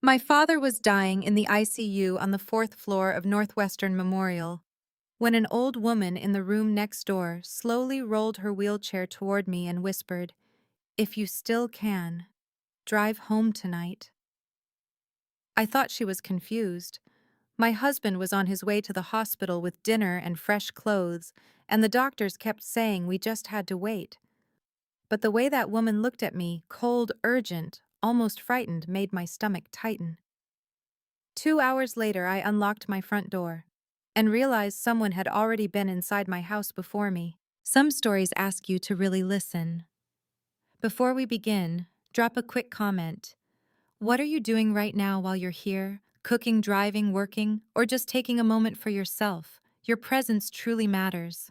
My father was dying in the ICU on the fourth floor of Northwestern Memorial when an old woman in the room next door slowly rolled her wheelchair toward me and whispered, "If you still can, drive home tonight." I thought she was confused. My husband was on his way to the hospital with dinner and fresh clothes, and the doctors kept saying we just had to wait. But the way that woman looked at me, cold, urgent, almost frightened, made my stomach tighten. 2 hours later, I unlocked my front door and realized someone had already been inside my house before me. Some stories ask you to really listen. Before we begin, drop a quick comment. What are you doing right now while you're here? Cooking, driving, working, or just taking a moment for yourself? Your presence truly matters.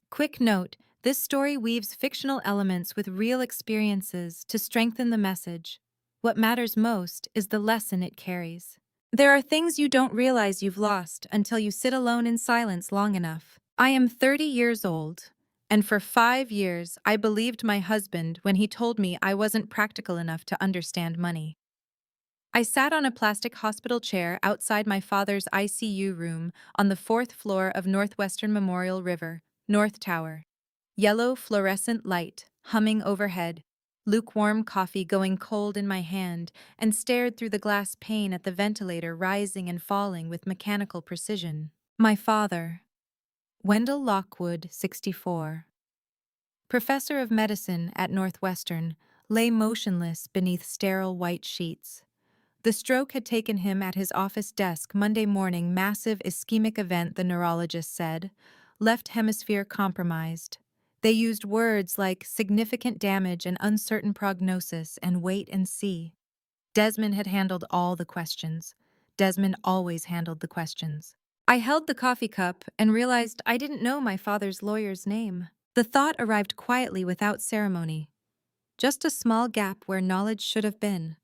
Quick note, this story weaves fictional elements with real experiences to strengthen the message. What matters most is the lesson it carries. There are things you don't realize you've lost until you sit alone in silence long enough. I am 30 years old, and for 5 years I believed my husband when he told me I wasn't practical enough to understand money. I sat on a plastic hospital chair outside my father's ICU room on the fourth floor of Northwestern Memorial River, North Tower. Yellow fluorescent light humming overhead, lukewarm coffee going cold in my hand, and stared through the glass pane at the ventilator rising and falling with mechanical precision. My father, Wendell Lockwood, 64, professor of medicine at Northwestern, lay motionless beneath sterile white sheets. The stroke had taken him at his office desk Monday morning. Massive ischemic event, the neurologist said. Left hemisphere compromised. They used words like significant damage and uncertain prognosis and wait and see. Desmond had handled all the questions. Desmond always handled the questions. I held the coffee cup and realized I didn't know my father's lawyer's name. The thought arrived quietly without ceremony. Just a small gap where knowledge should have been.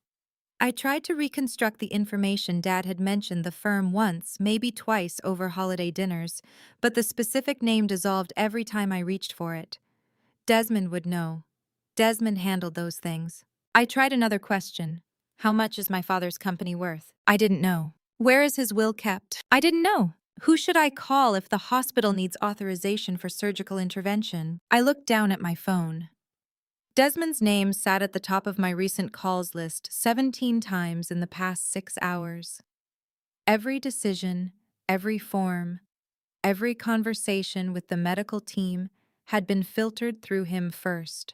I tried to reconstruct the information Dad had mentioned the firm once, maybe twice over holiday dinners, but the specific name dissolved every time I reached for it. Desmond would know. Desmond handled those things. I tried another question. How much is my father's company worth? I didn't know. Where is his will kept? I didn't know. Who should I call if the hospital needs authorization for surgical intervention? I looked down at my phone. Desmond's name sat at the top of my recent calls list 17 times in the past 6 hours. Every decision, every form, every conversation with the medical team had been filtered through him first.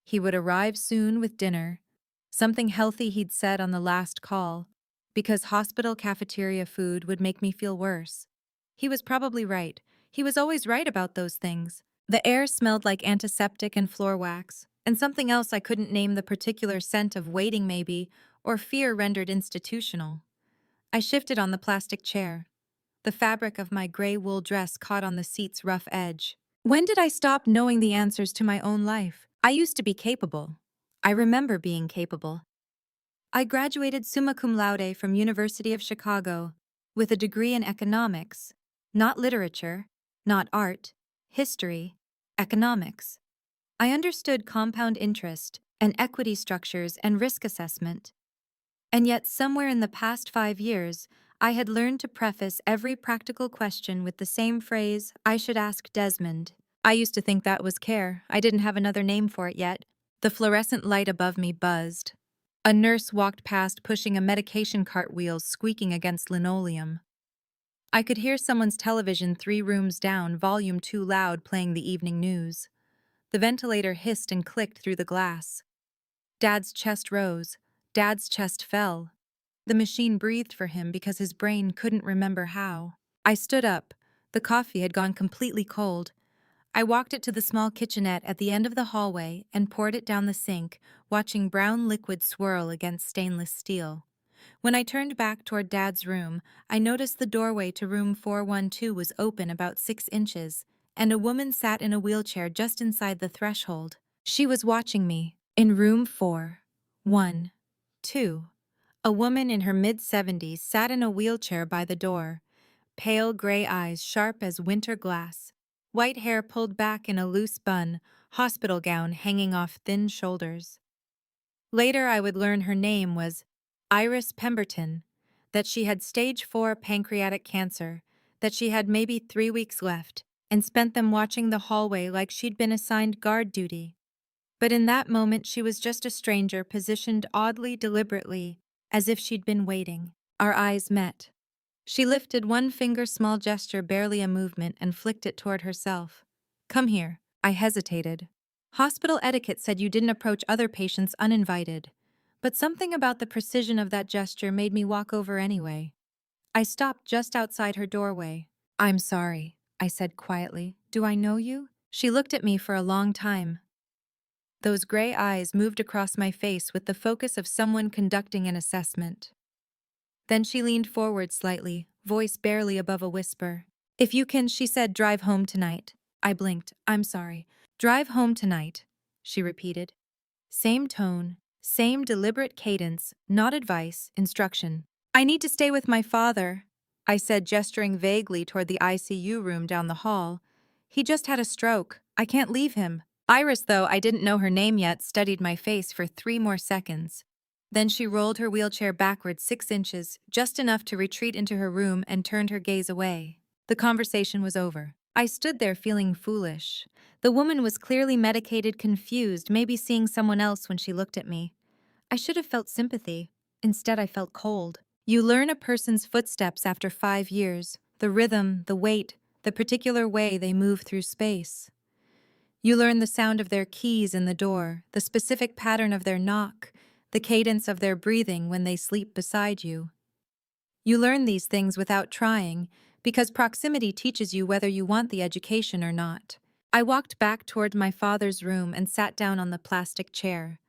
He would arrive soon with dinner, something healthy he'd said on the last call, because hospital cafeteria food would make me feel worse. He was probably right. He was always right about those things. The air smelled like antiseptic and floor wax, and something else I couldn't name, the particular scent of waiting maybe, or fear rendered institutional. I shifted on the plastic chair. The fabric of my gray wool dress caught on the seat's rough edge. When did I stop knowing the answers to my own life? I used to be capable. I remember being capable. I graduated summa cum laude from University of Chicago with a degree in economics, not literature, not art, history, economics. I understood compound interest and equity structures and risk assessment. And yet somewhere in the past 5 years, I had learned to preface every practical question with the same phrase, I should ask Desmond. I used to think that was care. I didn't have another name for it yet. The fluorescent light above me buzzed. A nurse walked past pushing a medication cart, wheels squeaking against linoleum. I could hear someone's television 3 rooms down, volume too loud, playing the evening news. The ventilator hissed and clicked through the glass. Dad's chest rose. Dad's chest fell. The machine breathed for him because his brain couldn't remember how. I stood up. The coffee had gone completely cold. I walked it to the small kitchenette at the end of the hallway and poured it down the sink, watching brown liquid swirl against stainless steel. When I turned back toward Dad's room, I noticed the doorway to room 412 was open about 6 inches, and a woman sat in a wheelchair just inside the threshold. She was watching me. In room 412, a woman in her mid-70s sat in a wheelchair by the door, pale gray eyes sharp as winter glass, white hair pulled back in a loose bun, hospital gown hanging off thin shoulders. Later I would learn her name was Iris Pemberton, that she had stage 4 pancreatic cancer, that she had maybe 3 weeks left, and spent them watching the hallway like she'd been assigned guard duty. But in that moment, she was just a stranger positioned oddly deliberately, as if she'd been waiting. Our eyes met. She lifted one finger, small gesture, barely a movement, and flicked it toward herself. Come here. I hesitated. Hospital etiquette said you didn't approach other patients uninvited. But something about the precision of that gesture made me walk over anyway. I stopped just outside her doorway. I'm sorry, I said quietly. Do I know you? She looked at me for a long time. Those gray eyes moved across my face with the focus of someone conducting an assessment. Then she leaned forward slightly, voice barely above a whisper. If you can, she said, drive home tonight. I blinked. I'm sorry. Drive home tonight, she repeated. Same tone, same deliberate cadence, not advice, instruction. I need to stay with my father, I said, gesturing vaguely toward the ICU room down the hall. He just had a stroke. I can't leave him. Iris, though I didn't know her name yet, studied my face for 3 more seconds. Then she rolled her wheelchair backward 6 inches, just enough to retreat into her room, and turned her gaze away. The conversation was over. I stood there feeling foolish. The woman was clearly medicated, confused, maybe seeing someone else when she looked at me. I should have felt sympathy. Instead, I felt cold. You learn a person's footsteps after 5 years, the rhythm, the weight, the particular way they move through space. You learn the sound of their keys in the door, the specific pattern of their knock, the cadence of their breathing when they sleep beside you. You learn these things without trying, because proximity teaches you whether you want the education or not. I walked back toward my father's room and sat down on the plastic chair.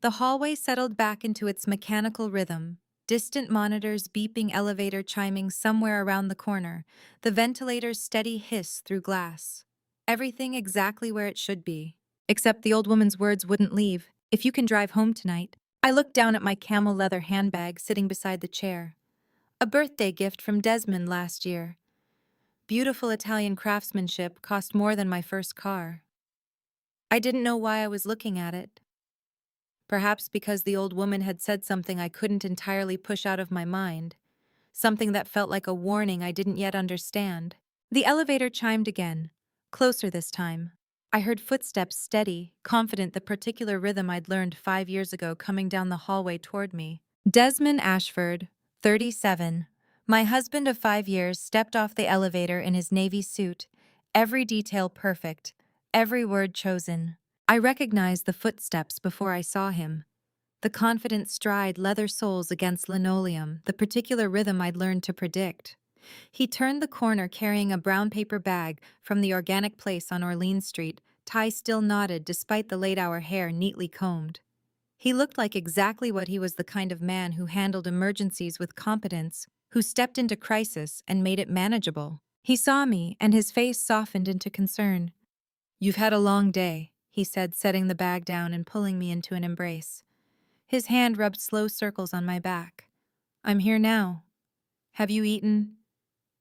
The hallway settled back into its mechanical rhythm, distant monitors beeping, elevator chiming somewhere around the corner, the ventilator's steady hiss through glass. Everything exactly where it should be. Except the old woman's words wouldn't leave. If you can drive home tonight. I looked down at my camel leather handbag sitting beside the chair. A birthday gift from Desmond last year. Beautiful Italian craftsmanship, cost more than my first car. I didn't know why I was looking at it. Perhaps because the old woman had said something I couldn't entirely push out of my mind. Something that felt like a warning I didn't yet understand. The elevator chimed again, closer this time. I heard footsteps, steady, confident, the particular rhythm I'd learned 5 years ago, coming down the hallway toward me. Desmond Ashford, 37, my husband of 5 years, stepped off the elevator in his navy suit, every detail perfect, every word chosen. I recognized the footsteps before I saw him. The confident stride, leather soles against linoleum, the particular rhythm I'd learned to predict. He turned the corner carrying a brown paper bag from the organic place on Orleans Street, tie still knotted despite the late-hour hair neatly combed. He looked like exactly what he was, the kind of man who handled emergencies with competence, who stepped into crisis and made it manageable. He saw me, and his face softened into concern. "You've had a long day," he said, setting the bag down and pulling me into an embrace. His hand rubbed slow circles on my back. "I'm here now. Have you eaten?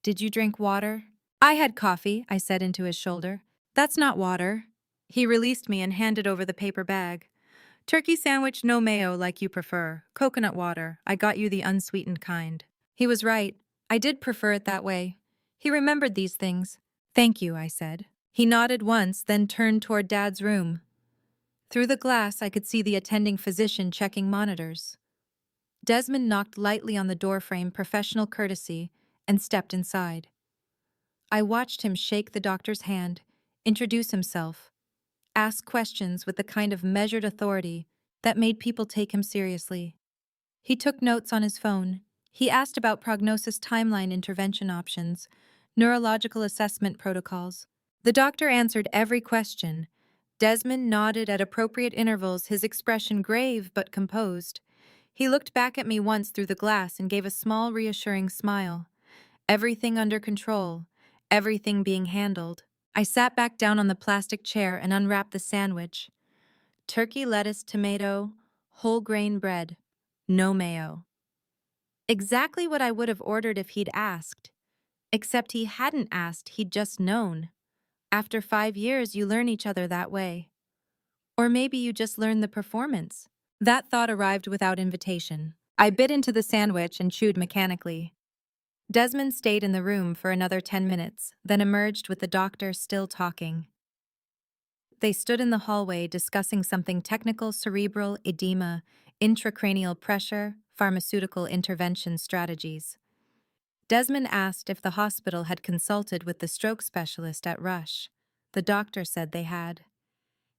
Did you drink water?" "I had coffee," I said into his shoulder. "That's not water." He released me and handed over the paper bag. "Turkey sandwich, no mayo, like you prefer. Coconut water. I got you the unsweetened kind." He was right. I did prefer it that way. He remembered these things. "Thank you," I said. He nodded once, then turned toward Dad's room. Through the glass, I could see the attending physician checking monitors. Desmond knocked lightly on the doorframe, professional courtesy, and stepped inside. I watched him shake the doctor's hand, introduce himself, ask questions with the kind of measured authority that made people take him seriously. He took notes on his phone. He asked about prognosis, timeline, intervention options, neurological assessment protocols. The doctor answered every question. Desmond nodded at appropriate intervals, his expression grave but composed. He looked back at me once through the glass and gave a small, reassuring smile. Everything under control, everything being handled. I sat back down on the plastic chair and unwrapped the sandwich. Turkey, lettuce, tomato, whole grain bread. No mayo. Exactly what I would have ordered if he'd asked. Except he hadn't asked, he'd just known. After 5 years, you learn each other that way. Or maybe you just learn the performance. That thought arrived without invitation. I bit into the sandwich and chewed mechanically. Desmond stayed in the room for another 10 minutes, then emerged with the doctor still talking. They stood in the hallway discussing something technical: cerebral edema, intracranial pressure, pharmaceutical intervention strategies. Desmond asked if the hospital had consulted with the stroke specialist at Rush. The doctor said they had.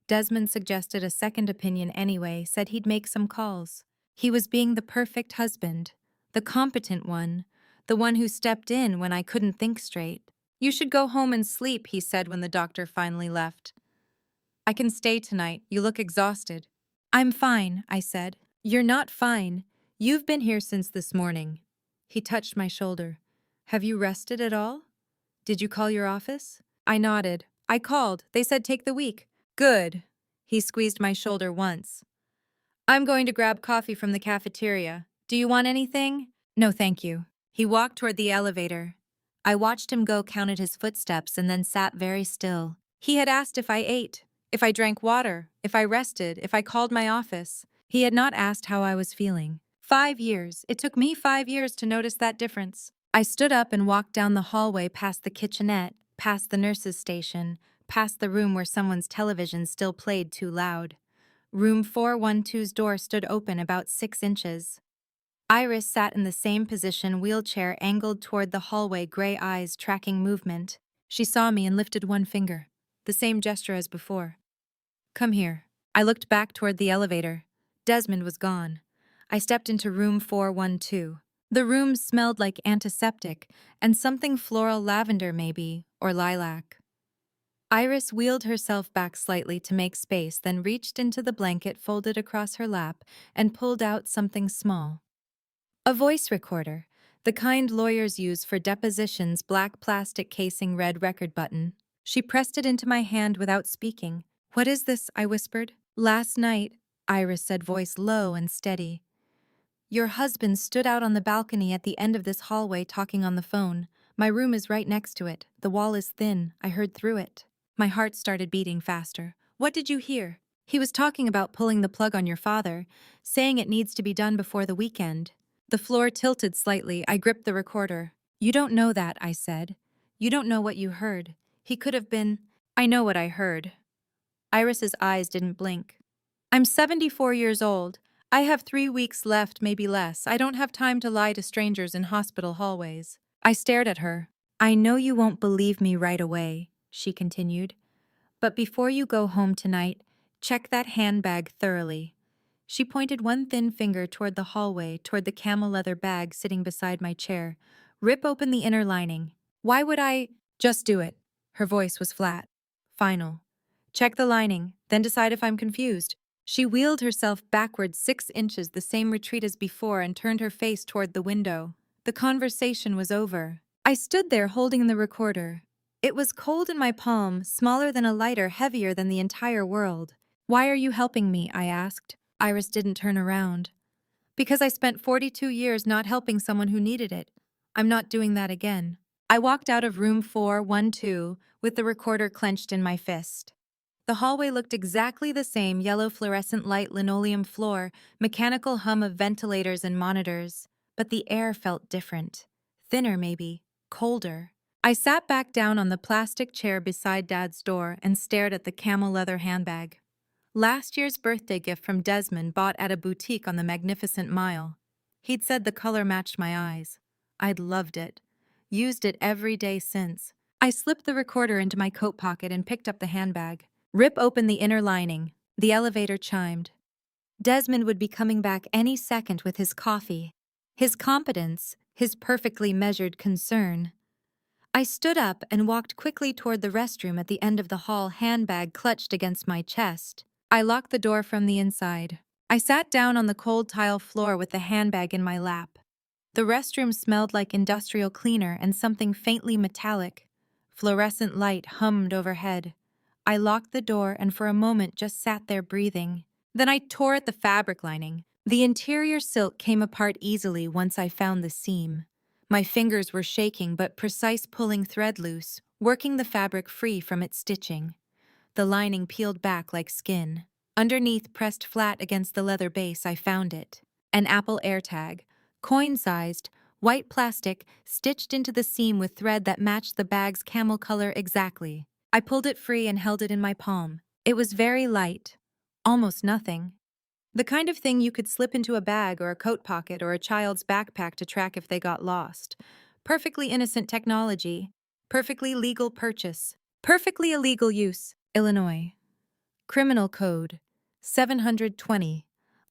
Desmond suggested a second opinion anyway, said he'd make some calls. He was being the perfect husband, the competent one, the one who stepped in when I couldn't think straight. "You should go home and sleep," he said when the doctor finally left. "I can stay tonight. You look exhausted." "I'm fine," I said. "You're not fine. You've been here since this morning." He touched my shoulder. "Have you rested at all? Did you call your office?" I nodded. "I called. They said take the week." "Good." He squeezed my shoulder once. "I'm going to grab coffee from the cafeteria. Do you want anything?" "No, thank you." He walked toward the elevator. I watched him go, counted his footsteps, and then sat very still. He had asked if I ate, if I drank water, if I rested, if I called my office. He had not asked how I was feeling. 5 years. It took me 5 years to notice that difference. I stood up and walked down the hallway past the kitchenette, past the nurse's station, past the room where someone's television still played too loud. Room 412's door stood open about 6 inches. Iris sat in the same position, wheelchair angled toward the hallway, gray eyes tracking movement. She saw me and lifted one finger, the same gesture as before. "Come here." I looked back toward the elevator. Desmond was gone. I stepped into room 412. The room smelled like antiseptic and something floral, lavender maybe, or lilac. Iris wheeled herself back slightly to make space, then reached into the blanket folded across her lap and pulled out something small. A voice recorder, the kind lawyers use for depositions, black plastic casing, red record button. She pressed it into my hand without speaking. "What is this?" I whispered. "Last night," Iris said, voice low and steady, "your husband stood out on the balcony at the end of this hallway talking on the phone. My room is right next to it. The wall is thin. I heard through it." My heart started beating faster. "What did you hear?" "He was talking about pulling the plug on your father, saying it needs to be done before the weekend." The floor tilted slightly. I gripped the recorder. "You don't know that," I said. "You don't know what you heard. He could have been—" "I know what I heard." Iris's eyes didn't blink. "I'm 74 years old. I have 3 weeks left, maybe less. I don't have time to lie to strangers in hospital hallways." I stared at her. "I know you won't believe me right away," she continued. "But before you go home tonight, check that handbag thoroughly." She pointed one thin finger toward the hallway, toward the camel leather bag sitting beside my chair. "Rip open the inner lining." "Why would I—" "Just do it." Her voice was flat, final. "Check the lining, then decide if I'm confused." She wheeled herself backward 6 inches, the same retreat as before, and turned her face toward the window. The conversation was over. I stood there holding the recorder. It was cold in my palm, smaller than a lighter, heavier than the entire world. "Why are you helping me?" I asked. Iris didn't turn around. "Because I spent 42 years not helping someone who needed it. I'm not doing that again." I walked out of room 412 with the recorder clenched in my fist. The hallway looked exactly the same: yellow fluorescent light, linoleum floor, mechanical hum of ventilators and monitors. But the air felt different. Thinner maybe, colder. I sat back down on the plastic chair beside Dad's door and stared at the camel leather handbag. Last year's birthday gift from Desmond, bought at a boutique on the Magnificent Mile. He'd said the color matched my eyes. I'd loved it. Used it every day since. I slipped the recorder into my coat pocket and picked up the handbag. "Rip open the inner lining." The elevator chimed. Desmond would be coming back any second with his coffee. His competence, his perfectly measured concern. I stood up and walked quickly toward the restroom at the end of the hall, handbag clutched against my chest. I locked the door from the inside. I sat down on the cold tile floor with the handbag in my lap. The restroom smelled like industrial cleaner and something faintly metallic. Fluorescent light hummed overhead. I locked the door and for a moment just sat there breathing. Then I tore at the fabric lining. The interior silk came apart easily once I found the seam. My fingers were shaking, but precise, pulling thread loose, working the fabric free from its stitching. The lining peeled back like skin. Underneath, pressed flat against the leather base, I found it. An Apple AirTag, coin-sized, white plastic, stitched into the seam with thread that matched the bag's camel color exactly. I pulled it free and held it in my palm. It was very light, almost nothing. The kind of thing you could slip into a bag or a coat pocket or a child's backpack to track if they got lost. Perfectly innocent technology. Perfectly legal purchase. Perfectly illegal use. Illinois. Criminal Code 720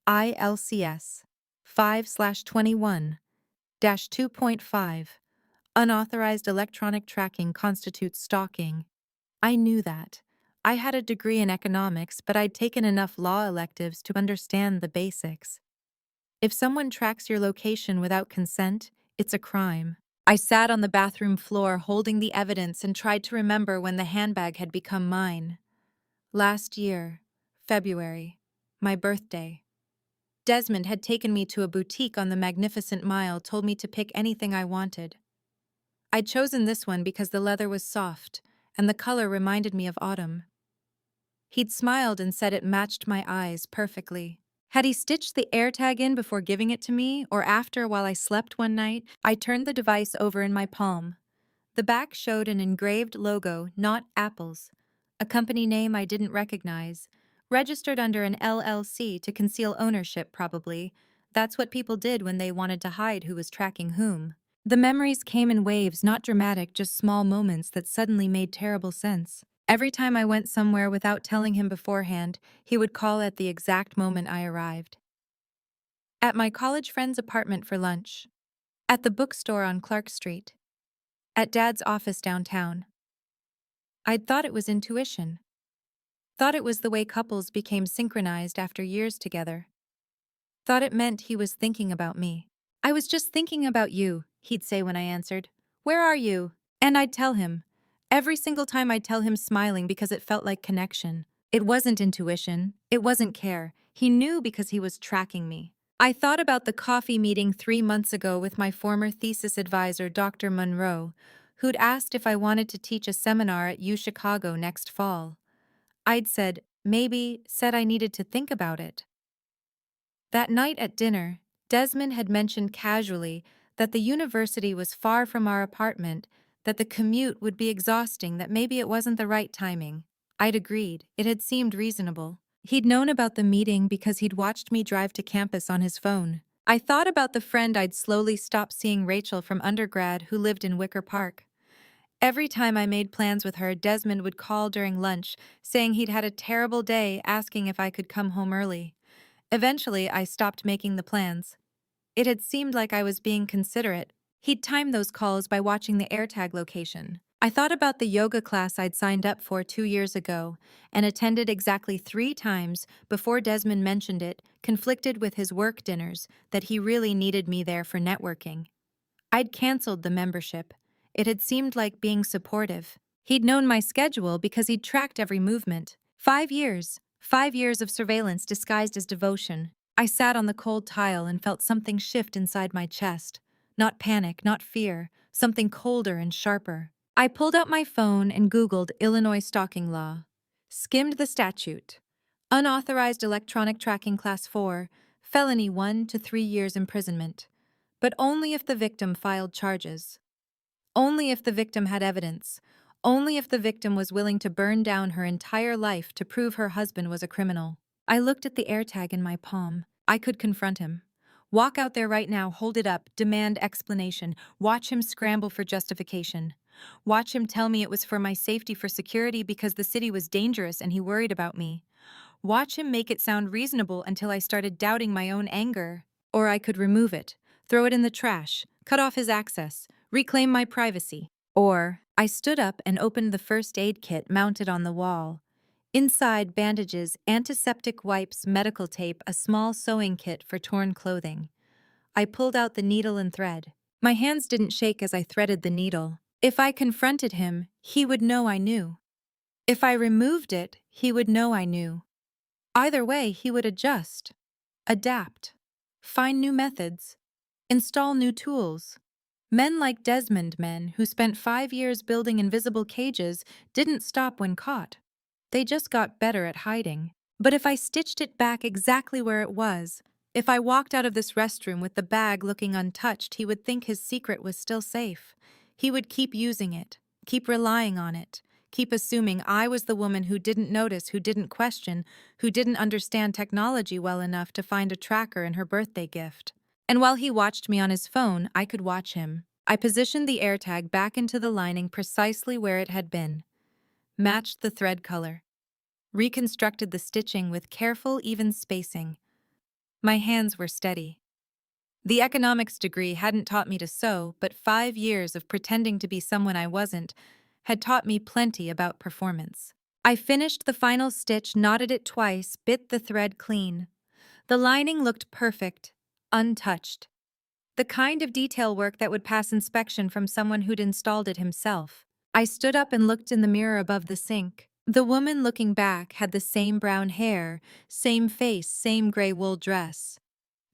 ILCS 5/21-2.5. Unauthorized electronic tracking constitutes stalking. I knew that. I had a degree in economics, but I'd taken enough law electives to understand the basics. If someone tracks your location without consent, it's a crime. I sat on the bathroom floor holding the evidence and tried to remember when the handbag had become mine. Last year, February, my birthday. Desmond had taken me to a boutique on the Magnificent Mile, told me to pick anything I wanted. I'd chosen this one because the leather was soft, and the color reminded me of autumn. He'd smiled and said it matched my eyes perfectly. Had he stitched the AirTag in before giving it to me, or after while I slept one night? I turned the device over in my palm. The back showed an engraved logo, not Apple's, a company name I didn't recognize, registered under an LLC to conceal ownership, probably. That's what people did when they wanted to hide who was tracking whom. The memories came in waves, not dramatic, just small moments that suddenly made terrible sense. Every time I went somewhere without telling him beforehand, he would call at the exact moment I arrived. At my college friend's apartment for lunch. At the bookstore on Clark Street. At Dad's office downtown. I'd thought it was intuition. Thought it was the way couples became synchronized after years together. Thought it meant he was thinking about me. I was just thinking about you, he'd say when I answered. Where are you? And I'd tell him. Every single time I'd tell him, smiling because it felt like connection. It wasn't intuition. It wasn't care. He knew because he was tracking me. I thought about the coffee meeting 3 months ago with my former thesis advisor, Dr. Monroe, who'd asked if I wanted to teach a seminar at U Chicago next fall. I'd said, maybe, said I needed to think about it. That night at dinner, Desmond had mentioned casually that the university was far from our apartment, that the commute would be exhausting, that maybe it wasn't the right timing. I'd agreed. It had seemed reasonable. He'd known about the meeting because he'd watched me drive to campus on his phone. I thought about the friend I'd slowly stopped seeing, Rachel from undergrad, who lived in Wicker Park. Every time I made plans with her, Desmond would call during lunch, saying he'd had a terrible day, asking if I could come home early. Eventually, I stopped making the plans. It had seemed like I was being considerate. He'd timed those calls by watching the AirTag location. I thought about the yoga class I'd signed up for 2 years ago and attended exactly 3 times before Desmond mentioned it, conflicted with his work dinners, that he really needed me there for networking. I'd canceled the membership. It had seemed like being supportive. He'd known my schedule because he'd tracked every movement. 5 years. 5 years of surveillance disguised as devotion. I sat on the cold tile and felt something shift inside my chest. Not panic, not fear, something colder and sharper. I pulled out my phone and Googled Illinois stalking law. Skimmed the statute. Unauthorized electronic tracking class 4, felony 1 to 3 years imprisonment. But only if the victim filed charges. Only if the victim had evidence. Only if the victim was willing to burn down her entire life to prove her husband was a criminal. I looked at the AirTag in my palm. I could confront him. Walk out there right now, hold it up, demand explanation, watch him scramble for justification. Watch him tell me it was for my safety, for security, because the city was dangerous and he worried about me. Watch him make it sound reasonable until I started doubting my own anger. Or I could remove it, throw it in the trash, cut off his access, reclaim my privacy. Or I stood up and opened the first aid kit mounted on the wall. Inside, bandages, antiseptic wipes, medical tape, a small sewing kit for torn clothing. I pulled out the needle and thread. My hands didn't shake as I threaded the needle. If I confronted him, he would know I knew. If I removed it, he would know I knew. Either way, he would adjust, adapt, find new methods, install new tools. Men like Desmond, men who spent 5 years building invisible cages, didn't stop when caught. They just got better at hiding. But if I stitched it back exactly where it was, If I walked out of this restroom with the bag looking untouched, he would think his secret was still safe. He would keep using it, keep relying on it, keep assuming I was the woman who didn't notice, who didn't question, who didn't understand technology well enough to find a tracker in her birthday gift. And while he watched me on his phone, I could watch him. I positioned the AirTag back into the lining precisely where it had been, matched the thread color, reconstructed the stitching with careful, even spacing. My hands were steady. The economics degree hadn't taught me to sew, but 5 years of pretending to be someone I wasn't had taught me plenty about performance. I finished the final stitch, knotted it twice, bit the thread clean. The lining looked perfect, untouched. The kind of detail work that would pass inspection from someone who'd installed it himself. I stood up and looked in the mirror above the sink. The woman looking back had the same brown hair, same face, same gray wool dress.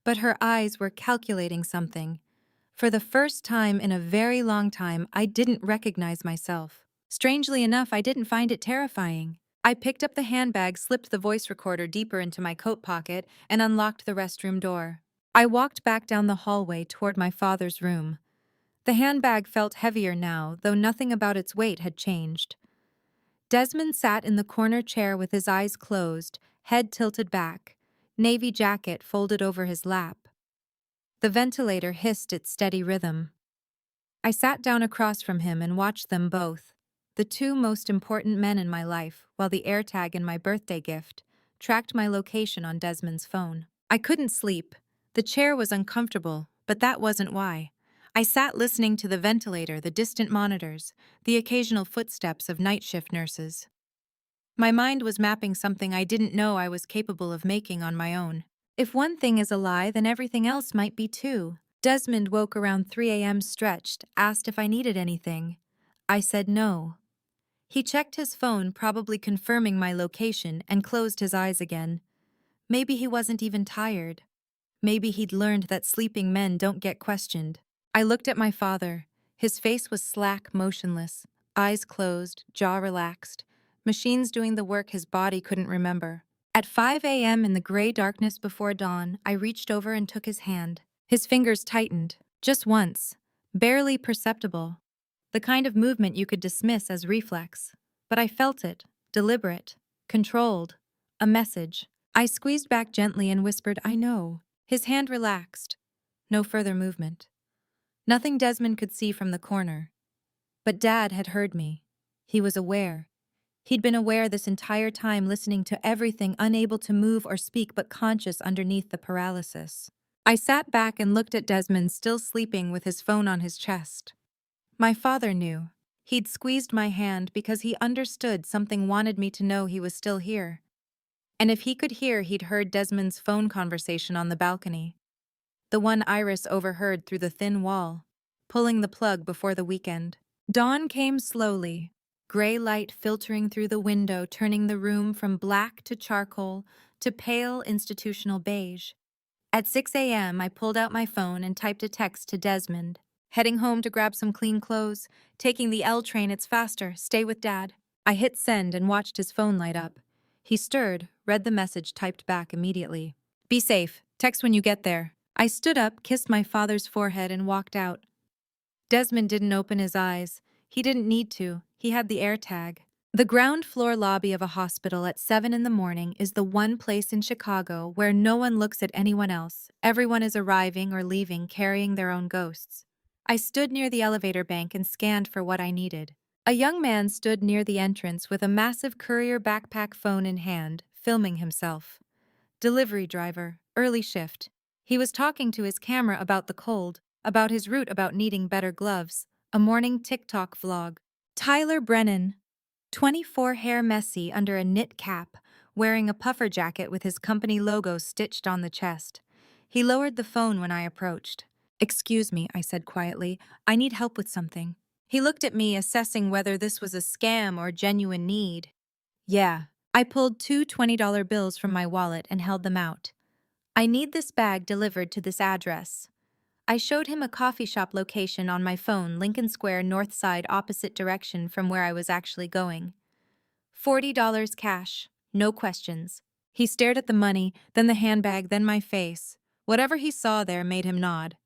But her eyes were calculating something. For the first time in a very long time, I didn't recognize myself. Strangely enough, I didn't find it terrifying. I picked up the handbag, slipped the voice recorder deeper into my coat pocket, and unlocked the restroom door. I walked back down the hallway toward my father's room. The handbag felt heavier now, though nothing about its weight had changed. Desmond sat in the corner chair with his eyes closed, head tilted back, navy jacket folded over his lap. The ventilator hissed its steady rhythm. I sat down across from him and watched them both, the two most important men in my life, while the AirTag in my birthday gift tracked my location on Desmond's phone. I couldn't sleep. The chair was uncomfortable, but that wasn't why. I sat listening to the ventilator, the distant monitors, the occasional footsteps of night shift nurses. My mind was mapping something I didn't know I was capable of making on my own. If one thing is a lie, then everything else might be too. Desmond woke around 3 a.m. stretched, asked if I needed anything. I said no. He checked his phone, probably confirming my location, and closed his eyes again. Maybe he wasn't even tired. Maybe he'd learned that sleeping men don't get questioned. I looked at my father. His face was slack, motionless, eyes closed, jaw relaxed, machines doing the work his body couldn't remember. At 5 a.m. in the gray darkness before dawn, I reached over and took his hand. His fingers tightened, just once, barely perceptible, the kind of movement you could dismiss as reflex. But I felt it, deliberate, controlled, a message. I squeezed back gently and whispered, "I know." His hand relaxed. No further movement. Nothing Desmond could see from the corner. But Dad had heard me. He was aware. He'd been aware this entire time, listening to everything, unable to move or speak but conscious underneath the paralysis. I sat back and looked at Desmond, still sleeping with his phone on his chest. My father knew. He'd squeezed my hand because he understood something wanted me to know he was still here. And if he could hear, he'd heard Desmond's phone conversation on the balcony. The one Iris overheard through the thin wall, pulling the plug before the weekend. Dawn came slowly, gray light filtering through the window, turning the room from black to charcoal to pale institutional beige. At 6 a.m., I pulled out my phone and typed a text to Desmond. Heading home to grab some clean clothes. Taking the L train, it's faster. Stay with Dad. I hit send and watched his phone light up. He stirred, read the message, typed back immediately. "Be safe. Text when you get there." I stood up, kissed my father's forehead, and walked out. Desmond didn't open his eyes. He didn't need to. He had the AirTag. The ground floor lobby of a hospital at 7 in the morning is the one place in Chicago where no one looks at anyone else. Everyone is arriving or leaving carrying their own ghosts. I stood near the elevator bank and scanned for what I needed. A young man stood near the entrance with a massive courier backpack, phone in hand, filming himself. Delivery driver, early shift. He was talking to his camera about the cold, about his route, about needing better gloves. A morning TikTok vlog. Tyler Brennan, 24, hair messy under a knit cap, wearing a puffer jacket with his company logo stitched on the chest. He lowered the phone when I approached. "Excuse me," I said quietly. "I need help with something." He looked at me, assessing whether this was a scam or genuine need. "Yeah." I pulled two $20 bills from my wallet and held them out. "I need this bag delivered to this address." I showed him a coffee shop location on my phone, Lincoln Square, north side, opposite direction from where I was actually going. $40 cash, no questions. He stared at the money, then the handbag, then my face. Whatever he saw there made him nod.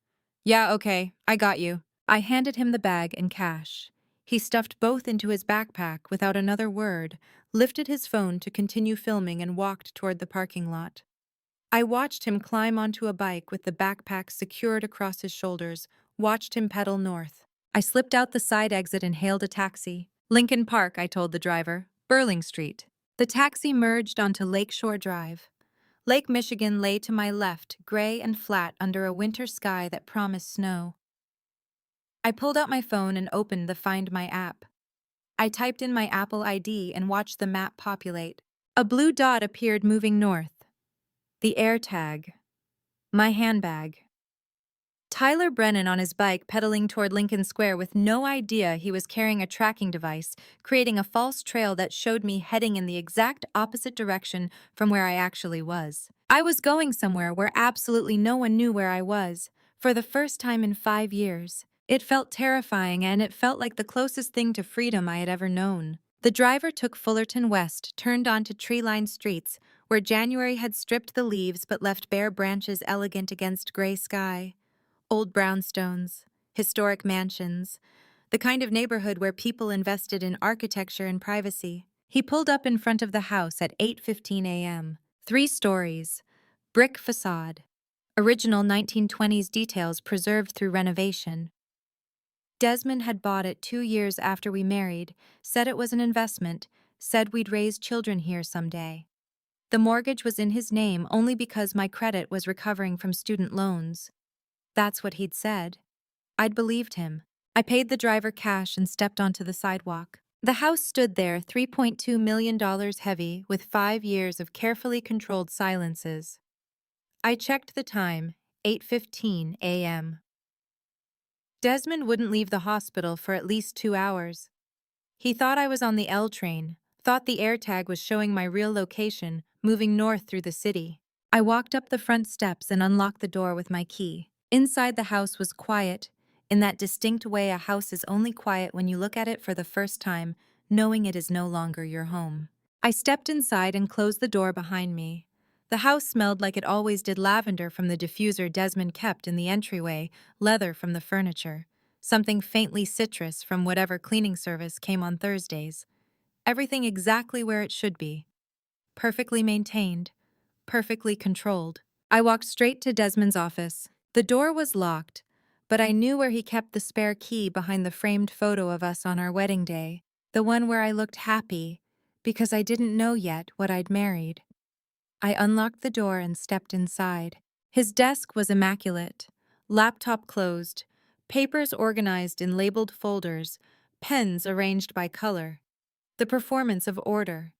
Yeah, okay, I got you. I handed him the bag and cash. He stuffed both into his backpack without another word, lifted his phone to continue filming, and walked toward the parking lot. I watched him climb onto a bike with the backpack secured across his shoulders, watched him pedal north. I slipped out the side exit and hailed a taxi. Lincoln Park, I told the driver. Burling Street. The taxi merged onto Lakeshore Drive. Lake Michigan lay to my left, gray and flat under a winter sky that promised snow. I pulled out my phone and opened the Find My app. I typed in my Apple ID and watched the map populate. A blue dot appeared moving north. The AirTag. My handbag. Tyler Brennan on his bike pedaling toward Lincoln Square with no idea he was carrying a tracking device, creating a false trail that showed me heading in the exact opposite direction from where I actually was. I was going somewhere where absolutely no one knew where I was, for the first time in 5 years. It felt terrifying, and it felt like the closest thing to freedom I had ever known. The driver took Fullerton West, turned onto tree-lined streets, where January had stripped the leaves but left bare branches elegant against gray sky. Old brownstones, historic mansions, the kind of neighborhood where people invested in architecture and privacy. He pulled up in front of the house at 8:15 a.m. 3 stories, brick facade, original 1920s details preserved through renovation. Desmond had bought it 2 years after we married, said it was an investment, said we'd raise children here someday. The mortgage was in his name only because my credit was recovering from student loans. That's what he'd said. I'd believed him. I paid the driver cash and stepped onto the sidewalk. The house stood there, $3.2 million heavy, with 5 years of carefully controlled silences. I checked the time, 8:15 a.m. Desmond wouldn't leave the hospital for at least 2 hours. He thought I was on the L train, thought the AirTag was showing my real location, moving north through the city. I walked up the front steps and unlocked the door with my key. Inside the house was quiet, in that distinct way a house is only quiet when you look at it for the first time, knowing it is no longer your home. I stepped inside and closed the door behind me. The house smelled like it always did, lavender from the diffuser Desmond kept in the entryway, leather from the furniture, something faintly citrus from whatever cleaning service came on Thursdays. Everything exactly where it should be. Perfectly maintained, perfectly controlled. I walked straight to Desmond's office. The door was locked, but I knew where he kept the spare key behind the framed photo of us on our wedding day, the one where I looked happy, because I didn't know yet what I'd married. I unlocked the door and stepped inside. His desk was immaculate, laptop closed, papers organized in labeled folders, pens arranged by color. The performance of order.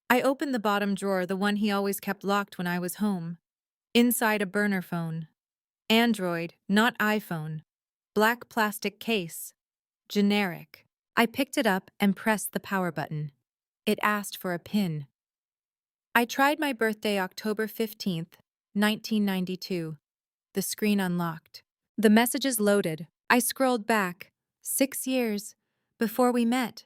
I opened the bottom drawer, the one he always kept locked when I was home. Inside, a burner phone. Android, not iPhone. Black plastic case. Generic. I picked it up and pressed the power button. It asked for a PIN. I tried my birthday, October 15th, 1992. The screen unlocked. The messages loaded. I scrolled back. 6 years. Before we met.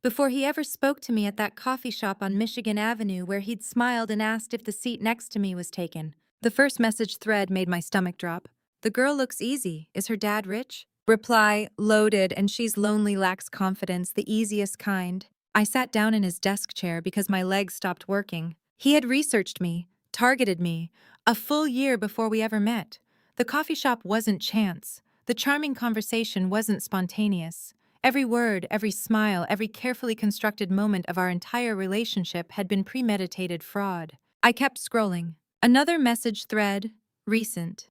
Before he ever spoke to me at that coffee shop on Michigan Avenue where he'd smiled and asked if the seat next to me was taken. The first message thread made my stomach drop. The girl looks easy. Is her dad rich? Reply, loaded, and she's lonely, lacks confidence, the easiest kind. I sat down in his desk chair because my legs stopped working. He had researched me, targeted me, a full year before we ever met. The coffee shop wasn't chance. The charming conversation wasn't spontaneous. Every word, every smile, every carefully constructed moment of our entire relationship had been premeditated fraud. I kept scrolling. Another message thread, recent.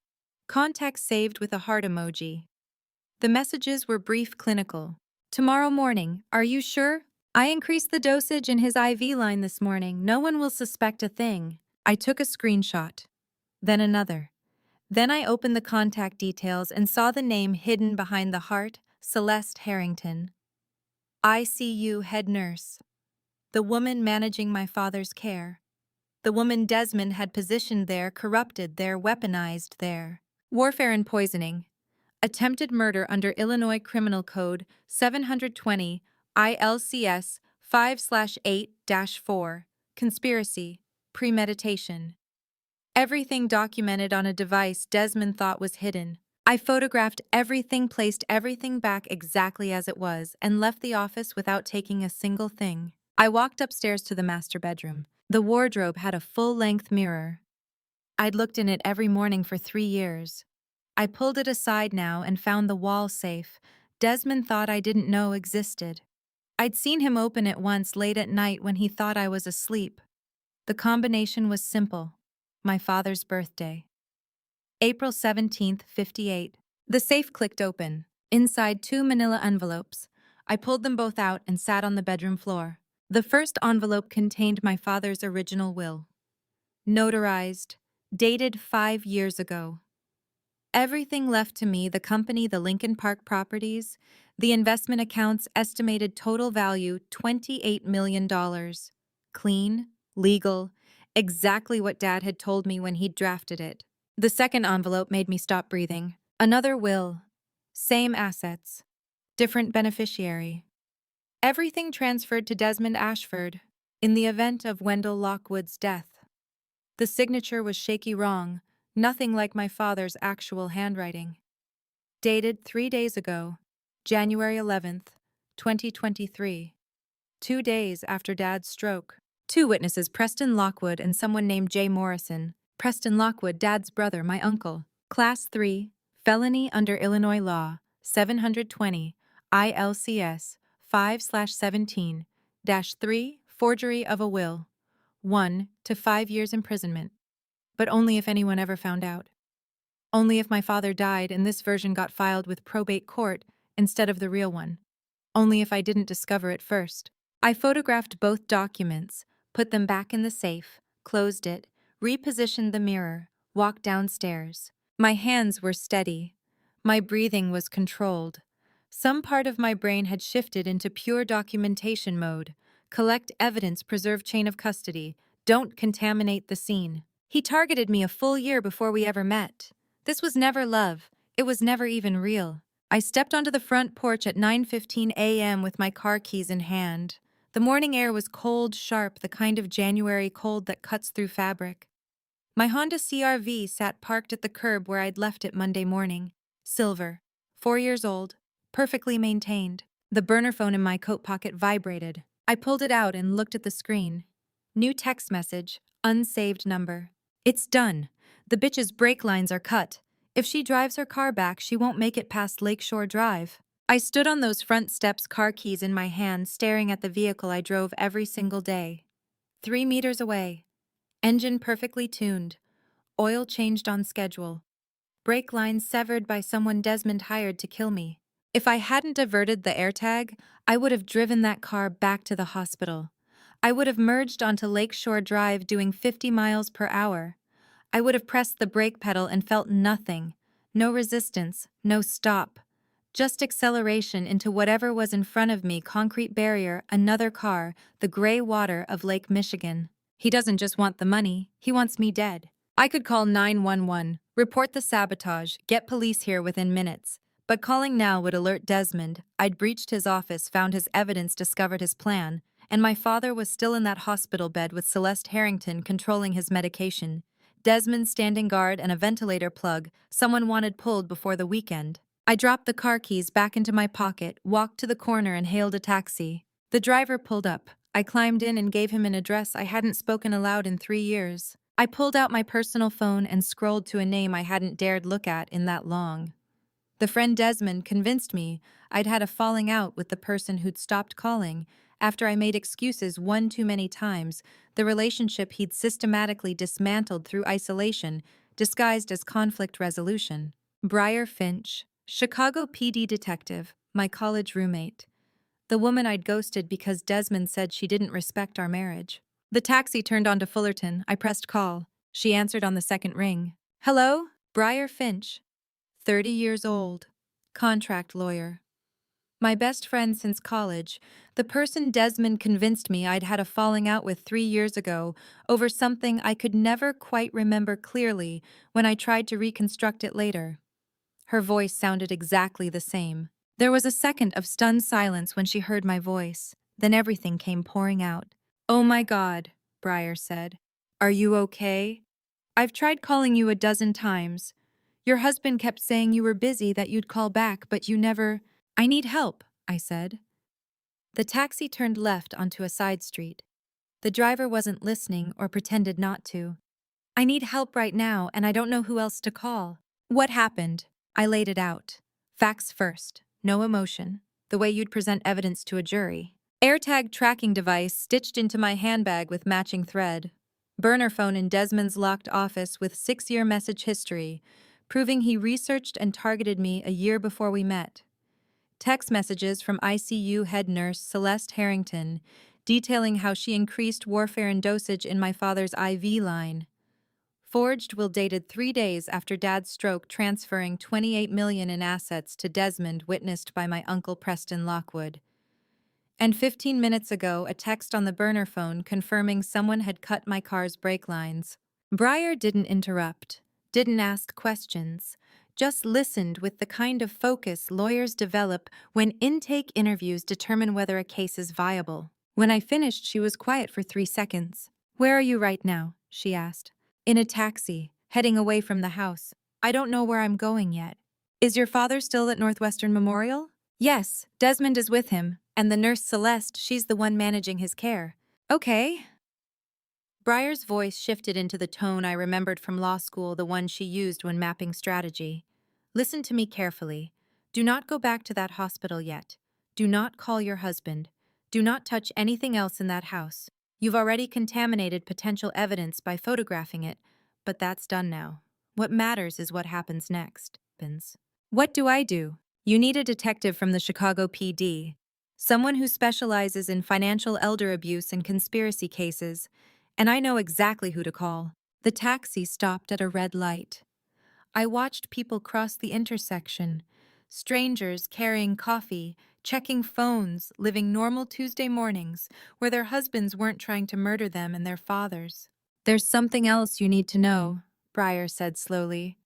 Contact saved with a heart emoji. The messages were brief, clinical. Tomorrow morning, are you sure? I increased the dosage in his IV line this morning. No one will suspect a thing. I took a screenshot. Then another. Then I opened the contact details and saw the name hidden behind the heart, Celeste Harrington. ICU head nurse. The woman managing my father's care. The woman Desmond had positioned there, corrupted there, weaponized there. Warfare and poisoning. Attempted murder under Illinois Criminal Code 720 ILCS 5/8-4. Conspiracy. Premeditation. Everything documented on a device Desmond thought was hidden. I photographed everything, placed everything back exactly as it was, and left the office without taking a single thing. I walked upstairs to the master bedroom. The wardrobe had a full-length mirror. I'd looked in it every morning for 3 years. I pulled it aside now and found the wall safe Desmond thought I didn't know existed. I'd seen him open it once late at night when he thought I was asleep. The combination was simple. My father's birthday. April 17th, 1958. The safe clicked open. Inside 2 manila envelopes. I pulled them both out and sat on the bedroom floor. The first envelope contained my father's original will. Notarized. Dated 5 years ago. Everything left to me, the company, the Lincoln Park properties, the investment accounts, estimated total value $28 million. Clean, legal, exactly what Dad had told me when he'd drafted it. The second envelope made me stop breathing. Another will. Same assets. Different beneficiary. Everything transferred to Desmond Ashford in the event of Wendell Lockwood's death. The signature was shaky wrong, nothing like my father's actual handwriting. Dated 3 days ago, January 11th, 2023. 2 days after Dad's stroke. 2 witnesses, Preston Lockwood and someone named Jay Morrison. Preston Lockwood, Dad's brother, my uncle. Class 3, felony under Illinois law, 720, ILCS 5/17-3, forgery of a will. 1 to 5 years imprisonment. But only if anyone ever found out. Only if my father died and this version got filed with probate court instead of the real one. Only if I didn't discover it first. I photographed both documents, put them back in the safe, closed it, repositioned the mirror, walked downstairs. My hands were steady. My breathing was controlled. Some part of my brain had shifted into pure documentation mode. Collect evidence, preserve chain of custody. Don't contaminate the scene. He targeted me a full year before we ever met. This was never love. It was never even real. I stepped onto the front porch at 9:15 a.m. with my car keys in hand. The morning air was cold, sharp, the kind of January cold that cuts through fabric. My Honda CR-V sat parked at the curb where I'd left it Monday morning. Silver. 4 years old. Perfectly maintained. The burner phone in my coat pocket vibrated. I pulled it out and looked at the screen. New text message. Unsaved number. It's done. The bitch's brake lines are cut. If she drives her car back, she won't make it past Lakeshore Drive. I stood on those front steps, car keys in my hand, staring at the vehicle I drove every single day. 3 meters away. Engine perfectly tuned. Oil changed on schedule. Brake lines severed by someone Desmond hired to kill me. If I hadn't averted the AirTag, I would have driven that car back to the hospital. I would have merged onto Lakeshore Drive doing 50 miles per hour. I would have pressed the brake pedal and felt nothing. No resistance, no stop. Just acceleration into whatever was in front of me, concrete barrier, another car, the gray water of Lake Michigan. He doesn't just want the money, he wants me dead. I could call 911, report the sabotage, get police here within minutes. But calling now would alert Desmond. I'd breached his office, found his evidence, discovered his plan, and my father was still in that hospital bed with Celeste Harrington controlling his medication. Desmond standing guard and a ventilator plug someone wanted pulled before the weekend. I dropped the car keys back into my pocket, walked to the corner and hailed a taxi. The driver pulled up. I climbed in and gave him an address I hadn't spoken aloud in 3 years. I pulled out my personal phone and scrolled to a name I hadn't dared look at in that long. The friend Desmond convinced me I'd had a falling out with the person who'd stopped calling after I made excuses one too many times, the relationship he'd systematically dismantled through isolation, disguised as conflict resolution. Briar Finch, Chicago PD detective, my college roommate. The woman I'd ghosted because Desmond said she didn't respect our marriage. The taxi turned onto Fullerton. I pressed call. She answered on the second ring. Hello? Briar Finch. 30 years old. Contract lawyer. My best friend since college, the person Desmond convinced me I'd had a falling out with 3 years ago over something I could never quite remember clearly when I tried to reconstruct it later. Her voice sounded exactly the same. There was a second of stunned silence when she heard my voice. Then everything came pouring out. "Oh my God," Briar said. "Are you okay?" I've tried calling you a dozen times. Your husband kept saying you were busy, that you'd call back, but you never. I need help, I said. The taxi turned left onto a side street. The driver wasn't listening or pretended not to. I need help right now, and I don't know who else to call. What happened? I laid it out. Facts first, no emotion, the way you'd present evidence to a jury. AirTag tracking device stitched into my handbag with matching thread. Burner phone in Desmond's locked office with 6-year message history, proving he researched and targeted me a year before we met. Text messages from ICU head nurse Celeste Harrington, detailing how she increased warfarin dosage in my father's IV line. Forged will dated 3 days after Dad's stroke, transferring $28 million in assets to Desmond, witnessed by my uncle Preston Lockwood. And 15 minutes ago, a text on the burner phone confirming someone had cut my car's brake lines. Breyer didn't interrupt, didn't ask questions, just listened with the kind of focus lawyers develop when intake interviews determine whether a case is viable. When I finished, she was quiet for 3 seconds. "Where are you right now?" she asked. "In a taxi, heading away from the house. I don't know where I'm going yet." "Is your father still at Northwestern Memorial?" "Yes, Desmond is with him, and the nurse Celeste, she's the one managing his care." "Okay." Breyer's voice shifted into the tone I remembered from law school, the one she used when mapping strategy. "Listen to me carefully. Do not go back to that hospital yet. Do not call your husband. Do not touch anything else in that house. You've already contaminated potential evidence by photographing it, but that's done now. What matters is what happens next." "What do I do?" "You need a detective from the Chicago PD. Someone who specializes in financial elder abuse and conspiracy cases, and I know exactly who to call." The taxi stopped at a red light. I watched people cross the intersection, strangers carrying coffee, checking phones, living normal Tuesday mornings where their husbands weren't trying to murder them and their fathers. "There's something else you need to know," Breyer said slowly.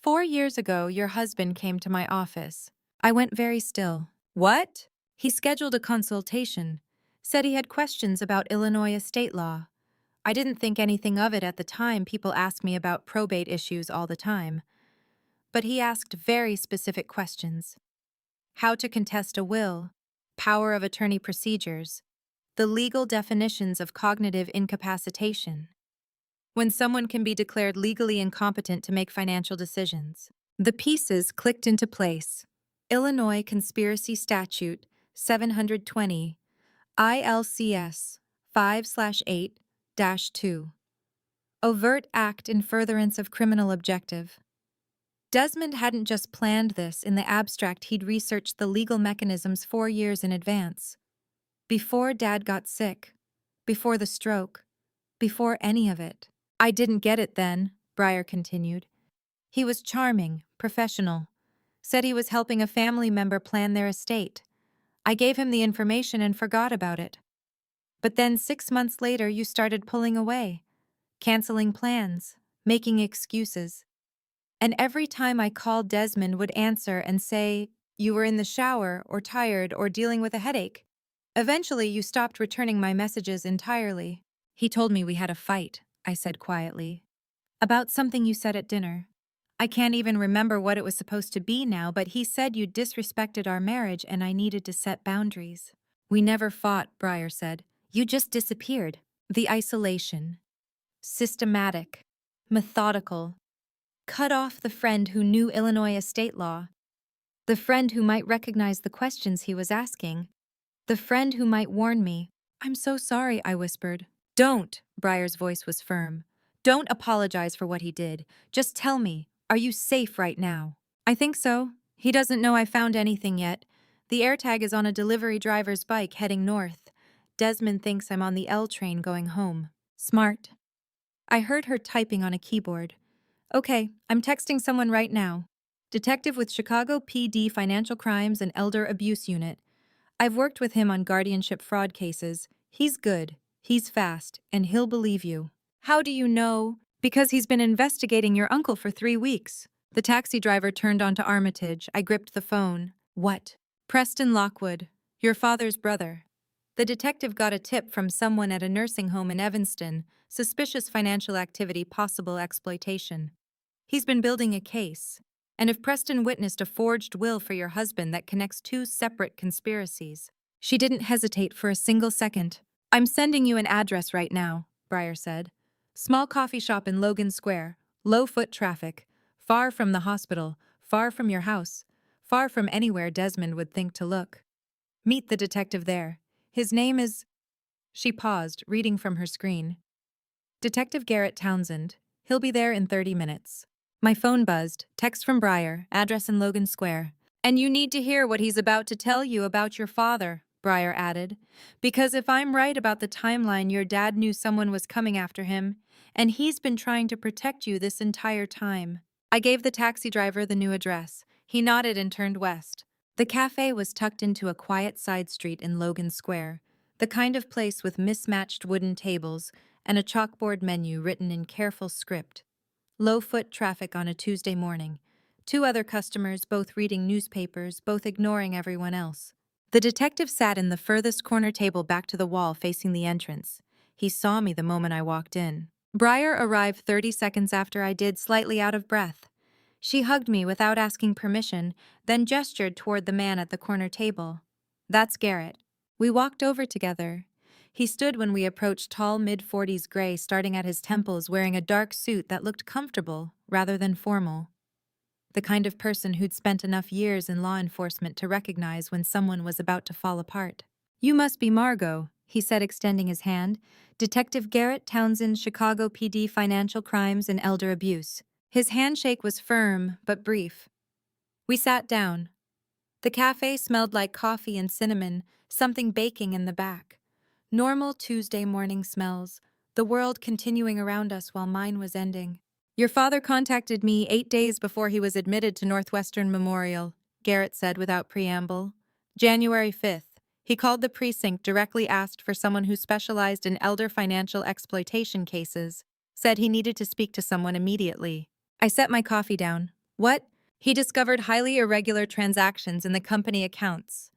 4 years ago, your husband came to my office. I went very still. "What?" He scheduled a consultation, said he had questions about Illinois estate law. I didn't think anything of it at the time. People ask me about probate issues all the time. But he asked very specific questions. How to contest a will, power of attorney procedures, the legal definitions of cognitive incapacitation, when someone can be declared legally incompetent to make financial decisions. The pieces clicked into place. Illinois Conspiracy Statute 720, ILCS 5/8-2. Overt act in furtherance of criminal objective. Desmond hadn't just planned this in the abstract, he'd researched the legal mechanisms 4 years in advance. Before Dad got sick, before the stroke, before any of it. "I didn't get it then," Breyer continued. "He was charming, professional, said he was helping a family member plan their estate. I gave him the information and forgot about it. But then 6 months later, you started pulling away, canceling plans, making excuses. And every time I called, Desmond would answer and say, you were in the shower or tired or dealing with a headache. Eventually, you stopped returning my messages entirely." "He told me we had a fight," I said quietly. "About something you said at dinner. I can't even remember what it was supposed to be now, but he said you disrespected our marriage and I needed to set boundaries." "We never fought," Breyer said. "You just disappeared." The isolation. Systematic. Methodical. Cut off the friend who knew Illinois estate law. The friend who might recognize the questions he was asking. The friend who might warn me. "I'm so sorry," I whispered. "Don't," Breyer's voice was firm. "Don't apologize for what he did. Just tell me, are you safe right now?" "I think so. He doesn't know I found anything yet. The AirTag is on a delivery driver's bike heading north. Desmond thinks I'm on the L train going home." "Smart." I heard her typing on a keyboard. "Okay, I'm texting someone right now. Detective with Chicago PD Financial Crimes and Elder Abuse Unit. I've worked with him on guardianship fraud cases. He's good, he's fast, and he'll believe you." "How do you know?" "Because he's been investigating your uncle for 3 weeks." The taxi driver turned onto Armitage. I gripped the phone. "What?" "Preston Lockwood, your father's brother." The detective got a tip from someone at a nursing home in Evanston, suspicious financial activity, possible exploitation. He's been building a case. And if Preston witnessed a forged will for your husband that connects two separate conspiracies. She didn't hesitate for a single second. I'm sending you an address right now, Breyer said. Small coffee shop in Logan Square, low foot traffic, far from the hospital, far from your house, far from anywhere Desmond would think to look. Meet the detective there. His name is... She paused, reading from her screen. Detective Garrett Townsend. He'll be there in 30 minutes. My phone buzzed. Text from Breyer, address in Logan Square. And you need to hear what he's about to tell you about your father, Breyer added. Because if I'm right about the timeline, your dad knew someone was coming after him, and he's been trying to protect you this entire time. I gave the taxi driver the new address. He nodded and turned west. The cafe was tucked into a quiet side street in Logan Square, the kind of place with mismatched wooden tables and a chalkboard menu written in careful script. Low-foot traffic on a Tuesday morning. Two other customers, both reading newspapers, both ignoring everyone else. The detective sat in the furthest corner table back to the wall facing the entrance. He saw me the moment I walked in. Breyer arrived 30 seconds after I did, slightly out of breath. She hugged me without asking permission, then gestured toward the man at the corner table. That's Garrett. We walked over together. He stood when we approached, tall, mid-40s gray, starting at his temples, wearing a dark suit that looked comfortable rather than formal. The kind of person who'd spent enough years in law enforcement to recognize when someone was about to fall apart. You must be Margot, he said, extending his hand. Detective Garrett Townsend, Chicago PD, Financial Crimes and Elder Abuse. His handshake was firm but brief. We sat down. The cafe smelled like coffee and cinnamon, something baking in the back. Normal Tuesday morning smells, the world continuing around us while mine was ending. Your father contacted me 8 days before he was admitted to Northwestern Memorial, Garrett said without preamble. January 5th. He called the precinct, directly asked for someone who specialized in elder financial exploitation cases. Said he needed to speak to someone immediately. I set my coffee down. What? He discovered highly irregular transactions in the company accounts.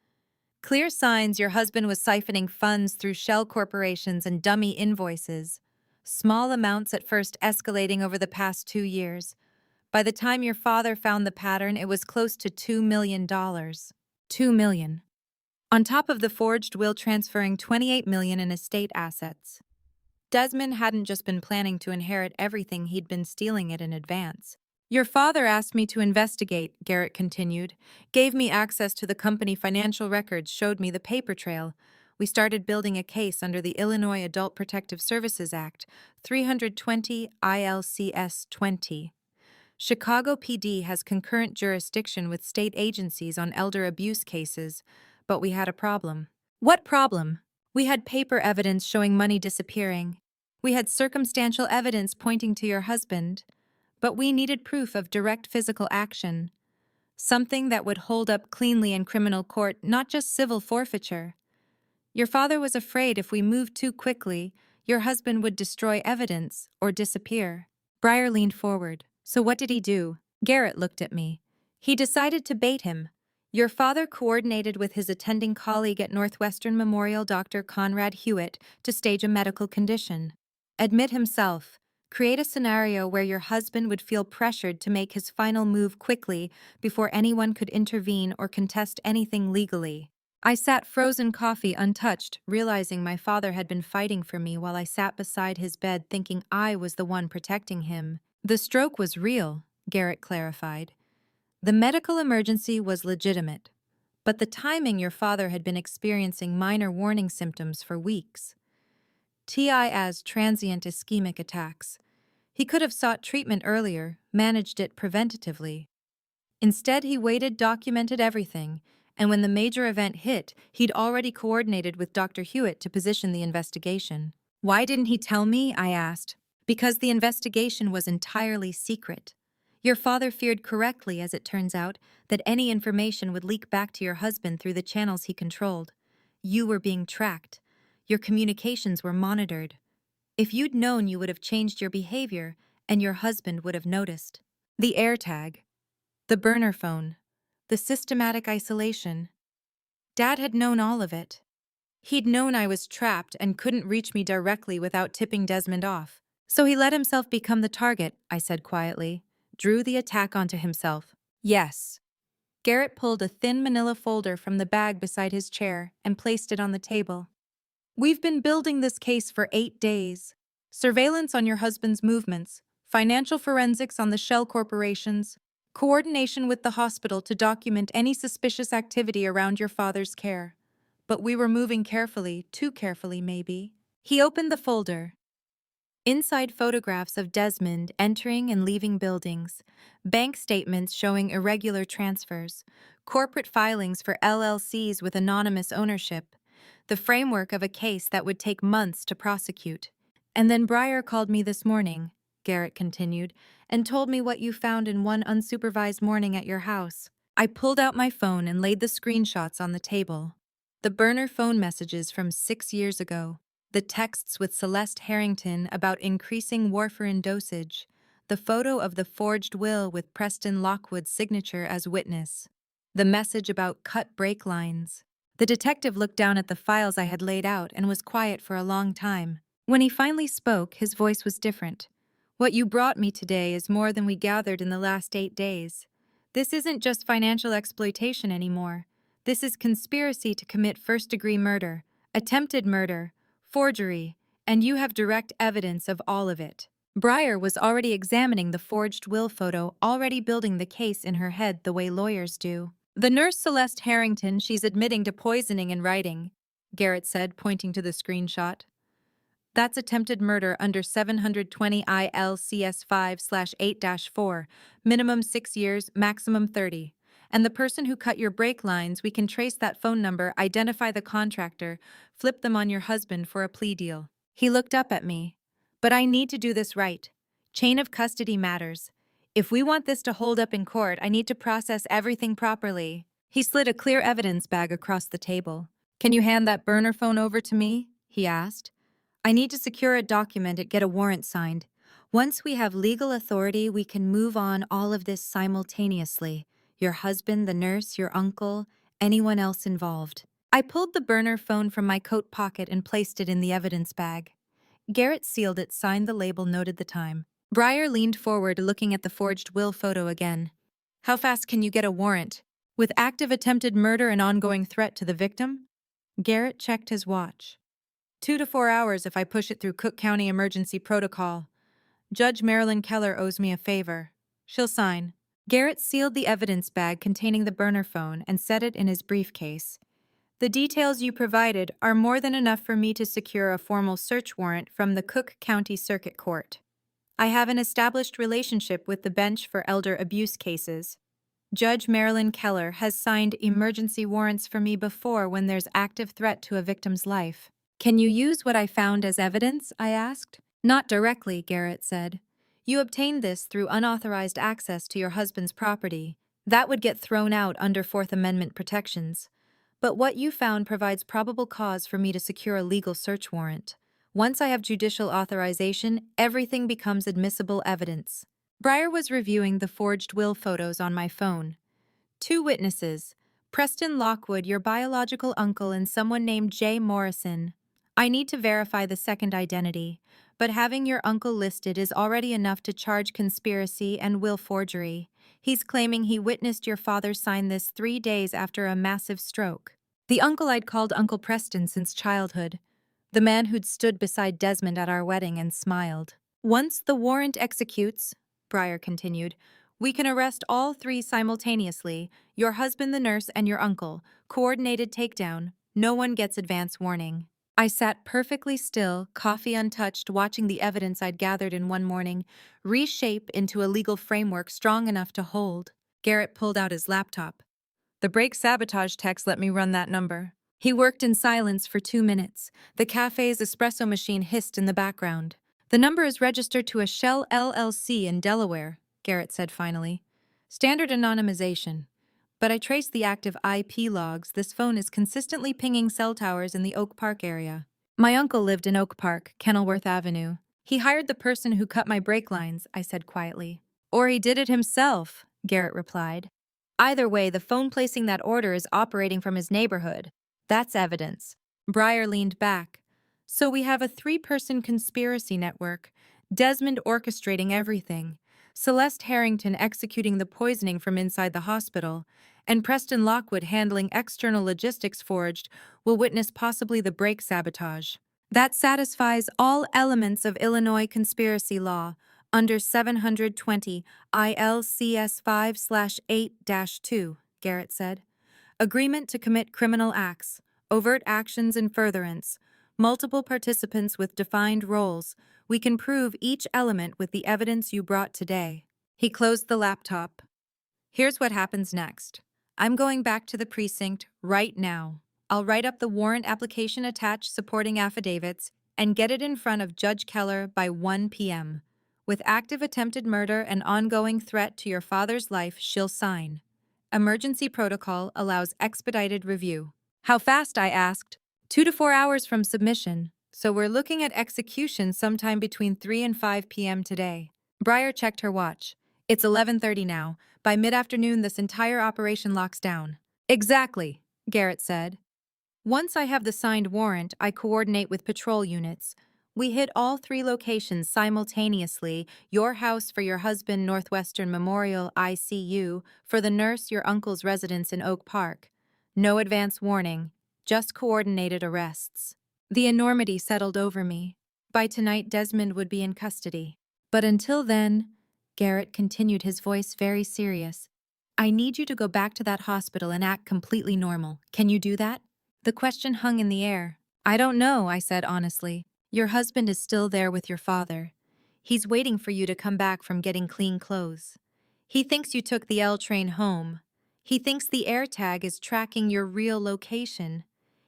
Clear signs your husband was siphoning funds through shell corporations and dummy invoices. Small amounts at first, escalating over the past 2 years. By the time your father found the pattern, it was close to $2 million. $2 million. On top of the forged will transferring $28 million in estate assets. Desmond hadn't just been planning to inherit everything, he'd been stealing it in advance. Your father asked me to investigate, Garrett continued, gave me access to the company financial records, showed me the paper trail. We started building a case under the Illinois Adult Protective Services Act, 320 ILCS 20. Chicago PD has concurrent jurisdiction with state agencies on elder abuse cases, but we had a problem. What problem? We had paper evidence showing money disappearing. We had circumstantial evidence pointing to your husband. But we needed proof of direct physical action, something that would hold up cleanly in criminal court, not just civil forfeiture. Your father was afraid if we moved too quickly, your husband would destroy evidence or disappear. Breyer leaned forward. So what did he do? Garrett looked at me. He decided to bait him. Your father coordinated with his attending colleague at Northwestern Memorial, Dr. Conrad Hewitt, to stage a medical condition. Admit himself. Create a scenario where your husband would feel pressured to make his final move quickly before anyone could intervene or contest anything legally. I sat frozen coffee untouched, realizing my father had been fighting for me while I sat beside his bed thinking I was the one protecting him. The stroke was real, Garrett clarified. The medical emergency was legitimate, but the timing, your father had been experiencing minor warning symptoms for weeks. TI as transient ischemic attacks. He could have sought treatment earlier, managed it preventatively. Instead, he waited, documented everything, and when the major event hit, he'd already coordinated with Dr. Hewitt to position the investigation. Why didn't he tell me? I asked. Because the investigation was entirely secret. Your father feared correctly, as it turns out, that any information would leak back to your husband through the channels he controlled. You were being tracked. Your communications were monitored. If you'd known, you would have changed your behavior, and your husband would have noticed. The AirTag, the burner phone, the systematic isolation. Dad had known all of it. He'd known I was trapped and couldn't reach me directly without tipping Desmond off. So he let himself become the target, I said quietly. Drew the attack onto himself. Yes. Garrett pulled a thin manila folder from the bag beside his chair and placed it on the table. We've been building this case for 8 days. Surveillance on your husband's movements, financial forensics on the shell corporations, coordination with the hospital to document any suspicious activity around your father's care. But we were moving carefully, too carefully maybe. He opened the folder. Inside photographs of Desmond entering and leaving buildings, bank statements showing irregular transfers, corporate filings for LLCs with anonymous ownership, the framework of a case that would take months to prosecute. And then Breyer called me this morning, Garrett continued, and told me what you found in one unsupervised morning at your house. I pulled out my phone and laid the screenshots on the table. The burner phone messages from 6 years ago. The texts with Celeste Harrington about increasing warfarin dosage, the photo of the forged will with Preston Lockwood's signature as witness, the message about cut brake lines. The detective looked down at the files I had laid out and was quiet for a long time. When he finally spoke, his voice was different. What you brought me today is more than we gathered in the last 8 days. This isn't just financial exploitation anymore. This is conspiracy to commit first-degree murder, attempted murder, forgery, and you have direct evidence of all of it. Breyer was already examining the forged will photo, already building the case in her head the way lawyers do. The nurse Celeste Harrington, she's admitting to poisoning in writing, Garrett said, pointing to the screenshot. That's attempted murder under 720 ILCS 5/8-4, minimum 6 years, maximum 30. And the person who cut your brake lines, we can trace that phone number, identify the contractor, flip them on your husband for a plea deal. He looked up at me. But I need to do this right. Chain of custody matters. If we want this to hold up in court, I need to process everything properly. He slid a clear evidence bag across the table. Can you hand that burner phone over to me? He asked. I need to secure a document and get a warrant signed. Once we have legal authority, we can move on all of this simultaneously. Your husband, the nurse, your uncle, anyone else involved. I pulled the burner phone from my coat pocket and placed it in the evidence bag. Garrett sealed it, signed the label, noted the time. Breyer leaned forward, looking at the forged will photo again. How fast can you get a warrant? With active attempted murder and ongoing threat to the victim? Garrett checked his watch. 2 to 4 hours if I push it through Cook County Emergency Protocol. Judge Marilyn Keller owes me a favor. She'll sign. Garrett sealed the evidence bag containing the burner phone and set it in his briefcase. The details you provided are more than enough for me to secure a formal search warrant from the Cook County Circuit Court. I have an established relationship with the bench for elder abuse cases. Judge Marilyn Keller has signed emergency warrants for me before when there's active threat to a victim's life. Can you use what I found as evidence? I asked. Not directly, Garrett said. You obtained this through unauthorized access to your husband's property. That would get thrown out under Fourth Amendment protections. But what you found provides probable cause for me to secure a legal search warrant. Once I have judicial authorization, everything becomes admissible evidence. Breyer was reviewing the forged will photos on my phone. 2 witnesses, Preston Lockwood, your biological uncle, and someone named Jay Morrison. I need to verify the second identity, but having your uncle listed is already enough to charge conspiracy and will forgery. He's claiming he witnessed your father sign this 3 days after a massive stroke. The uncle I'd called Uncle Preston since childhood, the man who'd stood beside Desmond at our wedding and smiled. Once the warrant executes, Breyer continued, we can arrest all 3 simultaneously, your husband, the nurse, and your uncle. Coordinated takedown. No one gets advance warning. I sat perfectly still, coffee untouched, watching the evidence I'd gathered in one morning reshape into a legal framework strong enough to hold. Garrett pulled out his laptop. The brake sabotage text let me run that number. He worked in silence for 2 minutes. The cafe's espresso machine hissed in the background. The number is registered to a Shell LLC in Delaware, Garrett said finally. Standard anonymization. But I traced the active IP logs. This phone is consistently pinging cell towers in the Oak Park area. My uncle lived in Oak Park, Kenilworth Avenue. He hired the person who cut my brake lines, I said quietly. Or he did it himself, Garrett replied. Either way, the phone placing that order is operating from his neighborhood. That's evidence. Breyer leaned back. So we have a three-person conspiracy network, Desmond orchestrating everything, Celeste Harrington executing the poisoning from inside the hospital, and Preston Lockwood handling external logistics forged will witness possibly the brake sabotage. That satisfies all elements of Illinois conspiracy law under 720 ILCS 5/8-2, Garrett said. Agreement to commit criminal acts, overt actions in furtherance, multiple participants with defined roles. We can prove each element with the evidence you brought today. He closed the laptop. Here's what happens next. I'm going back to the precinct right now. I'll write up the warrant application attached supporting affidavits and get it in front of Judge Keller by 1 p.m. With active attempted murder and ongoing threat to your father's life, she'll sign. Emergency protocol allows expedited review. How fast, I asked. 2 to 4 hours from submission, so we're looking at execution sometime between 3 and 5 p.m. today. Breyer checked her watch. It's 11:30 now. By mid-afternoon, this entire operation locks down. Exactly, Garrett said. Once I have the signed warrant, I coordinate with patrol units. We hit all 3 locations simultaneously, your house for your husband, Northwestern Memorial ICU, for the nurse, your uncle's residence in Oak Park. No advance warning, just coordinated arrests. The enormity settled over me. By tonight, Desmond would be in custody. But until then, Garrett continued, his voice very serious, I need you to go back to that hospital and act completely normal. Can you do that? The question hung in the air. I don't know, I said honestly. Your husband is still there with your father. He's waiting for you to come back from getting clean clothes. He thinks you took the L train home. He thinks the AirTag is tracking your real location.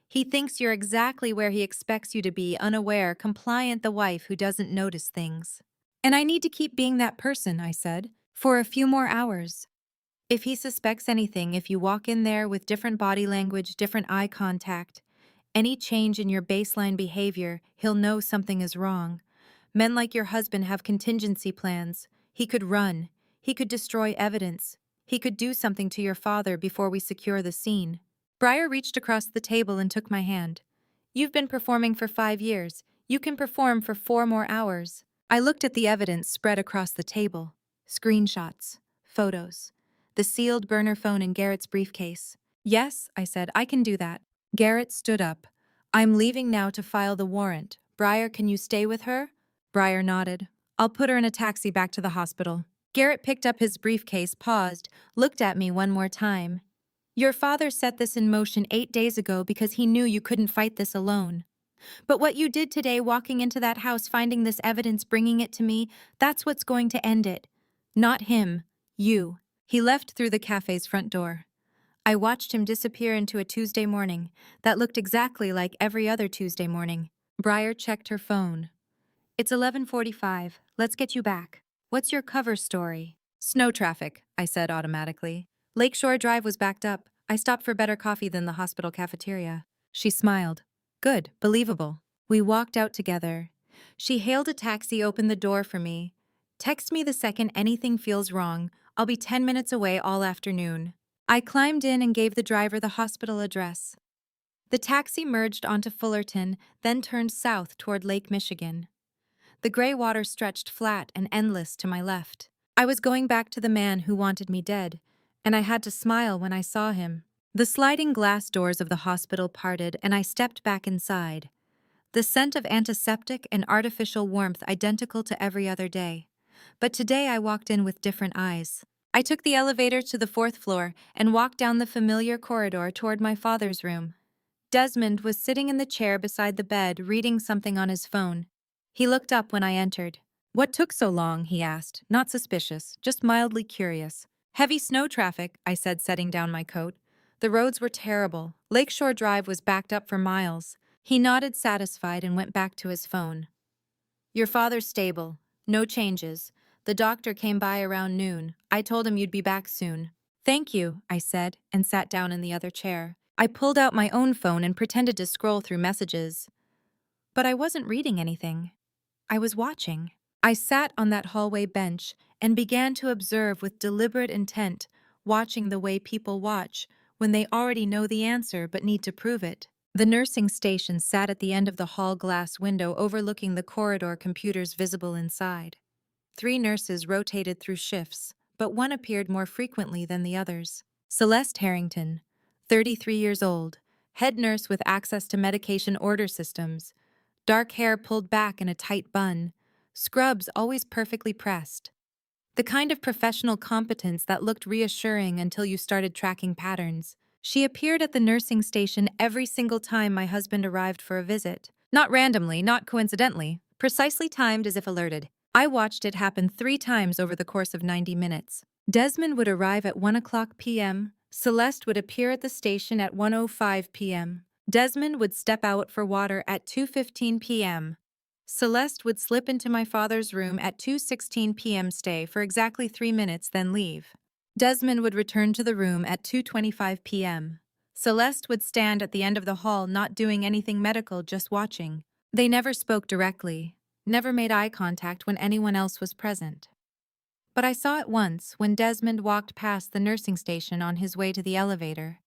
He thinks you're exactly where he expects you to be, unaware, compliant, the wife who doesn't notice things. And I need to keep being that person, I said, for a few more hours. If he suspects anything, if you walk in there with different body language, different eye contact, any change in your baseline behavior, he'll know something is wrong. Men like your husband have contingency plans. He could run. He could destroy evidence. He could do something to your father before we secure the scene. Breyer reached across the table and took my hand. You've been performing for 5 years. You can perform for 4 more hours. I looked at the evidence spread across the table. Screenshots, photos, the sealed burner phone in Garrett's briefcase. Yes, I said, I can do that. Garrett stood up. I'm leaving now to file the warrant. Breyer, can you stay with her? Breyer nodded. I'll put her in a taxi back to the hospital. Garrett picked up his briefcase, paused, looked at me one more time. Your father set this in motion 8 days ago because he knew you couldn't fight this alone. But what you did today, walking into that house, finding this evidence, bringing it to me, that's what's going to end it. Not him. You. He left through the cafe's front door. I watched him disappear into a Tuesday morning that looked exactly like every other Tuesday morning. Breyer checked her phone. It's 11:45. Let's get you back. What's your cover story? Snow traffic, I said automatically. Lakeshore Drive was backed up. I stopped for better coffee than the hospital cafeteria. She smiled. Good, believable. We walked out together. She hailed a taxi, opened the door for me. Text me the second anything feels wrong. I'll be 10 minutes away all afternoon. I climbed in and gave the driver the hospital address. The taxi merged onto Fullerton, then turned south toward Lake Michigan. The gray water stretched flat and endless to my left. I was going back to the man who wanted me dead, and I had to smile when I saw him. The sliding glass doors of the hospital parted, and I stepped back inside. The scent of antiseptic and artificial warmth identical to every other day. But today I walked in with different eyes. I took the elevator to the 4th floor and walked down the familiar corridor toward my father's room. Desmond was sitting in the chair beside the bed, reading something on his phone. He looked up when I entered. What took so long? He asked, not suspicious, just mildly curious. Heavy snow traffic, I said, setting down my coat. The roads were terrible. Lakeshore Drive was backed up for miles. He nodded, satisfied, and went back to his phone. Your father's stable. No changes. The doctor came by around noon. I told him you'd be back soon. Thank you, I said, and sat down in the other chair. I pulled out my own phone and pretended to scroll through messages. But I wasn't reading anything. I was watching. I sat on that hallway bench and began to observe with deliberate intent, watching the way people watch when they already know the answer but need to prove it. The nursing station sat at the end of the hall glass window overlooking the corridor, computers visible inside. 3 nurses rotated through shifts, but one appeared more frequently than the others. Celeste Harrington, 33 years old, head nurse with access to medication order systems, dark hair pulled back in a tight bun, scrubs always perfectly pressed. The kind of professional competence that looked reassuring until you started tracking patterns. She appeared at the nursing station every single time my husband arrived for a visit. Not randomly, not coincidentally, precisely timed as if alerted. I watched it happen 3 times over the course of 90 minutes. Desmond would arrive at 1 p.m. Celeste would appear at the station at 1:05 p.m. Desmond would step out for water at 2:15 p.m. Celeste would slip into my father's room at 2:16 p.m., stay for exactly 3 minutes, then leave. Desmond would return to the room at 2:25 p.m. Celeste would stand at the end of the hall, not doing anything medical, just watching. They never spoke directly, never made eye contact when anyone else was present. But I saw it once when Desmond walked past the nursing station on his way to the elevator.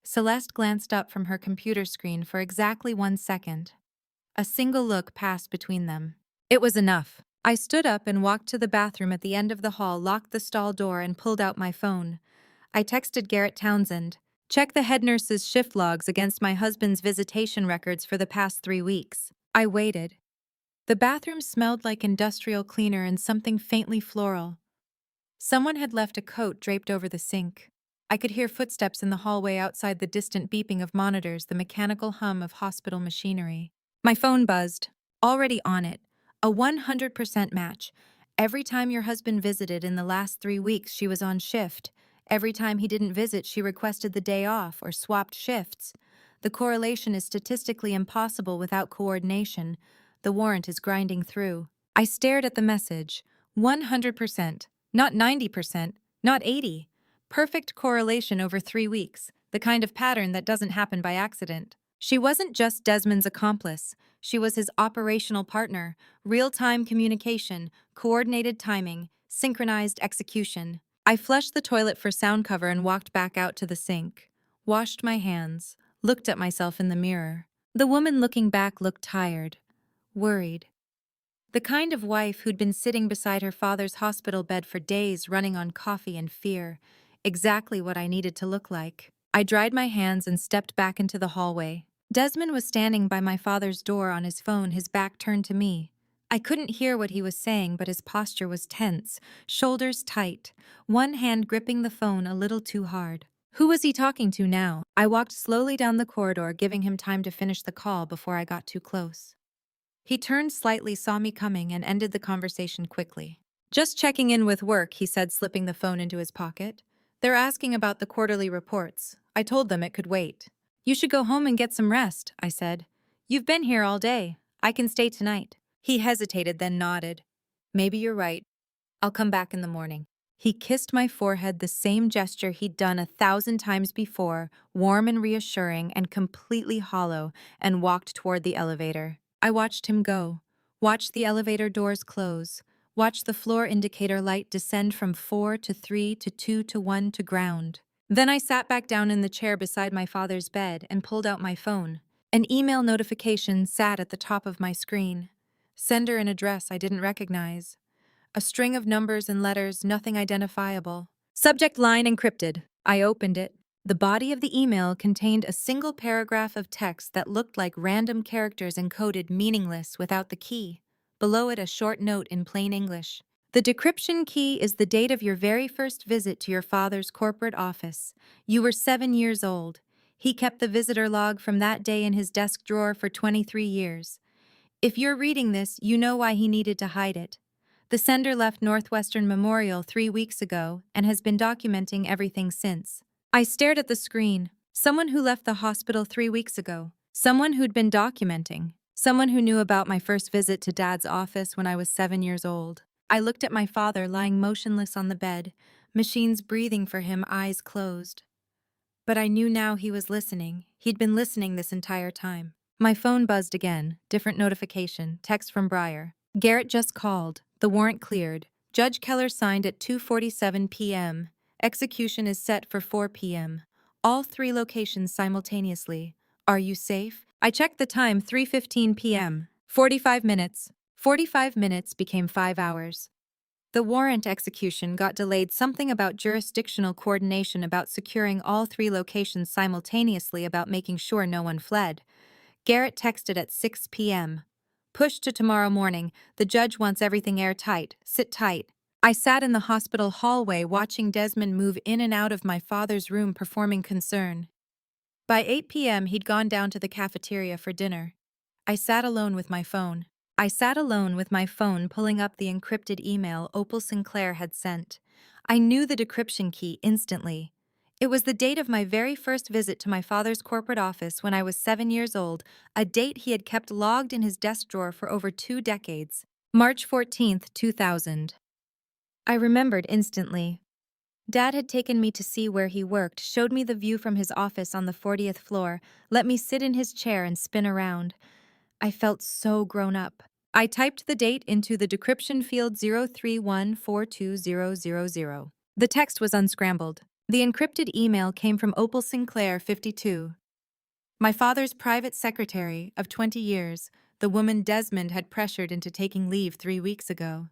Celeste glanced up from her computer screen for exactly 1 second. A single look passed between them. It was enough. I stood up and walked to the bathroom at the end of the hall, locked the stall door, and pulled out my phone. I texted Garrett Townsend. Check the head nurse's shift logs against my husband's visitation records for the past 3 weeks. I waited. The bathroom smelled like industrial cleaner and something faintly floral. Someone had left a coat draped over the sink. I could hear footsteps in the hallway outside, the distant beeping of monitors, the mechanical hum of hospital machinery. My phone buzzed. Already on it. A 100% match. Every time your husband visited in the last 3 weeks, she was on shift. Every time he didn't visit, she requested the day off or swapped shifts. The correlation is statistically impossible without coordination. The warrant is grinding through. I stared at the message. 100%. Not 90%. Not 80. Perfect correlation over 3 weeks. The kind of pattern that doesn't happen by accident. She wasn't just Desmond's accomplice. She was his operational partner. Real-time communication, coordinated timing, synchronized execution. I flushed the toilet for sound cover and walked back out to the sink. Washed my hands. Looked at myself in the mirror. The woman looking back looked tired. Worried. The kind of wife who'd been sitting beside her father's hospital bed for days, running on coffee and fear. Exactly what I needed to look like. I dried my hands and stepped back into the hallway. Desmond was standing by my father's door on his phone, his back turned to me. I couldn't hear what he was saying, but his posture was tense, shoulders tight, one hand gripping the phone a little too hard. Who was he talking to now? I walked slowly down the corridor, giving him time to finish the call before I got too close. He turned slightly, saw me coming, and ended the conversation quickly. Just checking in with work, he said, slipping the phone into his pocket. They're asking about the quarterly reports. I told them it could wait. You should go home and get some rest, I said. You've been here all day. I can stay tonight. He hesitated, then nodded. Maybe you're right. I'll come back in the morning. He kissed my forehead, the same gesture he'd done 1,000 times before, warm and reassuring and completely hollow, and walked toward the elevator. I watched him go, watched the elevator doors close, watched the floor indicator light descend from 4 to 3 to 2 to 1 to ground. Then I sat back down in the chair beside my father's bed and pulled out my phone. An email notification sat at the top of my screen. Sender and address I didn't recognize. A string of numbers and letters, nothing identifiable. Subject line encrypted. I opened it. The body of the email contained a single paragraph of text that looked like random characters encoded, meaningless without the key. Below it, a short note in plain English. The decryption key is the date of your very first visit to your father's corporate office. You were 7 years old. He kept the visitor log from that day in his desk drawer for 23 years. If you're reading this, you know why he needed to hide it. The sender left Northwestern Memorial 3 weeks ago and has been documenting everything since. I stared at the screen. Someone who left the hospital 3 weeks ago. Someone who'd been documenting. Someone who knew about my first visit to Dad's office when I was 7 years old. I looked at my father lying motionless on the bed, machines breathing for him, eyes closed. But I knew now he was listening. He'd been listening this entire time. My phone buzzed again. Different notification. Text from Breyer. Garrett just called. The warrant cleared. Judge Keller signed at 2:47 p.m. Execution is set for 4 p.m. All 3 locations simultaneously. Are you safe? I checked the time, 3:15 p.m. 45 minutes. 45 minutes became 5 hours. The warrant execution got delayed, something about jurisdictional coordination, about securing all 3 locations simultaneously, about making sure no one fled. Garrett texted at 6 p.m. Push to tomorrow morning. The judge wants everything airtight. Sit tight. I sat in the hospital hallway watching Desmond move in and out of my father's room, performing concern. By 8 p.m., he'd gone down to the cafeteria for dinner. I sat alone with my phone. Pulling up the encrypted email Opal Sinclair had sent. I knew the decryption key instantly. It was the date of my very first visit to my father's corporate office when I was 7 years old, a date he had kept logged in his desk drawer for over 2 decades. March 14th, 2000. I remembered instantly. Dad had taken me to see where he worked, showed me the view from his office on the 40th floor, let me sit in his chair and spin around. I felt so grown up. I typed the date into the decryption field 031420000. The text was unscrambled. The encrypted email came from Opal Sinclair, 52. My father's private secretary of 20 years, the woman Desmond had pressured into taking leave 3 weeks ago.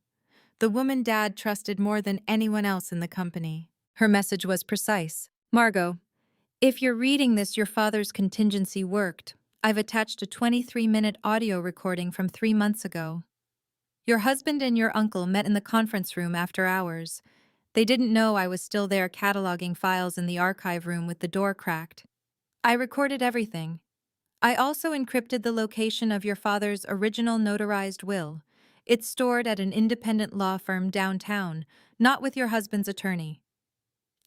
The woman Dad trusted more than anyone else in the company. Her message was precise. Margot, if you're reading this, your father's contingency worked. I've attached a 23-minute audio recording from 3 months ago. Your husband and your uncle met in the conference room after hours. They didn't know I was still there cataloging files in the archive room with the door cracked. I recorded everything. I also encrypted the location of your father's original notarized will. It's stored at an independent law firm downtown, not with your husband's attorney.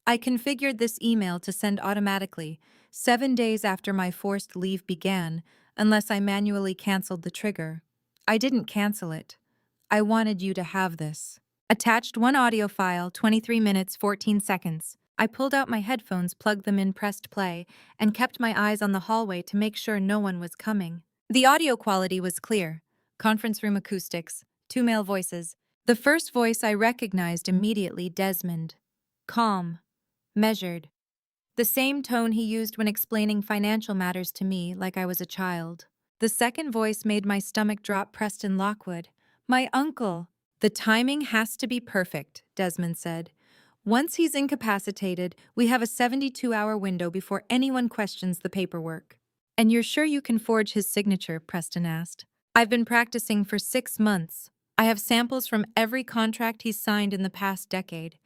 I configured this email to send automatically, 7 days after my forced leave began, unless I manually canceled the trigger. I didn't cancel it. I wanted you to have this. Attached one audio file, 23 minutes, 14 seconds. I pulled out my headphones, plugged them in, pressed play, and kept my eyes on the hallway to make sure no one was coming. The audio quality was clear. Conference room acoustics, 2 male voices. The first voice I recognized immediately, Desmond. Calm. Measured. The same tone he used when explaining financial matters to me, like I was a child. The second voice made my stomach drop. Preston Lockwood. My uncle. The timing has to be perfect, Desmond said. Once he's incapacitated, we have a 72-hour window before anyone questions the paperwork. And you're sure you can forge his signature? Preston asked. I've been practicing for 6 months. I have samples from every contract he's signed in the past decade.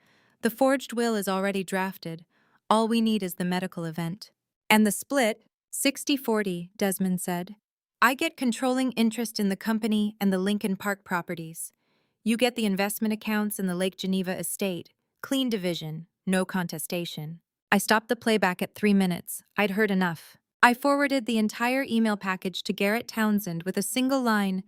The forged will is already drafted. All we need is the medical event. And the split, 60-40, Desmond said. I get controlling interest in the company and the Lincoln Park properties. You get the investment accounts and the Lake Geneva estate. Clean division, no contestation. I stopped the playback at 3 minutes. I'd heard enough. I forwarded the entire email package to Garrett Townsend with a single line,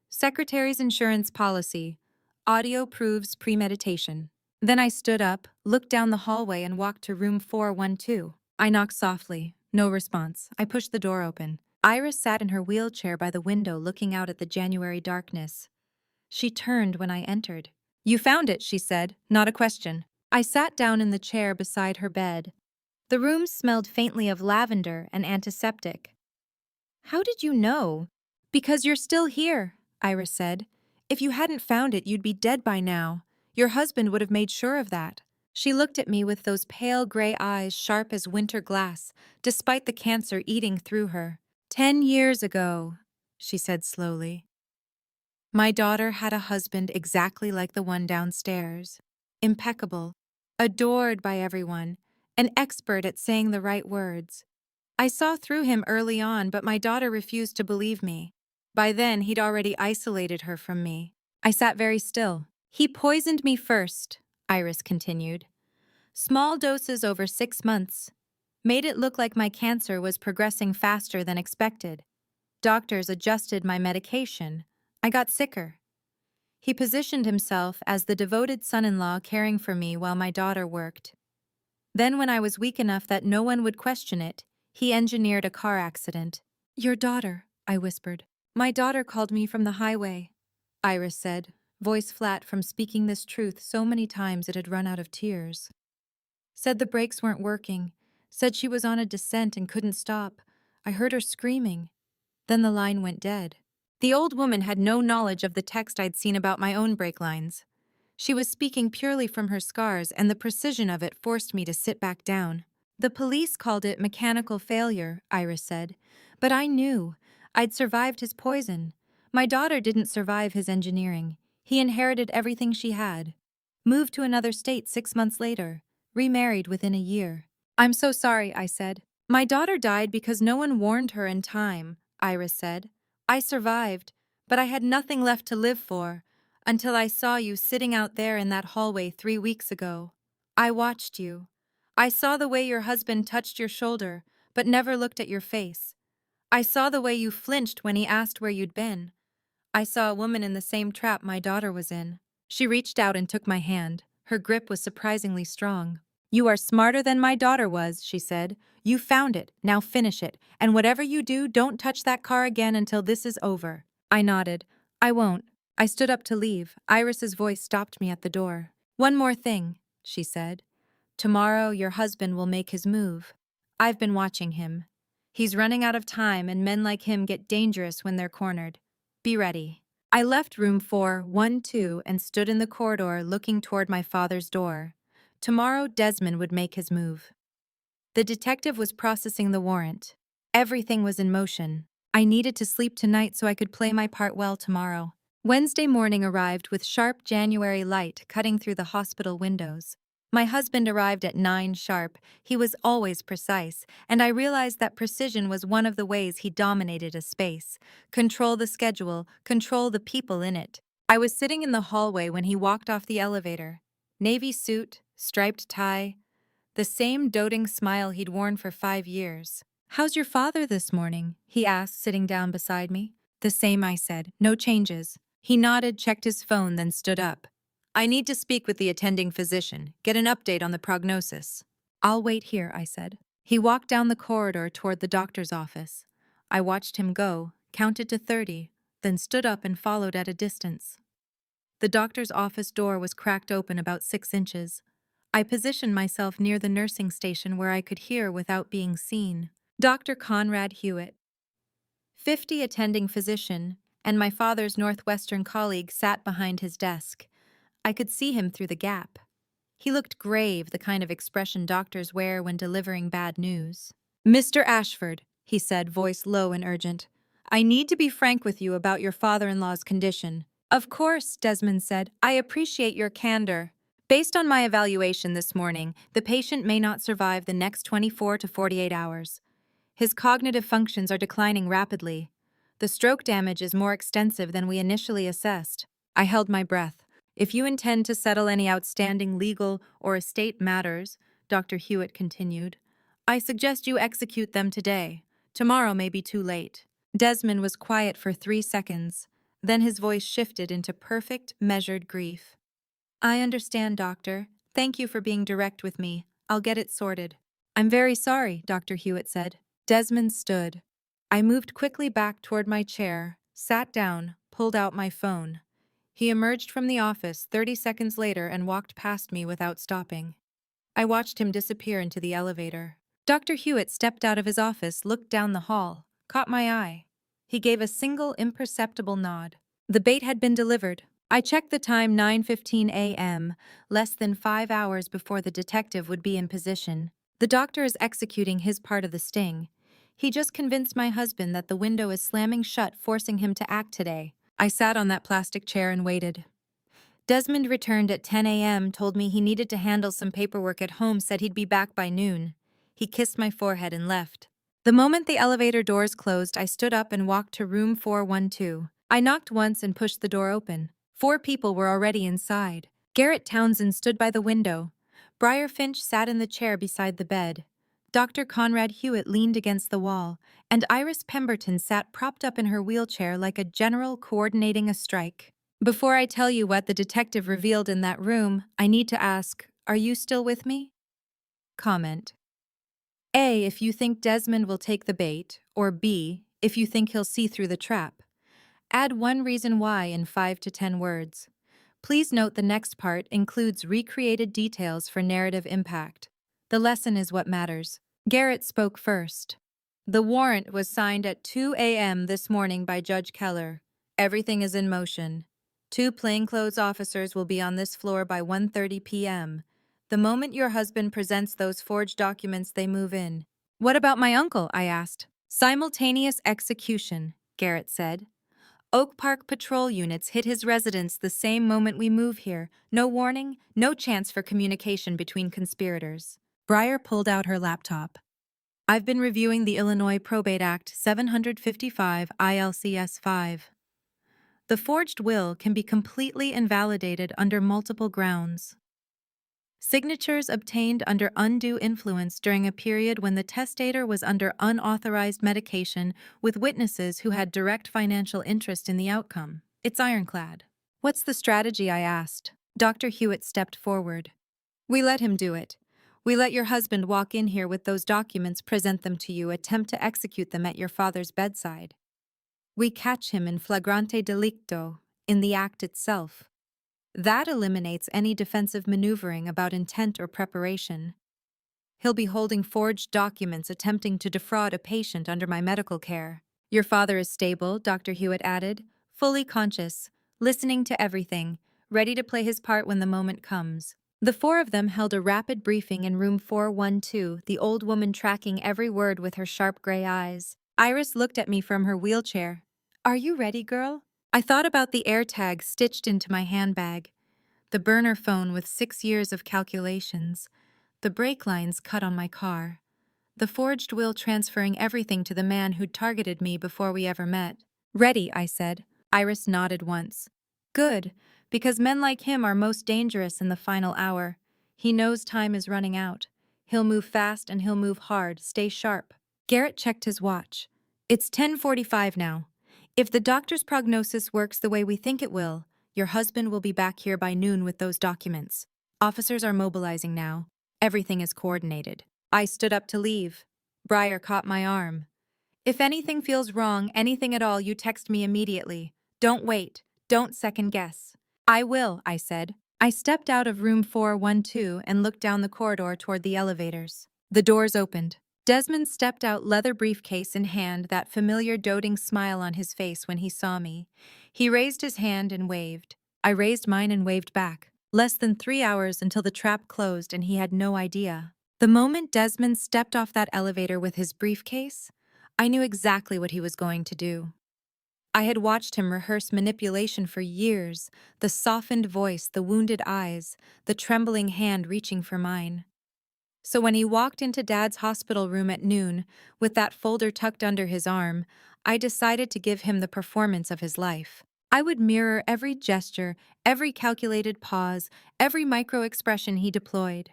Secretary's insurance policy. Audio proves premeditation. Then I stood up, looked down the hallway, and walked to room 412. I knocked softly. No response. I pushed the door open. Iris sat in her wheelchair by the window looking out at the January darkness. She turned when I entered. You found it, she said, not a question. I sat down in the chair beside her bed. The room smelled faintly of lavender and antiseptic. How did you know? Because you're still here, Iris said. If you hadn't found it, you'd be dead by now. Your husband would have made sure of that. She looked at me with those pale gray eyes sharp as winter glass, despite the cancer eating through her. 10 years ago, she said slowly. My daughter had a husband exactly like the one downstairs. Impeccable, adored by everyone, an expert at saying the right words. I saw through him early on, but my daughter refused to believe me. By then, he'd already isolated her from me. I sat very still. He poisoned me first, Iris continued. Small doses over 6 months. Made it look like my cancer was progressing faster than expected. Doctors adjusted my medication. I got sicker. He positioned himself as the devoted son-in-law caring for me while my daughter worked. Then, when I was weak enough that no one would question it, he engineered a car accident. Your daughter, I whispered. My daughter called me from the highway, Iris said, voice flat from speaking this truth so many times it had run out of tears. Said the brakes weren't working. Said she was on a descent and couldn't stop. I heard her screaming. Then the line went dead. The old woman had no knowledge of the text I'd seen about my own break lines. She was speaking purely from her scars, and the precision of it forced me to sit back down. The police called it mechanical failure, Iris said. But I knew. I'd survived his poison. My daughter didn't survive his engineering. He inherited everything she had. Moved to another state 6 months later. Remarried within a year. I'm so sorry, I said. My daughter died because no one warned her in time, Iris said. I survived, but I had nothing left to live for, until I saw you sitting out there in that hallway 3 weeks ago. I watched you. I saw the way your husband touched your shoulder, but never looked at your face. I saw the way you flinched when he asked where you'd been. I saw a woman in the same trap my daughter was in. She reached out and took my hand. Her grip was surprisingly strong. You are smarter than my daughter was, she said. You found it, now finish it, and whatever you do, don't touch that car again until this is over. I nodded. I won't. I stood up to leave. Iris's voice stopped me at the door. One more thing, she said. Tomorrow your husband will make his move. I've been watching him. He's running out of time, and men like him get dangerous when they're cornered. Be ready. I left room 412 and stood in the corridor looking toward my father's door. Tomorrow Desmond would make his move. The detective was processing the warrant. Everything was in motion. I needed to sleep tonight so I could play my part well tomorrow. Wednesday morning arrived with sharp January light cutting through the hospital windows. My husband arrived at 9 sharp. He was always precise, and I realized that precision was one of the ways he dominated a space. Control the schedule, control the people in it. I was sitting in the hallway when he walked off the elevator. Navy suit, striped tie, the same doting smile he'd worn for 5 years. How's your father this morning? He asked, sitting down beside me. The same, I said. No changes. He nodded, checked his phone, then stood up. I need to speak with the attending physician, get an update on the prognosis. I'll wait here, I said. He walked down the corridor toward the doctor's office. I watched him go, counted to 30, then stood up and followed at a distance. The doctor's office door was cracked open about 6 inches. I positioned myself near the nursing station where I could hear without being seen. Dr. Conrad Hewitt, 50 attending physician, and my father's Northwestern colleague sat behind his desk. I could see him through the gap. He looked grave, the kind of expression doctors wear when delivering bad news. Mr. Ashford, he said, voice low and urgent, I need to be frank with you about your father-in-law's condition. Of course, Desmond said. I appreciate your candor. Based on my evaluation this morning, the patient may not survive the next 24 to 48 hours. His cognitive functions are declining rapidly. The stroke damage is more extensive than we initially assessed. I held my breath. If you intend to settle any outstanding legal or estate matters, Dr. Hewitt continued, I suggest you execute them today. Tomorrow may be too late. Desmond was quiet for 3 seconds. Then his voice shifted into perfect, measured grief. I understand, doctor. Thank you for being direct with me. I'll get it sorted. I'm very sorry, Dr. Hewitt said. Desmond stood. I moved quickly back toward my chair, sat down, pulled out my phone. He emerged from the office 30 seconds later and walked past me without stopping. I watched him disappear into the elevator. Dr. Hewitt stepped out of his office, looked down the hall, caught my eye. He gave a single imperceptible nod. The bait had been delivered. I checked the time, 9:15 a.m., less than 5 hours before the detective would be in position. The doctor is executing his part of the sting. He just convinced my husband that the window is slamming shut, forcing him to act today. I sat on that plastic chair and waited. Desmond returned at 10 a.m., told me he needed to handle some paperwork at home, said he'd be back by noon. He kissed my forehead and left. The moment the elevator doors closed, I stood up and walked to room 412. I knocked once and pushed the door open. 4 people were already inside. Garrett Townsend stood by the window. Briar Finch sat in the chair beside the bed. Dr. Conrad Hewitt leaned against the wall, and Iris Pemberton sat propped up in her wheelchair like a general coordinating a strike. Before I tell you what the detective revealed in that room, I need to ask, are you still with me? Comment. A, if you think Desmond will take the bait, or B, if you think he'll see through the trap. Add one reason why in 5 to 10 words. Please note the next part includes recreated details for narrative impact. The lesson is what matters. Garrett spoke first. The warrant was signed at 2 a.m. this morning by Judge Keller. Everything is in motion. 2 plainclothes officers will be on this floor by 1:30 p.m. The moment your husband presents those forged documents, they move in. What about my uncle? I asked. Simultaneous execution, Garrett said. Oak Park patrol units hit his residence the same moment we move here. No warning, no chance for communication between conspirators. Breyer pulled out her laptop. I've been reviewing the Illinois Probate Act 755 ILCS 5. The forged will can be completely invalidated under multiple grounds. Signatures obtained under undue influence during a period when the testator was under unauthorized medication with witnesses who had direct financial interest in the outcome. It's ironclad. What's the strategy? I asked. Dr. Hewitt stepped forward. We let him do it. We let your husband walk in here with those documents, present them to you, attempt to execute them at your father's bedside. We catch him in flagrante delicto, in the act itself. That eliminates any defensive maneuvering about intent or preparation. He'll be holding forged documents attempting to defraud a patient under my medical care. Your father is stable, Dr. Hewitt added, fully conscious, listening to everything, ready to play his part when the moment comes. The 4 of them held a rapid briefing in room 412, the old woman tracking every word with her sharp gray eyes. Iris looked at me from her wheelchair. Are you ready, girl? I thought about the AirTag stitched into my handbag, the burner phone with 6 years of calculations, the brake lines cut on my car, the forged will transferring everything to the man who'd targeted me before we ever met. Ready, I said. Iris nodded once. Good, because men like him are most dangerous in the final hour. He knows time is running out. He'll move fast and he'll move hard. Stay sharp. Garrett checked his watch. It's 10:45 now. If the doctor's prognosis works the way we think it will, your husband will be back here by noon with those documents. Officers are mobilizing now. Everything is coordinated. I stood up to leave. Breyer caught my arm. If anything feels wrong, anything at all, you text me immediately. Don't wait. Don't second guess. I will, I said. I stepped out of room 412 and looked down the corridor toward the elevators. The doors opened. Desmond stepped out, leather briefcase in hand, that familiar doting smile on his face when he saw me. He raised his hand and waved. I raised mine and waved back. Less than 3 hours until the trap closed, and he had no idea. The moment Desmond stepped off that elevator with his briefcase, I knew exactly what he was going to do. I had watched him rehearse manipulation for years, the softened voice, the wounded eyes, the trembling hand reaching for mine. So when he walked into Dad's hospital room at noon, with that folder tucked under his arm, I decided to give him the performance of his life. I would mirror every gesture, every calculated pause, every micro-expression he deployed.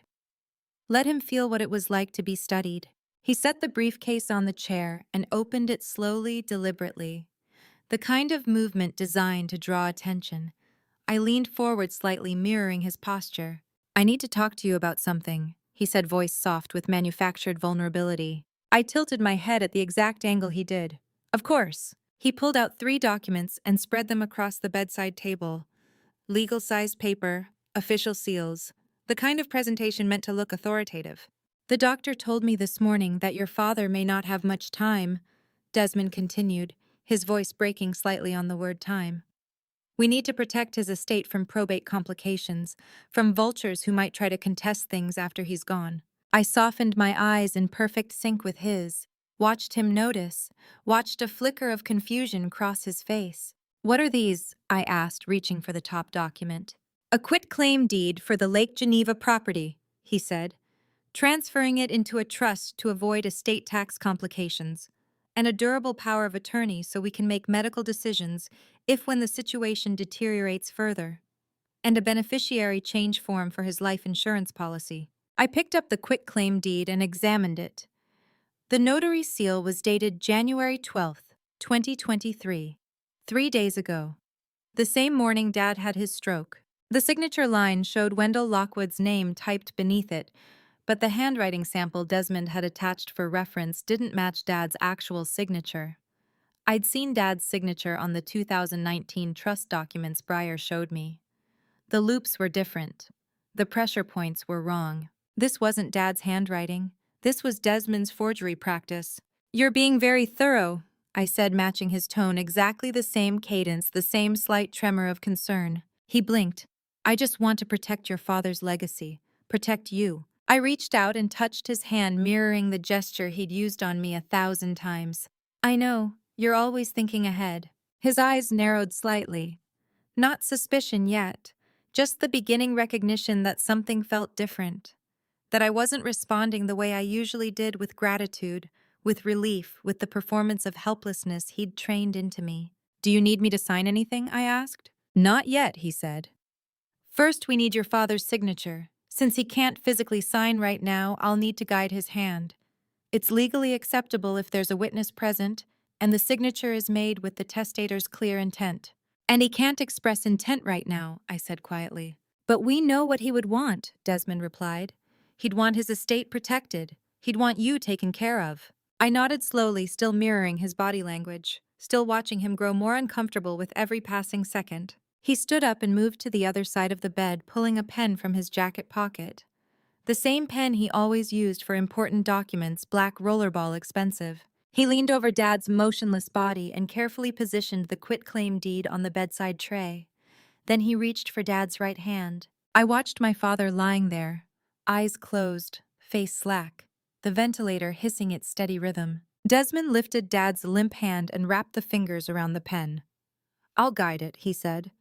Let him feel what it was like to be studied. He set the briefcase on the chair and opened it slowly, deliberately. The kind of movement designed to draw attention. I leaned forward slightly, mirroring his posture. I need to talk to you about something, he said, voice soft with manufactured vulnerability. I tilted my head at the exact angle he did. Of course. He pulled out 3 documents and spread them across the bedside table. Legal-sized paper, official seals, the kind of presentation meant to look authoritative. The doctor told me this morning that your father may not have much time, Desmond continued, his voice breaking slightly on the word time. We need to protect his estate from probate complications, from vultures who might try to contest things after he's gone. I softened my eyes in perfect sync with his, watched him notice, watched a flicker of confusion cross his face. What are these? I asked, reaching for the top document. A quitclaim deed for the Lake Geneva property, he said, transferring it into a trust to avoid estate tax complications, and a durable power of attorney so we can make medical decisions if when the situation deteriorates further, and a beneficiary change form for his life insurance policy. I picked up the quitclaim deed and examined it. The notary seal was dated January 12th, 2023, 3 days ago. The same morning Dad had his stroke. The signature line showed Wendell Lockwood's name typed beneath it, but the handwriting sample Desmond had attached for reference didn't match Dad's actual signature. I'd seen Dad's signature on the 2019 trust documents Breyer showed me. The loops were different. The pressure points were wrong. This wasn't Dad's handwriting. This was Desmond's forgery practice. You're being very thorough, I said, matching his tone, exactly the same cadence, the same slight tremor of concern. He blinked. I just want to protect your father's legacy. Protect you. I reached out and touched his hand, mirroring the gesture he'd used on me 1,000 times. I know, you're always thinking ahead. His eyes narrowed slightly. Not suspicion yet, just the beginning recognition that something felt different. That I wasn't responding the way I usually did, with gratitude, with relief, with the performance of helplessness he'd trained into me. Do you need me to sign anything? I asked. Not yet, he said. First, we need your father's signature. Since he can't physically sign right now, I'll need to guide his hand. It's legally acceptable if there's a witness present, and the signature is made with the testator's clear intent. And he can't express intent right now, I said quietly. But we know what he would want, Desmond replied. He'd want his estate protected. He'd want you taken care of. I nodded slowly, still mirroring his body language, still watching him grow more uncomfortable with every passing second. He stood up and moved to the other side of the bed, pulling a pen from his jacket pocket. The same pen he always used for important documents, black rollerball expensive. He leaned over Dad's motionless body and carefully positioned the quitclaim deed on the bedside tray. Then he reached for Dad's right hand. I watched my father lying there, eyes closed, face slack, the ventilator hissing its steady rhythm. Desmond lifted Dad's limp hand and wrapped the fingers around the pen. I'll guide it, he said.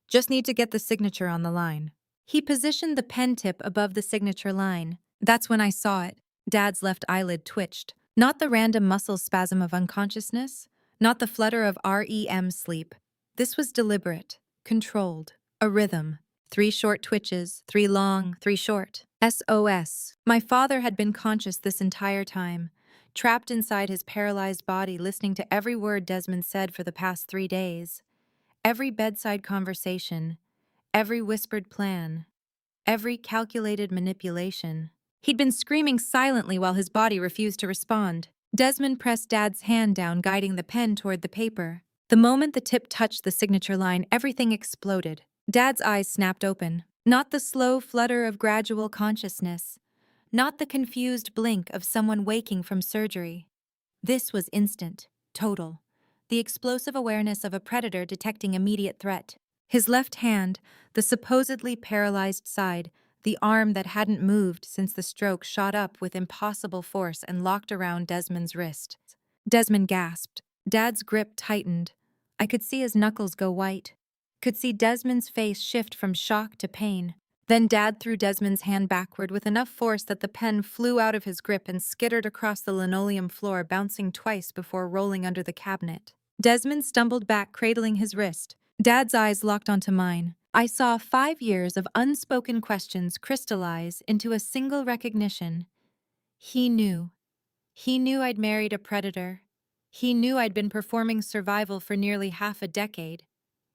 Just need to get the signature on the line. He positioned the pen tip above the signature line. That's when I saw it. Dad's left eyelid twitched. Not the random muscle spasm of unconsciousness, not the flutter of REM sleep. This was deliberate, controlled, a rhythm. 3 short twitches, 3 long, 3 short. SOS. My father had been conscious this entire time, trapped inside his paralyzed body, listening to every word Desmond said for the past 3 days. Every bedside conversation, every whispered plan, every calculated manipulation. He'd been screaming silently while his body refused to respond. Desmond pressed Dad's hand down, guiding the pen toward the paper. The moment the tip touched the signature line, everything exploded. Dad's eyes snapped open. Not the slow flutter of gradual consciousness. Not the confused blink of someone waking from surgery. This was instant, total. The explosive awareness of a predator detecting immediate threat. His left hand, the supposedly paralyzed side, the arm that hadn't moved since the stroke, shot up with impossible force and locked around Desmond's wrist. Desmond gasped. Dad's grip tightened. I could see his knuckles go white. Could see Desmond's face shift from shock to pain. Then Dad threw Desmond's hand backward with enough force that the pen flew out of his grip and skittered across the linoleum floor, bouncing twice before rolling under the cabinet. Desmond stumbled back, cradling his wrist. Dad's eyes locked onto mine. I saw 5 years of unspoken questions crystallize into a single recognition. He knew. He knew I'd married a predator. He knew I'd been performing survival for nearly half a decade.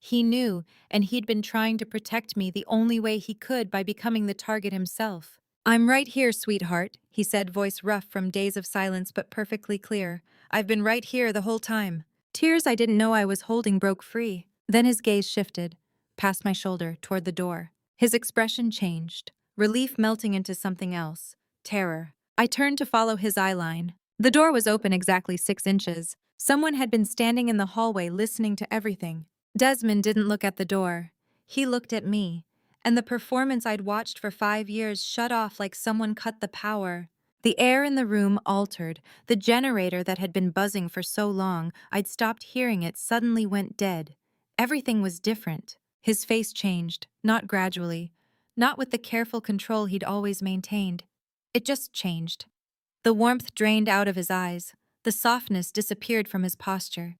He knew, and he'd been trying to protect me the only way he could, by becoming the target himself. I'm right here, sweetheart, he said, voice rough from days of silence but perfectly clear. I've been right here the whole time. Tears I didn't know I was holding broke free. Then his gaze shifted, past my shoulder, toward the door. His expression changed, relief melting into something else, terror. I turned to follow his eyeline. The door was open exactly 6 inches. Someone had been standing in the hallway listening to everything. Desmond didn't look at the door. He looked at me, and the performance I'd watched for 5 years shut off like someone cut the power. The air in the room altered. The generator that had been buzzing for so long I'd stopped hearing it suddenly went dead. Everything was different. His face changed, not gradually, not with the careful control he'd always maintained. It just changed. The warmth drained out of his eyes. The softness disappeared from his posture.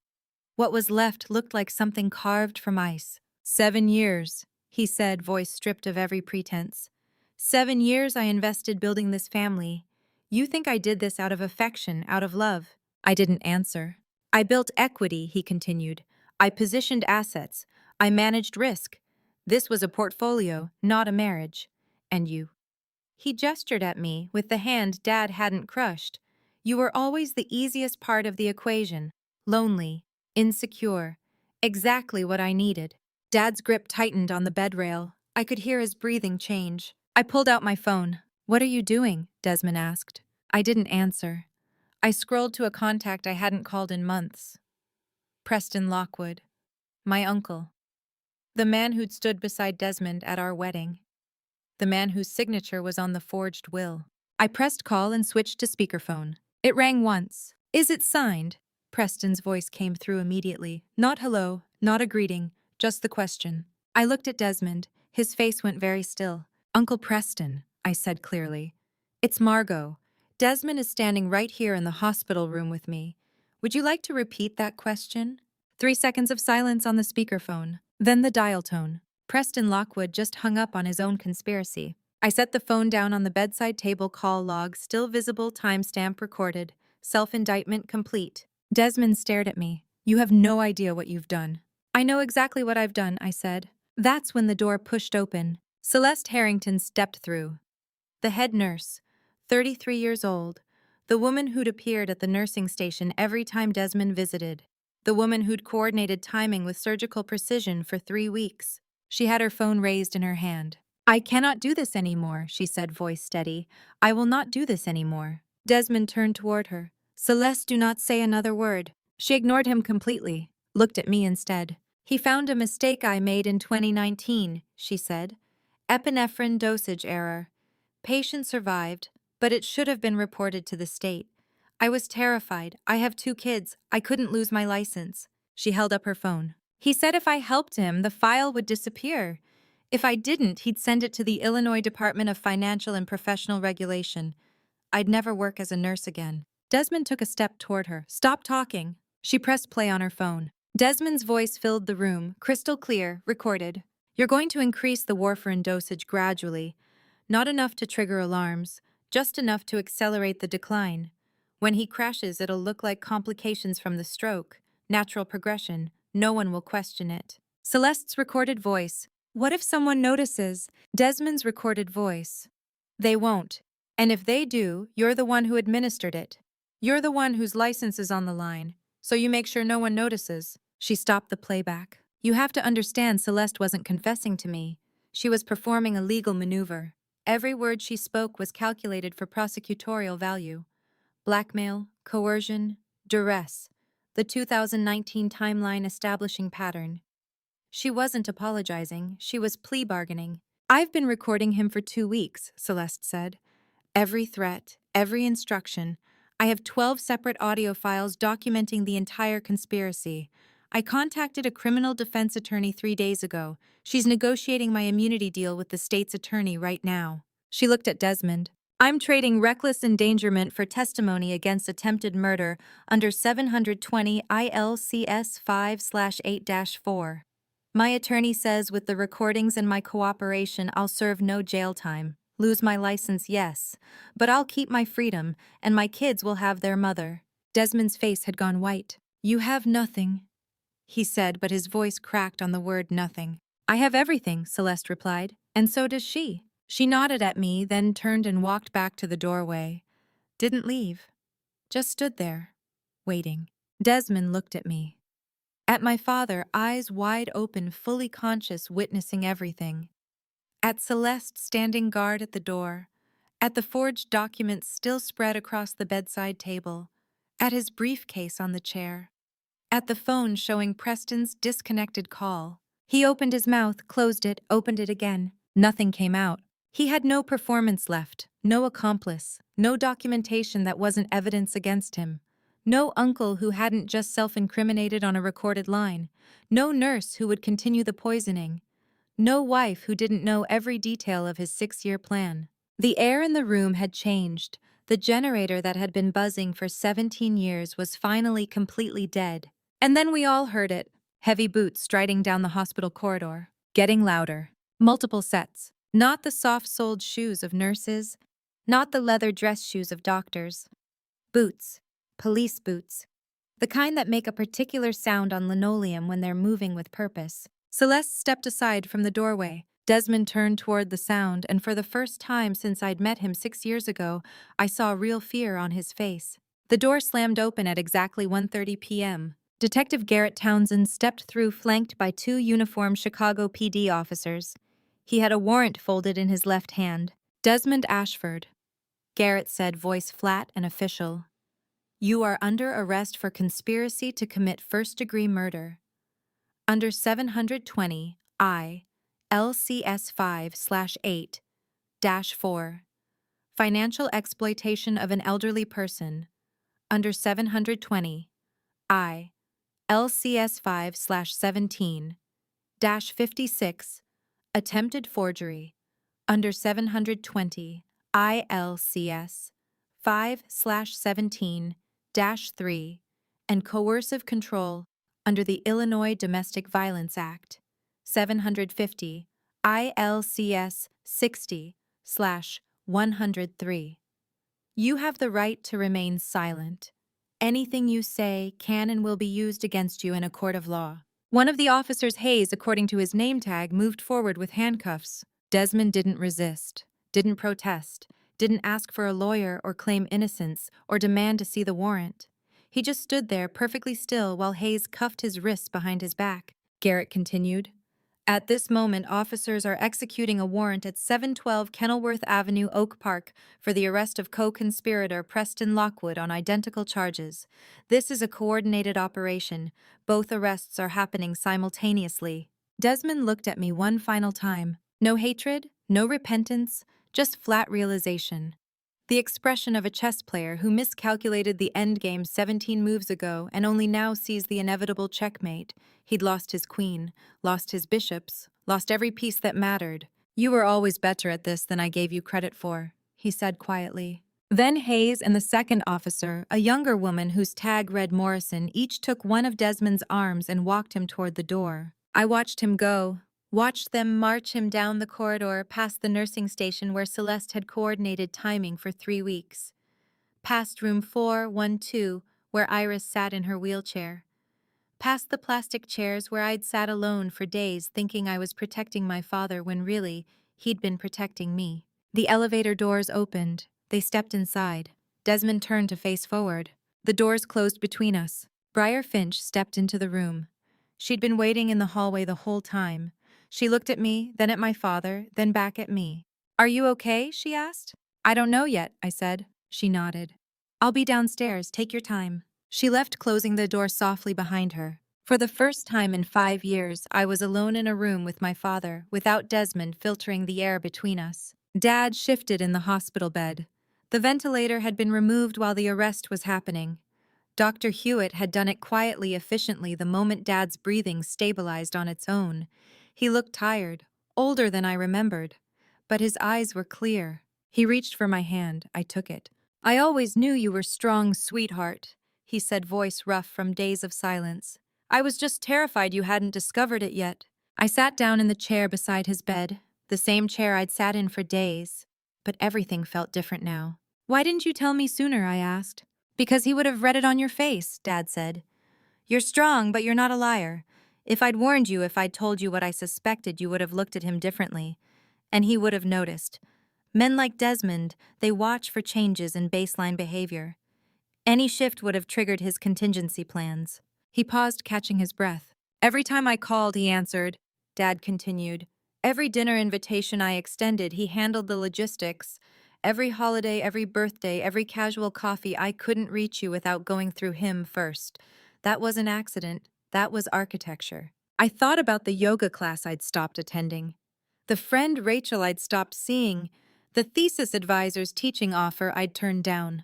What was left looked like something carved from ice. 7 years, he said, voice stripped of every pretense. 7 years I invested building this family. You think I did this out of affection, out of love? I didn't answer. I built equity, he continued. I positioned assets. I managed risk. This was a portfolio, not a marriage. And you? He gestured at me with the hand Dad hadn't crushed. You were always the easiest part of the equation. Lonely, insecure. Exactly what I needed. Dad's grip tightened on the bed rail. I could hear his breathing change. I pulled out my phone. What are you doing? Desmond asked. I didn't answer. I scrolled to a contact I hadn't called in months. Preston Lockwood, my uncle. The man who'd stood beside Desmond at our wedding. The man whose signature was on the forged will. I pressed call and switched to speakerphone. It rang once. Is it signed? Preston's voice came through immediately. Not hello, not a greeting, just the question. I looked at Desmond. His face went very still. Uncle Preston, I said clearly. It's Margot. Desmond is standing right here in the hospital room with me. Would you like to repeat that question? 3 seconds of silence on the speakerphone. Then the dial tone. Preston Lockwood just hung up on his own conspiracy. I set the phone down on the bedside table. Call log still visible, timestamp recorded, self-indictment complete. Desmond stared at me. You have no idea what you've done. I know exactly what I've done, I said. That's when the door pushed open. Celeste Harrington stepped through. The head nurse, 33 years old, the woman who'd appeared at the nursing station every time Desmond visited, the woman who'd coordinated timing with surgical precision for 3 weeks. She had her phone raised in her hand. I cannot do this anymore, she said, voice steady. I will not do this anymore. Desmond turned toward her. Celeste, do not say another word. She ignored him completely, looked at me instead. He found a mistake I made in 2019, she said. Epinephrine dosage error. Patient survived, but it should have been reported to the state. I was terrified. I have 2 kids. I couldn't lose my license. She held up her phone. He said if I helped him, the file would disappear. If I didn't, he'd send it to the Illinois Department of Financial and Professional Regulation. I'd never work as a nurse again. Desmond took a step toward her. Stop talking. She pressed play on her phone. Desmond's voice filled the room, crystal clear, recorded. You're going to increase the warfarin dosage gradually. Not enough to trigger alarms, just enough to accelerate the decline. When he crashes, it'll look like complications from the stroke. Natural progression. No one will question it. Celeste's recorded voice. What if someone notices? Desmond's recorded voice. They won't. And if they do, you're the one who administered it. You're the one whose license is on the line, so you make sure no one notices. She stopped the playback. You have to understand, Celeste wasn't confessing to me. She was performing a legal maneuver. Every word she spoke was calculated for prosecutorial value. Blackmail, coercion, duress. The 2019 timeline establishing pattern. She wasn't apologizing, she was plea bargaining. I've been recording him for 2 weeks, Celeste said. Every threat, every instruction. I have 12 separate audio files documenting the entire conspiracy. I contacted a criminal defense attorney 3 days ago. She's negotiating my immunity deal with the state's attorney right now. She looked at Desmond. I'm trading reckless endangerment for testimony against attempted murder under 720 ILCS 5/8-4. My attorney says with the recordings and my cooperation, I'll serve no jail time. Lose my license, yes. But I'll keep my freedom, and my kids will have their mother. Desmond's face had gone white. You have nothing, he said, but his voice cracked on the word nothing. I have everything, Celeste replied, and so does she. She nodded at me, then turned and walked back to the doorway. Didn't leave. Just stood there, waiting. Desmond looked at me. At my father, eyes wide open, fully conscious, witnessing everything. At Celeste standing guard at the door. At the forged documents still spread across the bedside table. At his briefcase on the chair. At the phone showing Preston's disconnected call. He opened his mouth, closed it, opened it again. Nothing came out. He had no performance left, no accomplice, no documentation that wasn't evidence against him. No uncle who hadn't just self-incriminated on a recorded line. No nurse who would continue the poisoning. No wife who didn't know every detail of his 6-year plan. The air in the room had changed. The generator that had been buzzing for 17 years was finally completely dead. And then we all heard it. Heavy boots striding down the hospital corridor. Getting louder. Multiple sets. Not the soft-soled shoes of nurses. Not the leather dress shoes of doctors. Boots. Police boots. The kind that make a particular sound on linoleum when they're moving with purpose. Celeste stepped aside from the doorway. Desmond turned toward the sound, and for the first time since I'd met him 6 years ago, I saw real fear on his face. The door slammed open at exactly 1:30 p.m. Detective Garrett Townsend stepped through, flanked by 2 uniformed Chicago PD officers. He had a warrant folded in his left hand. Desmond Ashford, Garrett said, voice flat and official. You are under arrest for conspiracy to commit first-degree murder. Under 720 I LCS 5/8-4. Financial exploitation of an elderly person. Under 720 I LCS 5/17-56. Attempted forgery. Under 720 ILCS 5/17-3 and coercive control under the Illinois Domestic Violence Act 750 ILCS 60/103. You have the right to remain silent. Anything you say can and will be used against you in a court of law. One of the officers, Hayes, according to his name tag, moved forward with handcuffs. Desmond didn't resist, didn't protest, didn't ask for a lawyer or claim innocence or demand to see the warrant. He just stood there perfectly still while Hayes cuffed his wrists behind his back. Garrett continued. At this moment, officers are executing a warrant at 712 Kenilworth Avenue, Oak Park, for the arrest of co-conspirator Preston Lockwood on identical charges. This is a coordinated operation. Both arrests are happening simultaneously. Desmond looked at me one final time. No hatred, no repentance, just flat realization. The expression of a chess player who miscalculated the endgame 17 moves ago and only now sees the inevitable checkmate. He'd lost his queen, lost his bishops, lost every piece that mattered. You were always better at this than I gave you credit for, he said quietly. Then Hayes and the second officer, a younger woman whose tag read Morrison, each took one of Desmond's arms and walked him toward the door. I watched him go, watched them march him down the corridor past the nursing station where Celeste had coordinated timing for 3 weeks, past room 412 where Iris sat in her wheelchair, past the plastic chairs where I'd sat alone for days thinking I was protecting my father when really he'd been protecting me. The elevator doors opened. They stepped inside. Desmond turned to face forward. The doors closed between us. Briar Finch stepped into the room. She'd been waiting in the hallway the whole time. She looked at me, then at my father, then back at me. "Are you okay?" she asked. "I don't know yet," I said. She nodded. "I'll be downstairs. Take your time." She left, closing the door softly behind her. For the first time in 5 years, I was alone in a room with my father, without Desmond filtering the air between us. Dad shifted in the hospital bed. The ventilator had been removed while the arrest was happening. Dr. Hewitt had done it quietly, efficiently, the moment Dad's breathing stabilized on its own. He looked tired, older than I remembered, but his eyes were clear. He reached for my hand. I took it. "I always knew you were strong, sweetheart," he said, voice rough from days of silence. "I was just terrified you hadn't discovered it yet." I sat down in the chair beside his bed, the same chair I'd sat in for days, but everything felt different now. "Why didn't you tell me sooner?" I asked. "Because he would have read it on your face," Dad said. "You're strong, but you're not a liar. If I'd warned you, if I'd told you what I suspected, you would have looked at him differently. And he would have noticed. Men like Desmond, they watch for changes in baseline behavior. Any shift would have triggered his contingency plans." He paused, catching his breath. "Every time I called, he answered," Dad continued. "Every dinner invitation I extended, he handled the logistics. Every holiday, every birthday, every casual coffee, I couldn't reach you without going through him first. That was an accident. That was architecture." I thought about the yoga class I'd stopped attending, the friend Rachel I'd stopped seeing, the thesis advisor's teaching offer I'd turned down.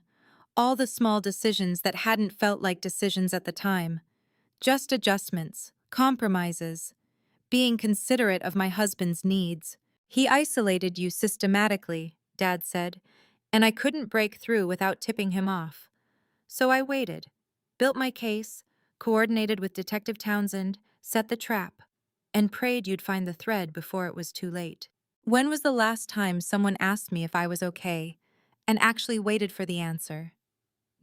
All the small decisions that hadn't felt like decisions at the time. Just adjustments, compromises, being considerate of my husband's needs. "He isolated you systematically," Dad said, "and I couldn't break through without tipping him off. So I waited, built my case, coordinated with Detective Townsend, set the trap, and prayed you'd find the thread before it was too late." When was the last time someone asked me if I was okay, and actually waited for the answer?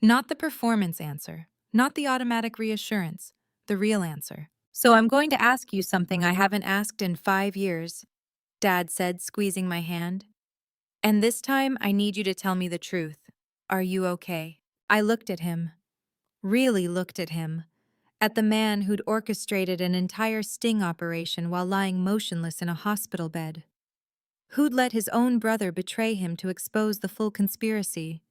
Not the performance answer, not the automatic reassurance, the real answer. "So I'm going to ask you something I haven't asked in 5 years," Dad said, squeezing my hand. "And this time I need you to tell me the truth. Are you okay?" I looked at him, really looked at him, at the man who'd orchestrated an entire sting operation while lying motionless in a hospital bed. Who'd let his own brother betray him to expose the full conspiracy?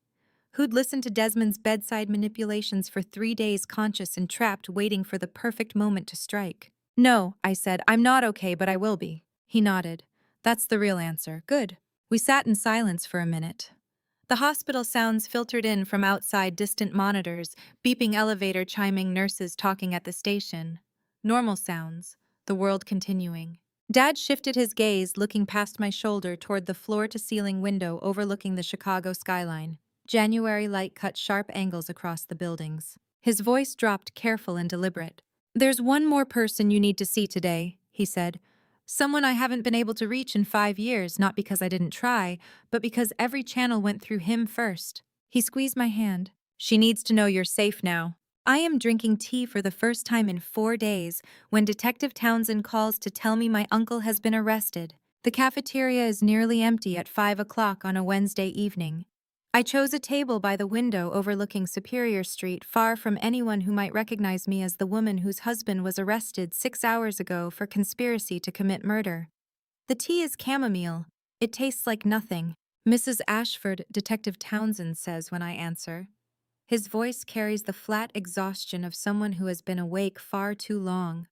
Who'd listened to Desmond's bedside manipulations for 3 days conscious and trapped waiting for the perfect moment to strike? No, I said, I'm not okay, but I will be. He nodded. That's the real answer. Good. We sat in silence for a minute. The hospital sounds filtered in from outside distant monitors, beeping elevator chiming nurses talking at the station. Normal sounds, the world continuing. Dad shifted his gaze, looking past my shoulder toward the floor-to-ceiling window overlooking the Chicago skyline. January light cut sharp angles across the buildings. His voice dropped, careful and deliberate. There's one more person you need to see today, he said. Someone I haven't been able to reach in 5 years, not because I didn't try, but because every channel went through him first. He squeezed my hand. She needs to know you're safe now. I am drinking tea for the first time in 4 days when Detective Townsend calls to tell me my uncle has been arrested. The cafeteria is nearly empty at 5 o'clock on a Wednesday evening. I chose a table by the window overlooking Superior Street, far from anyone who might recognize me as the woman whose husband was arrested 6 hours ago for conspiracy to commit murder. The tea is chamomile. It tastes like nothing. Mrs. Ashford, Detective Townsend says when I answer. His voice carries the flat exhaustion of someone who has been awake far too long.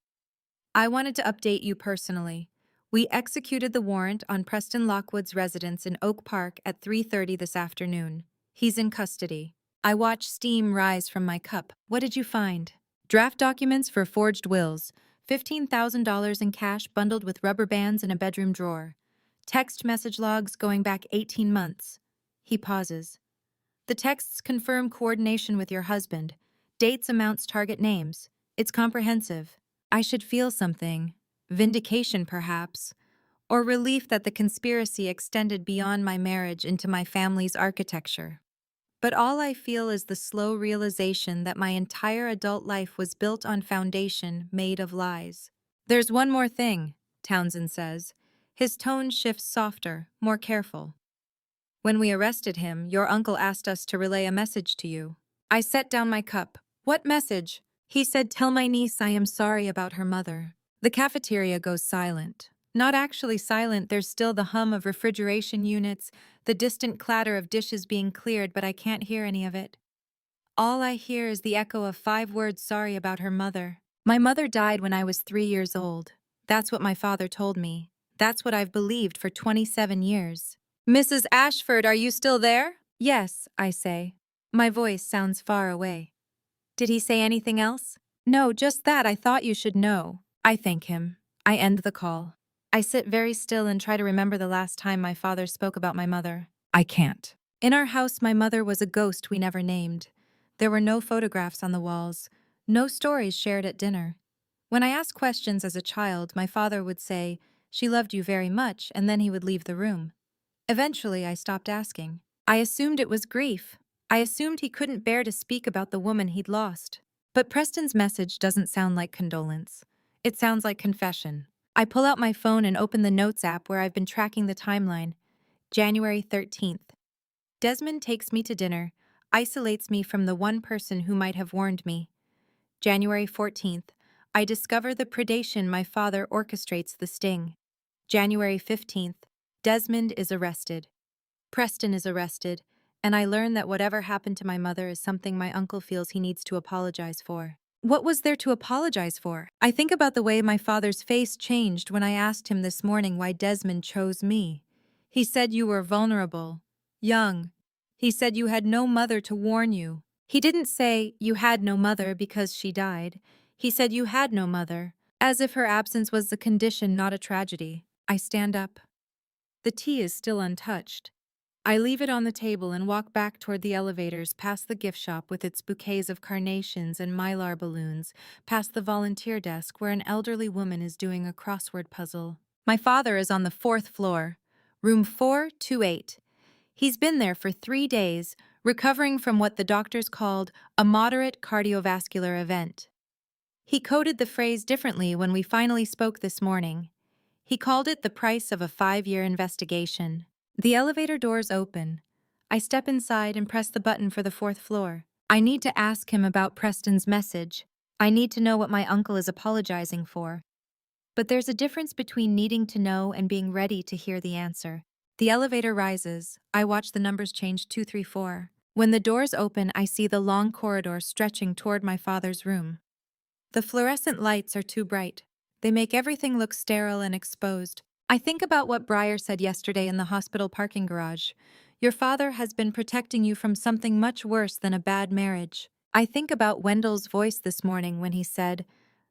I wanted to update you personally. We executed the warrant on Preston Lockwood's residence in Oak Park at 3:30 this afternoon. He's in custody. I watched steam rise from my cup. What did you find? Draft documents for forged wills, $15,000 in cash bundled with rubber bands in a bedroom drawer. Text message logs going back 18 months. He pauses. The texts confirm coordination with your husband. Dates, amounts, target names. It's comprehensive. I should feel something. Vindication, perhaps. Or relief that the conspiracy extended beyond my marriage into my family's architecture. But all I feel is the slow realization that my entire adult life was built on foundation made of lies. There's one more thing, Townsend says. His tone shifts softer, more careful. When we arrested him, your uncle asked us to relay a message to you. I set down my cup. What message? He said, tell my niece I am sorry about her mother. The cafeteria goes silent. Not actually silent, there's still the hum of refrigeration units, the distant clatter of dishes being cleared, but I can't hear any of it. All I hear is the echo of 5 words sorry about her mother. My mother died when I was 3 years old. That's what my father told me. That's what I've believed for 27 years. Mrs. Ashford, are you still there? Yes, I say. My voice sounds far away. Did he say anything else? No, just that I thought you should know. I thank him. I end the call. I sit very still and try to remember the last time my father spoke about my mother. I can't. In our house, my mother was a ghost we never named. There were no photographs on the walls, no stories shared at dinner. When I asked questions as a child, my father would say, she loved you very much, and then he would leave the room. Eventually, I stopped asking. I assumed it was grief. I assumed he couldn't bear to speak about the woman he'd lost. But Preston's message doesn't sound like condolence. It sounds like confession. I pull out my phone and open the Notes app where I've been tracking the timeline. January 13th. Desmond takes me to dinner, isolates me from the one person who might have warned me. January 14th. I discover the predation my father orchestrates the sting. January 15th. Desmond is arrested. Preston is arrested, and I learn that whatever happened to my mother is something my uncle feels he needs to apologize for. What was there to apologize for? I think about the way my father's face changed when I asked him this morning why Desmond chose me. He said you were vulnerable, young. He said you had no mother to warn you. He didn't say you had no mother because she died. He said you had no mother, as if her absence was a condition, not a tragedy. I stand up. The tea is still untouched. I leave it on the table and walk back toward the elevators, past the gift shop with its bouquets of carnations and mylar balloons, past the volunteer desk where an elderly woman is doing a crossword puzzle. My father is on the 4th floor, room 428. He's been there for 3 days, recovering from what the doctors called a moderate cardiovascular event. He coded the phrase differently when we finally spoke this morning. He called it the price of a 5-year investigation. The elevator doors open. I step inside and press the button for the 4th floor. I need to ask him about Preston's message. I need to know what my uncle is apologizing for. But there's a difference between needing to know and being ready to hear the answer. The elevator rises. I watch the numbers change 234. When the doors open, I see the long corridor stretching toward my father's room. The fluorescent lights are too bright. They make everything look sterile and exposed. I think about what Breyer said yesterday in the hospital parking garage. Your father has been protecting you from something much worse than a bad marriage. I think about Wendell's voice this morning when he said,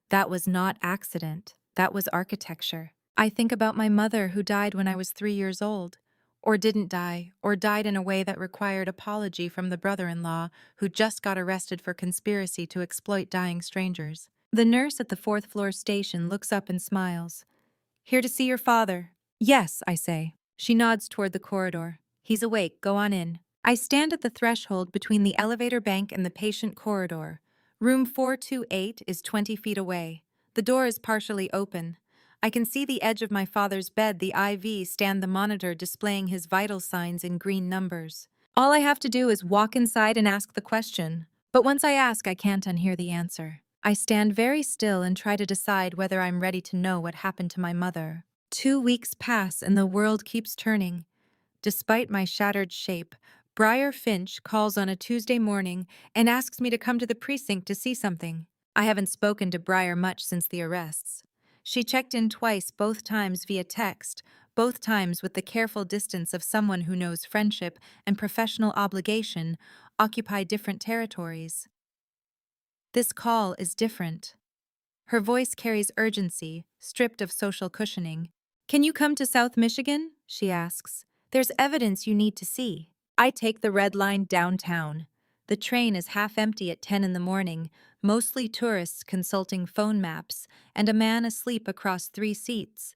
"That was not accident. That was architecture." I think about my mother who died when I was 3 years old. Or didn't die, or died in a way that required apology from the brother-in-law who just got arrested for conspiracy to exploit dying strangers. The nurse at the fourth-floor station looks up and smiles. "Here to see your father." "Yes," I say. She nods toward the corridor. "He's awake, go on in." I stand at the threshold between the elevator bank and the patient corridor. Room 428 is 20 feet away. The door is partially open. I can see the edge of my father's bed, the IV stand, the monitor displaying his vital signs in green numbers. All I have to do is walk inside and ask the question. But once I ask, I can't unhear the answer. I stand very still and try to decide whether I'm ready to know what happened to my mother. 2 weeks pass and the world keeps turning. Despite my shattered shape, Briar Finch calls on a Tuesday morning and asks me to come to the precinct to see something. I haven't spoken to Briar much since the arrests. She checked in twice, both times via text, both times with the careful distance of someone who knows friendship and professional obligation occupy different territories. This call is different. Her voice carries urgency, stripped of social cushioning. "Can you come to South Michigan?" she asks. "There's evidence you need to see." I take the red line downtown. The train is half empty at 10 in the morning, mostly tourists consulting phone maps, and a man asleep across 3 seats.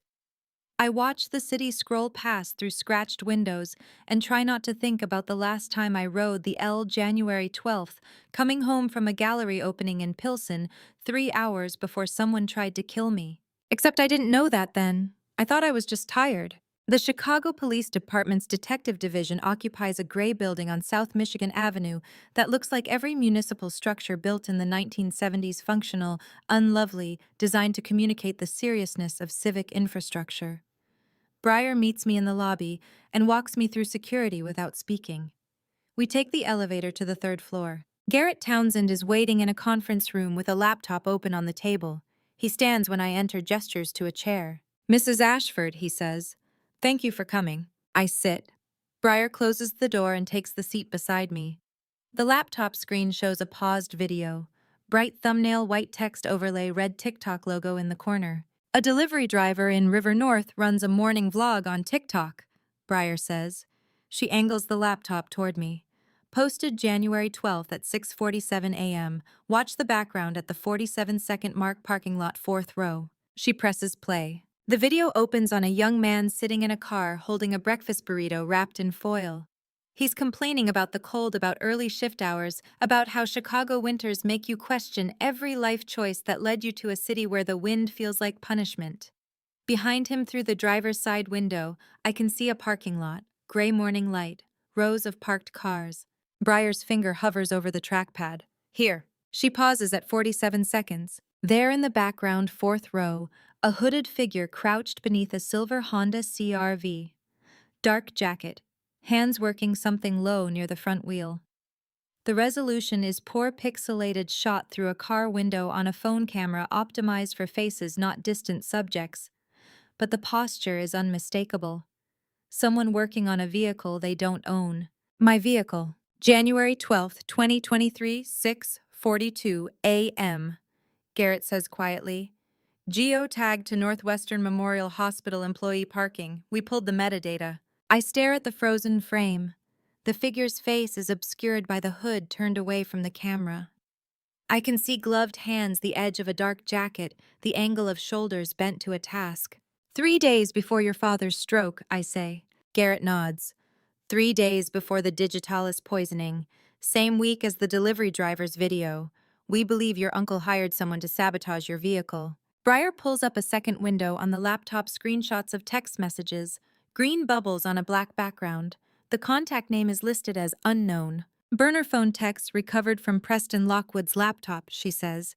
I watch the city scroll past through scratched windows and try not to think about the last time I rode the L January 12th, coming home from a gallery opening in Pilsen 3 hours before someone tried to kill me. Except I didn't know that then. I thought I was just tired. The Chicago Police Department's Detective Division occupies a gray building on South Michigan Avenue that looks like every municipal structure built in the 1970s, functional, unlovely, designed to communicate the seriousness of civic infrastructure. Briar meets me in the lobby and walks me through security without speaking. We take the elevator to the 3rd floor. Garrett Townsend is waiting in a conference room with a laptop open on the table. He stands when I enter, gestures to a chair. "Mrs. Ashford," he says. "Thank you for coming." I sit. Briar closes the door and takes the seat beside me. The laptop screen shows a paused video. Bright thumbnail, white text overlay, red TikTok logo in the corner. "A delivery driver in River North runs a morning vlog on TikTok," Briar says. She angles the laptop toward me. "Posted January 12th at 6:47 a.m. Watch the background at the 47-second mark, parking lot 4th row." She presses play. The video opens on a young man sitting in a car holding a breakfast burrito wrapped in foil. He's complaining about the cold, about early shift hours, about how Chicago winters make you question every life choice that led you to a city where the wind feels like punishment. Behind him, through the driver's side window, I can see a parking lot, gray morning light, rows of parked cars. Briar's finger hovers over the trackpad. "Here." She pauses at 47 seconds. There in the background, 4th row, a hooded figure crouched beneath a silver Honda CR-V. Dark jacket, hands working something low near the front wheel. The resolution is poor, pixelated shot through a car window on a phone camera optimized for faces, not distant subjects. But the posture is unmistakable. Someone working on a vehicle they don't own. My vehicle. January 12th, 2023, 6:42 a.m., Garrett says quietly. "Geo-tagged to Northwestern Memorial Hospital employee parking. We pulled the metadata." I stare at the frozen frame. The figure's face is obscured by the hood turned away from the camera. I can see gloved hands, the edge of a dark jacket, the angle of shoulders bent to a task. 3 days before your father's stroke," I say. Garrett nods. 3 days before the digitalis poisoning. Same week as the delivery driver's video. We believe your uncle hired someone to sabotage your vehicle. Briar pulls up a second window. On the laptop, screenshots of text messages. Green bubbles on a black background. The contact name is listed as unknown. "Burner phone text recovered from Preston Lockwood's laptop," she says.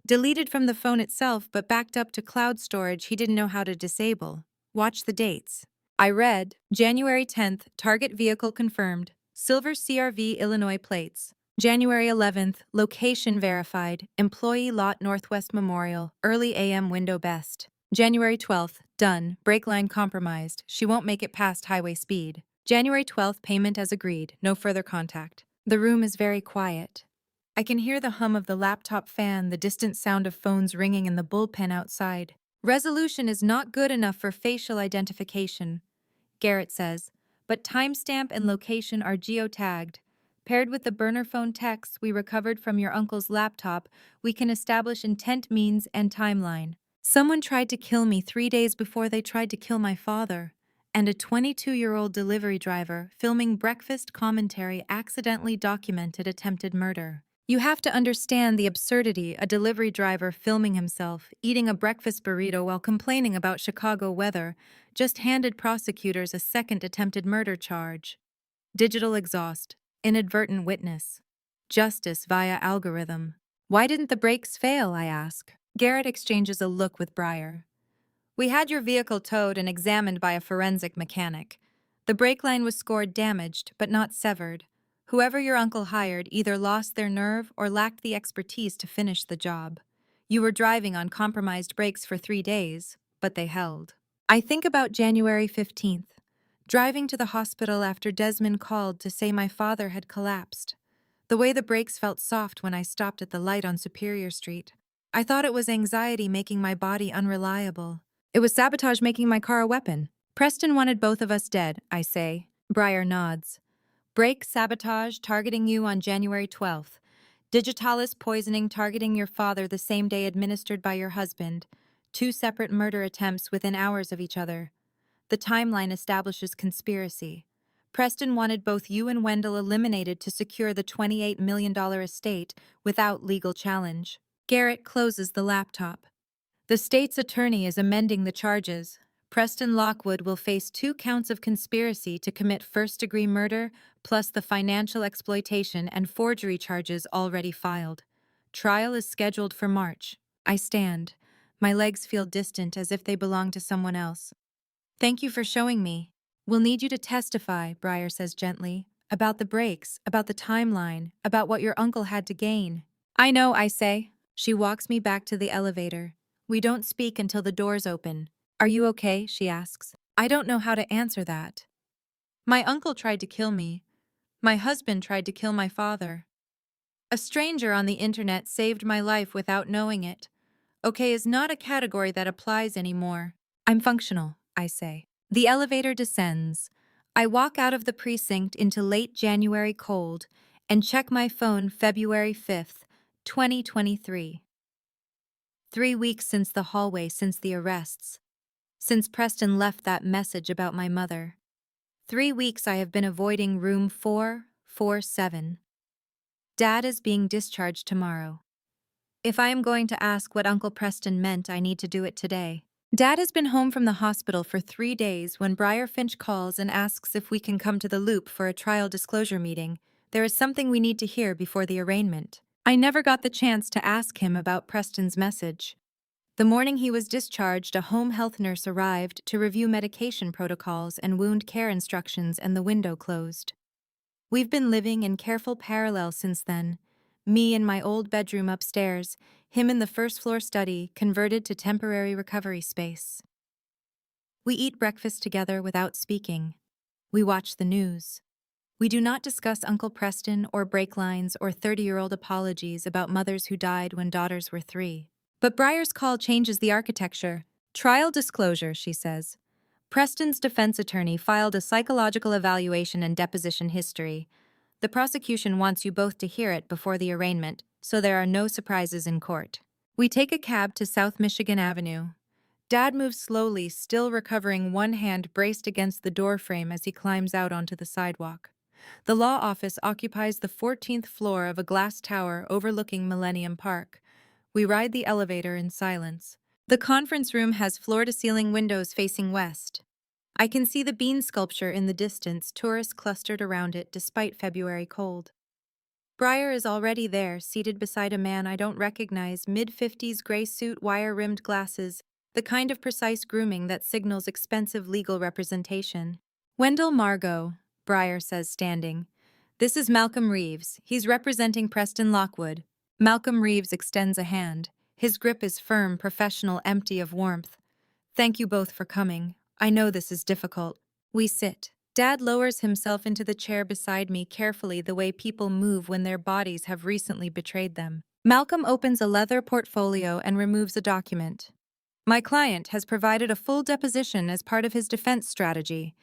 "Deleted from the phone itself, but backed up to cloud storage he didn't know how to disable. Watch the dates." I read, January 10th, target vehicle confirmed. Silver CRV Illinois plates. January 11th, location verified, employee lot Northwest Memorial, early AM window best. January 12th, done, brake line compromised, she won't make it past highway speed. January 12th, payment as agreed, no further contact. The room is very quiet. I can hear the hum of the laptop fan, the distant sound of phones ringing in the bullpen outside. Resolution is not good enough for facial identification, Garrett says, but timestamp and location are geotagged. Paired with the burner phone texts we recovered from your uncle's laptop, we can establish intent, means, and timeline. Someone tried to kill me 3 days before they tried to kill my father, and a 22-year-old delivery driver filming breakfast commentary accidentally documented attempted murder. You have to understand the absurdity: a delivery driver filming himself eating a breakfast burrito while complaining about Chicago weather just handed prosecutors a second attempted murder charge. Digital exhaust, inadvertent witness, justice via algorithm. Why didn't the brakes fail, I ask. Garrett exchanges a look with Breyer. We had your vehicle towed and examined by a forensic mechanic. The brake line was scored damaged, but not severed. Whoever your uncle hired either lost their nerve or lacked the expertise to finish the job. You were driving on compromised brakes for 3 days, but they held. I think about January 15th, driving to the hospital after Desmond called to say my father had collapsed. The way the brakes felt soft when I stopped at the light on Superior Street. I thought it was anxiety making my body unreliable. It was sabotage making my car a weapon. Preston wanted both of us dead, I say. Breyer nods. Brake sabotage targeting you on January 12th. Digitalis poisoning targeting your father the same day administered by your husband. 2 separate murder attempts within hours of each other. The timeline establishes conspiracy. Preston wanted both you and Wendell eliminated to secure the $28 million estate without legal challenge. Garrett closes the laptop. The state's attorney is amending the charges. Preston Lockwood will face 2 counts of conspiracy to commit first-degree murder, plus the financial exploitation and forgery charges already filed. Trial is scheduled for March. I stand. My legs feel distant, as if they belong to someone else. Thank you for showing me. We'll need you to testify, Breyer says gently, about the brakes, about the timeline, about what your uncle had to gain. I know, I say. She walks me back to the elevator. We don't speak until the doors open. Are you okay? She asks. I don't know how to answer that. My uncle tried to kill me. My husband tried to kill my father. A stranger on the internet saved my life without knowing it. Okay is not a category that applies anymore. I'm functional, I say. The elevator descends. I walk out of the precinct into late January cold and check my phone February 5th, 2023. 3 weeks since the hallway, since the arrests. Since Preston left that message about my mother. 3 weeks I have been avoiding room 447. Dad is being discharged tomorrow. If I am going to ask what Uncle Preston meant, I need to do it today. Dad has been home from the hospital for 3 days when Breyer Finch calls and asks if we can come to the Loop for a trial disclosure meeting. There is something we need to hear before the arraignment. I never got the chance to ask him about Preston's message. The morning he was discharged, a home health nurse arrived to review medication protocols and wound care instructions, and the window closed. We've been living in careful parallel since then. Me in my old bedroom upstairs, him in the first-floor study, converted to temporary recovery space. We eat breakfast together without speaking. We watch the news. We do not discuss Uncle Preston or brake lines or 30-year-old apologies about mothers who died when daughters were 3. But Breyer's call changes the architecture. Trial disclosure, she says. Preston's defense attorney filed a psychological evaluation and deposition history. The prosecution wants you both to hear it before the arraignment, so there are no surprises in court. We take a cab to South Michigan Avenue. Dad moves slowly, still recovering, one hand braced against the doorframe as he climbs out onto the sidewalk. The law office occupies the 14th floor of a glass tower overlooking Millennium Park. We ride the elevator in silence. The conference room has floor-to-ceiling windows facing west. I can see the bean sculpture in the distance, tourists clustered around it despite February cold. Breyer is already there, seated beside a man I don't recognize, mid-50s gray suit, wire-rimmed glasses, the kind of precise grooming that signals expensive legal representation. Wendell Margot, Breyer says, standing. This is Malcolm Reeves. He's representing Preston Lockwood. Malcolm Reeves extends a hand. His grip is firm, professional, empty of warmth. Thank you both for coming. I know this is difficult. We sit. Dad lowers himself into the chair beside me carefully, the way people move when their bodies have recently betrayed them. Malcolm opens a leather portfolio and removes a document. My client has provided a full deposition as part of his defense strategy.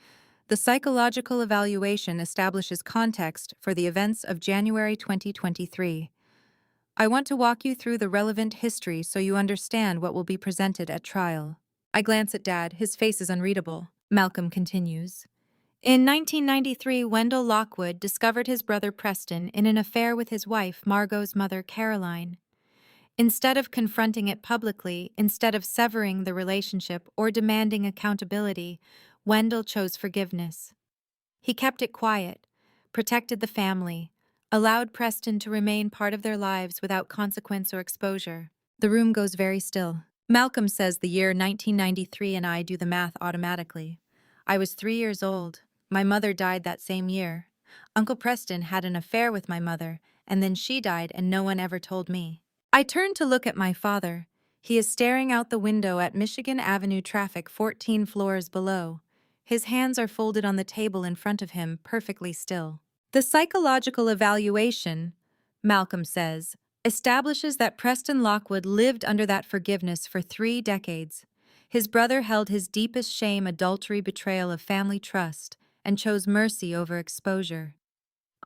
The psychological evaluation establishes context for the events of January 2023. I want to walk you through the relevant history so you understand what will be presented at trial. I glance at Dad. His face is unreadable. Malcolm continues. In 1993, Wendell Lockwood discovered his brother Preston in an affair with his wife, Margot's mother, Caroline. Instead of confronting it publicly, instead of severing the relationship or demanding accountability, Wendell chose forgiveness. He kept it quiet, protected the family, allowed Preston to remain part of their lives without consequence or exposure. The room goes very still. Malcolm says the year 1993 and I do the math automatically. I was 3 years old. My mother died that same year. Uncle Preston had an affair with my mother, and then she died and no one ever told me. I turn to look at my father. He is staring out the window at Michigan Avenue traffic 14 floors below. His hands are folded on the table in front of him, perfectly still. The psychological evaluation, Malcolm says, establishes that Preston Lockwood lived under that forgiveness for 3 decades. His brother held his deepest shame, adultery, betrayal of family trust, and chose mercy over exposure.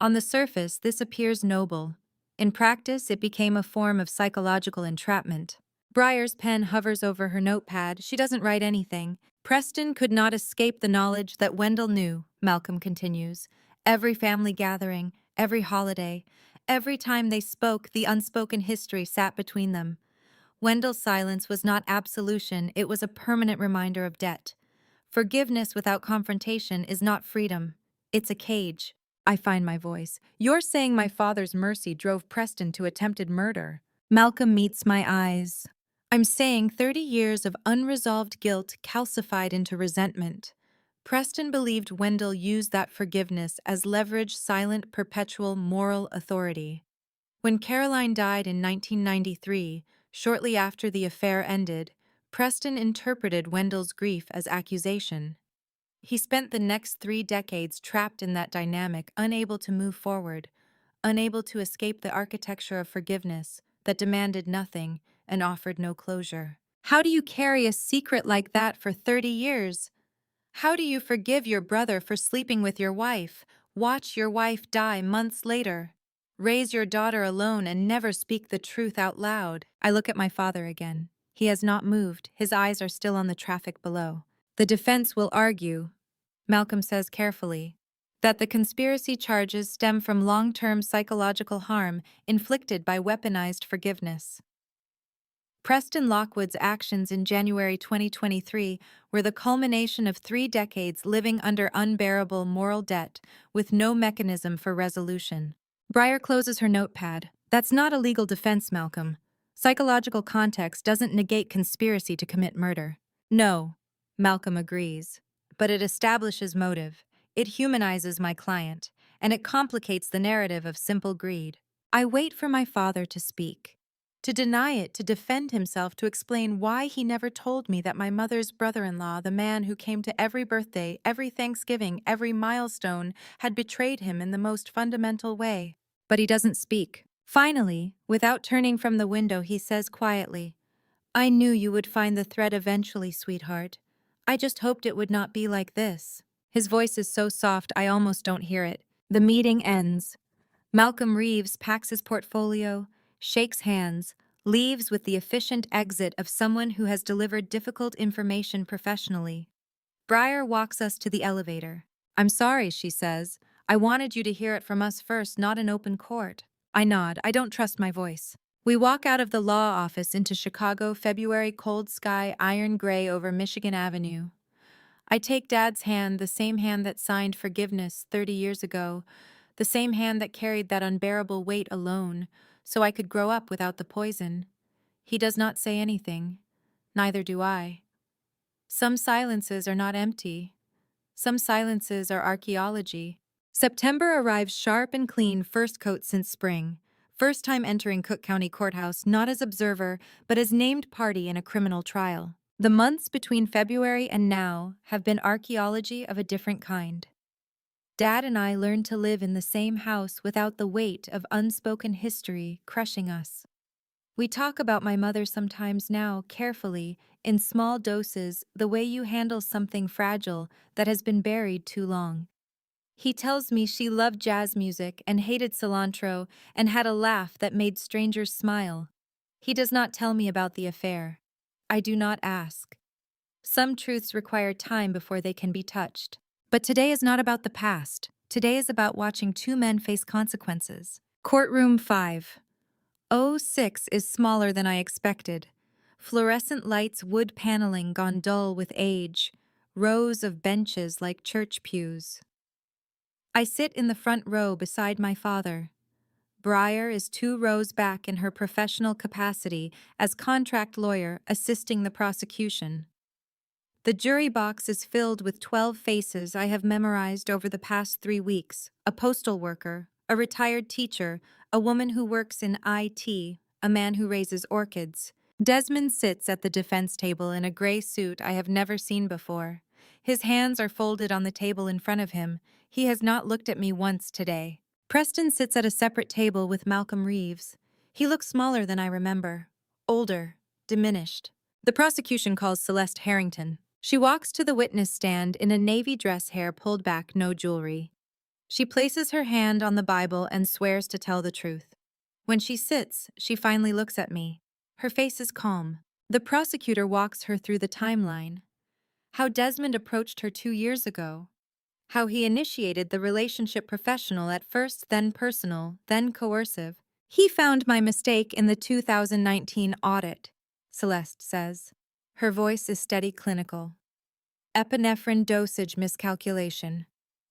On the surface, this appears noble. In practice, it became a form of psychological entrapment. Briar's pen hovers over her notepad. She doesn't write anything. Preston could not escape the knowledge that Wendell knew, Malcolm continues. Every family gathering, every holiday, every time they spoke, the unspoken history sat between them. Wendell's silence was not absolution, it was a permanent reminder of debt. Forgiveness without confrontation is not freedom. It's a cage. I find my voice. You're saying my father's mercy drove Preston to attempted murder. Malcolm meets my eyes. I'm saying 30 years of unresolved guilt calcified into resentment. Preston believed Wendell used that forgiveness as leverage, silent, perpetual moral authority. When Caroline died in 1993, shortly after the affair ended, Preston interpreted Wendell's grief as accusation. He spent the next 3 decades trapped in that dynamic, unable to move forward, unable to escape the architecture of forgiveness that demanded nothing and offered no closure. How do you carry a secret like that for 30 years? How do you forgive your brother for sleeping with your wife, watch your wife die months later, raise your daughter alone and never speak the truth out loud? I look at my father again. He has not moved. His eyes are still on the traffic below. The defense will argue, Malcolm says carefully, that the conspiracy charges stem from long-term psychological harm inflicted by weaponized forgiveness. Preston Lockwood's actions in January 2023 were the culmination of 3 decades living under unbearable moral debt with no mechanism for resolution. Briar closes her notepad. That's not a legal defense, Malcolm. Psychological context doesn't negate conspiracy to commit murder. No, Malcolm agrees. But it establishes motive. It humanizes my client, and it complicates the narrative of simple greed. I wait for my father to speak. To deny it, to defend himself, to explain why he never told me that my mother's brother-in-law, the man who came to every birthday, every Thanksgiving, every milestone, had betrayed him in the most fundamental way. But he doesn't speak. Finally, without turning from the window, he says quietly, I knew you would find the thread eventually, sweetheart. I just hoped it would not be like this. His voice is so soft I almost don't hear it. The meeting ends. Malcolm Reeves packs his portfolio, shakes hands, leaves with the efficient exit of someone who has delivered difficult information professionally. Briar walks us to the elevator. I'm sorry, she says. I wanted you to hear it from us first, not in open court. I nod. I don't trust my voice. We walk out of the law office into Chicago, February, cold sky, iron gray over Michigan Avenue. I take Dad's hand, the same hand that signed forgiveness 30 years ago, the same hand that carried that unbearable weight alone, so I could grow up without the poison. He does not say anything. Neither do I. Some silences are not empty. Some silences are archaeology. September arrives sharp and clean, first coat since spring. First time entering Cook County Courthouse not as observer, but as named party in a criminal trial. The months between February and now have been archaeology of a different kind. Dad and I learned to live in the same house without the weight of unspoken history crushing us. We talk about my mother sometimes now, carefully, in small doses, the way you handle something fragile that has been buried too long. He tells me she loved jazz music and hated cilantro and had a laugh that made strangers smile. He does not tell me about the affair. I do not ask. Some truths require time before they can be touched. But today is not about the past. Today is about watching two men face consequences. Courtroom 5. O6 is smaller than I expected. Fluorescent lights, wood paneling gone dull with age, rows of benches like church pews. I sit in the front row beside my father. Breyer is 2 rows back in her professional capacity as contract lawyer assisting the prosecution. The jury box is filled with 12 faces I have memorized over the past 3 weeks: a postal worker, a retired teacher, a woman who works in IT, a man who raises orchids. Desmond sits at the defense table in a gray suit I have never seen before. His hands are folded on the table in front of him. He has not looked at me once today. Preston sits at a separate table with Malcolm Reeves. He looks smaller than I remember. Older, diminished. The prosecution calls Celeste Harrington. She walks to the witness stand in a navy dress, hair pulled back, no jewelry. She places her hand on the Bible and swears to tell the truth. When she sits, she finally looks at me. Her face is calm. The prosecutor walks her through the timeline. How Desmond approached her 2 years ago. How he initiated the relationship, professional at first, then personal, then coercive. He found my mistake in the 2019 audit, Celeste says. Her voice is steady, clinical. Epinephrine dosage miscalculation.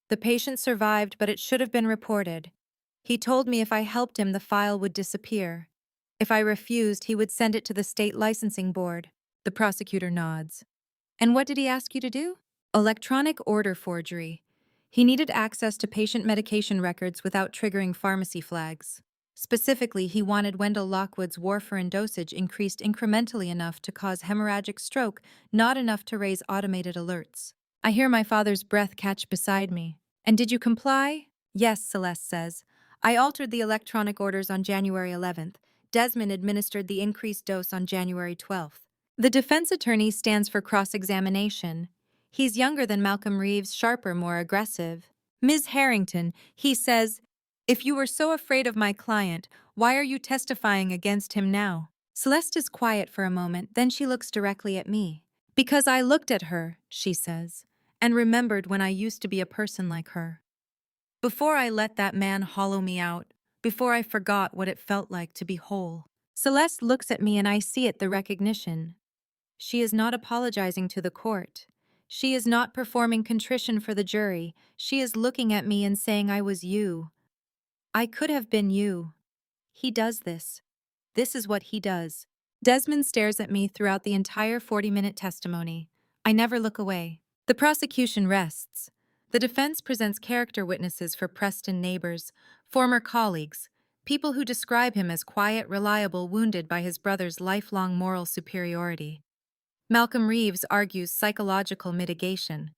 The patient survived, but it should have been reported. He told me if I helped him, the file would disappear. If I refused, he would send it to the state licensing board. The prosecutor nods. And what did he ask you to do? Electronic order forgery. He needed access to patient medication records without triggering pharmacy flags. Specifically, he wanted Wendell Lockwood's warfarin dosage increased incrementally enough to cause hemorrhagic stroke, not enough to raise automated alerts. I hear my father's breath catch beside me. And did you comply? Yes, Celeste says. I altered the electronic orders on January 11th. Desmond administered the increased dose on January 12th. The defense attorney stands for cross-examination. He's younger than Malcolm Reeves, sharper, more aggressive. Ms. Harrington, he says, if you were so afraid of my client, why are you testifying against him now? Celeste is quiet for a moment, then she looks directly at me. Because I looked at her, she says, and remembered when I used to be a person like her. Before I let that man hollow me out, before I forgot what it felt like to be whole. Celeste looks at me and I see it, the recognition. She is not apologizing to the court. She is not performing contrition for the jury. She is looking at me and saying, I was you. I could have been you. He does this. This is what he does. Desmond stares at me throughout the entire 40-minute testimony. I never look away. The prosecution rests. The defense presents character witnesses for Preston neighbors, former colleagues, people who describe him as quiet, reliable, wounded by his brother's lifelong moral superiority. Malcolm Reeves argues psychological mitigation.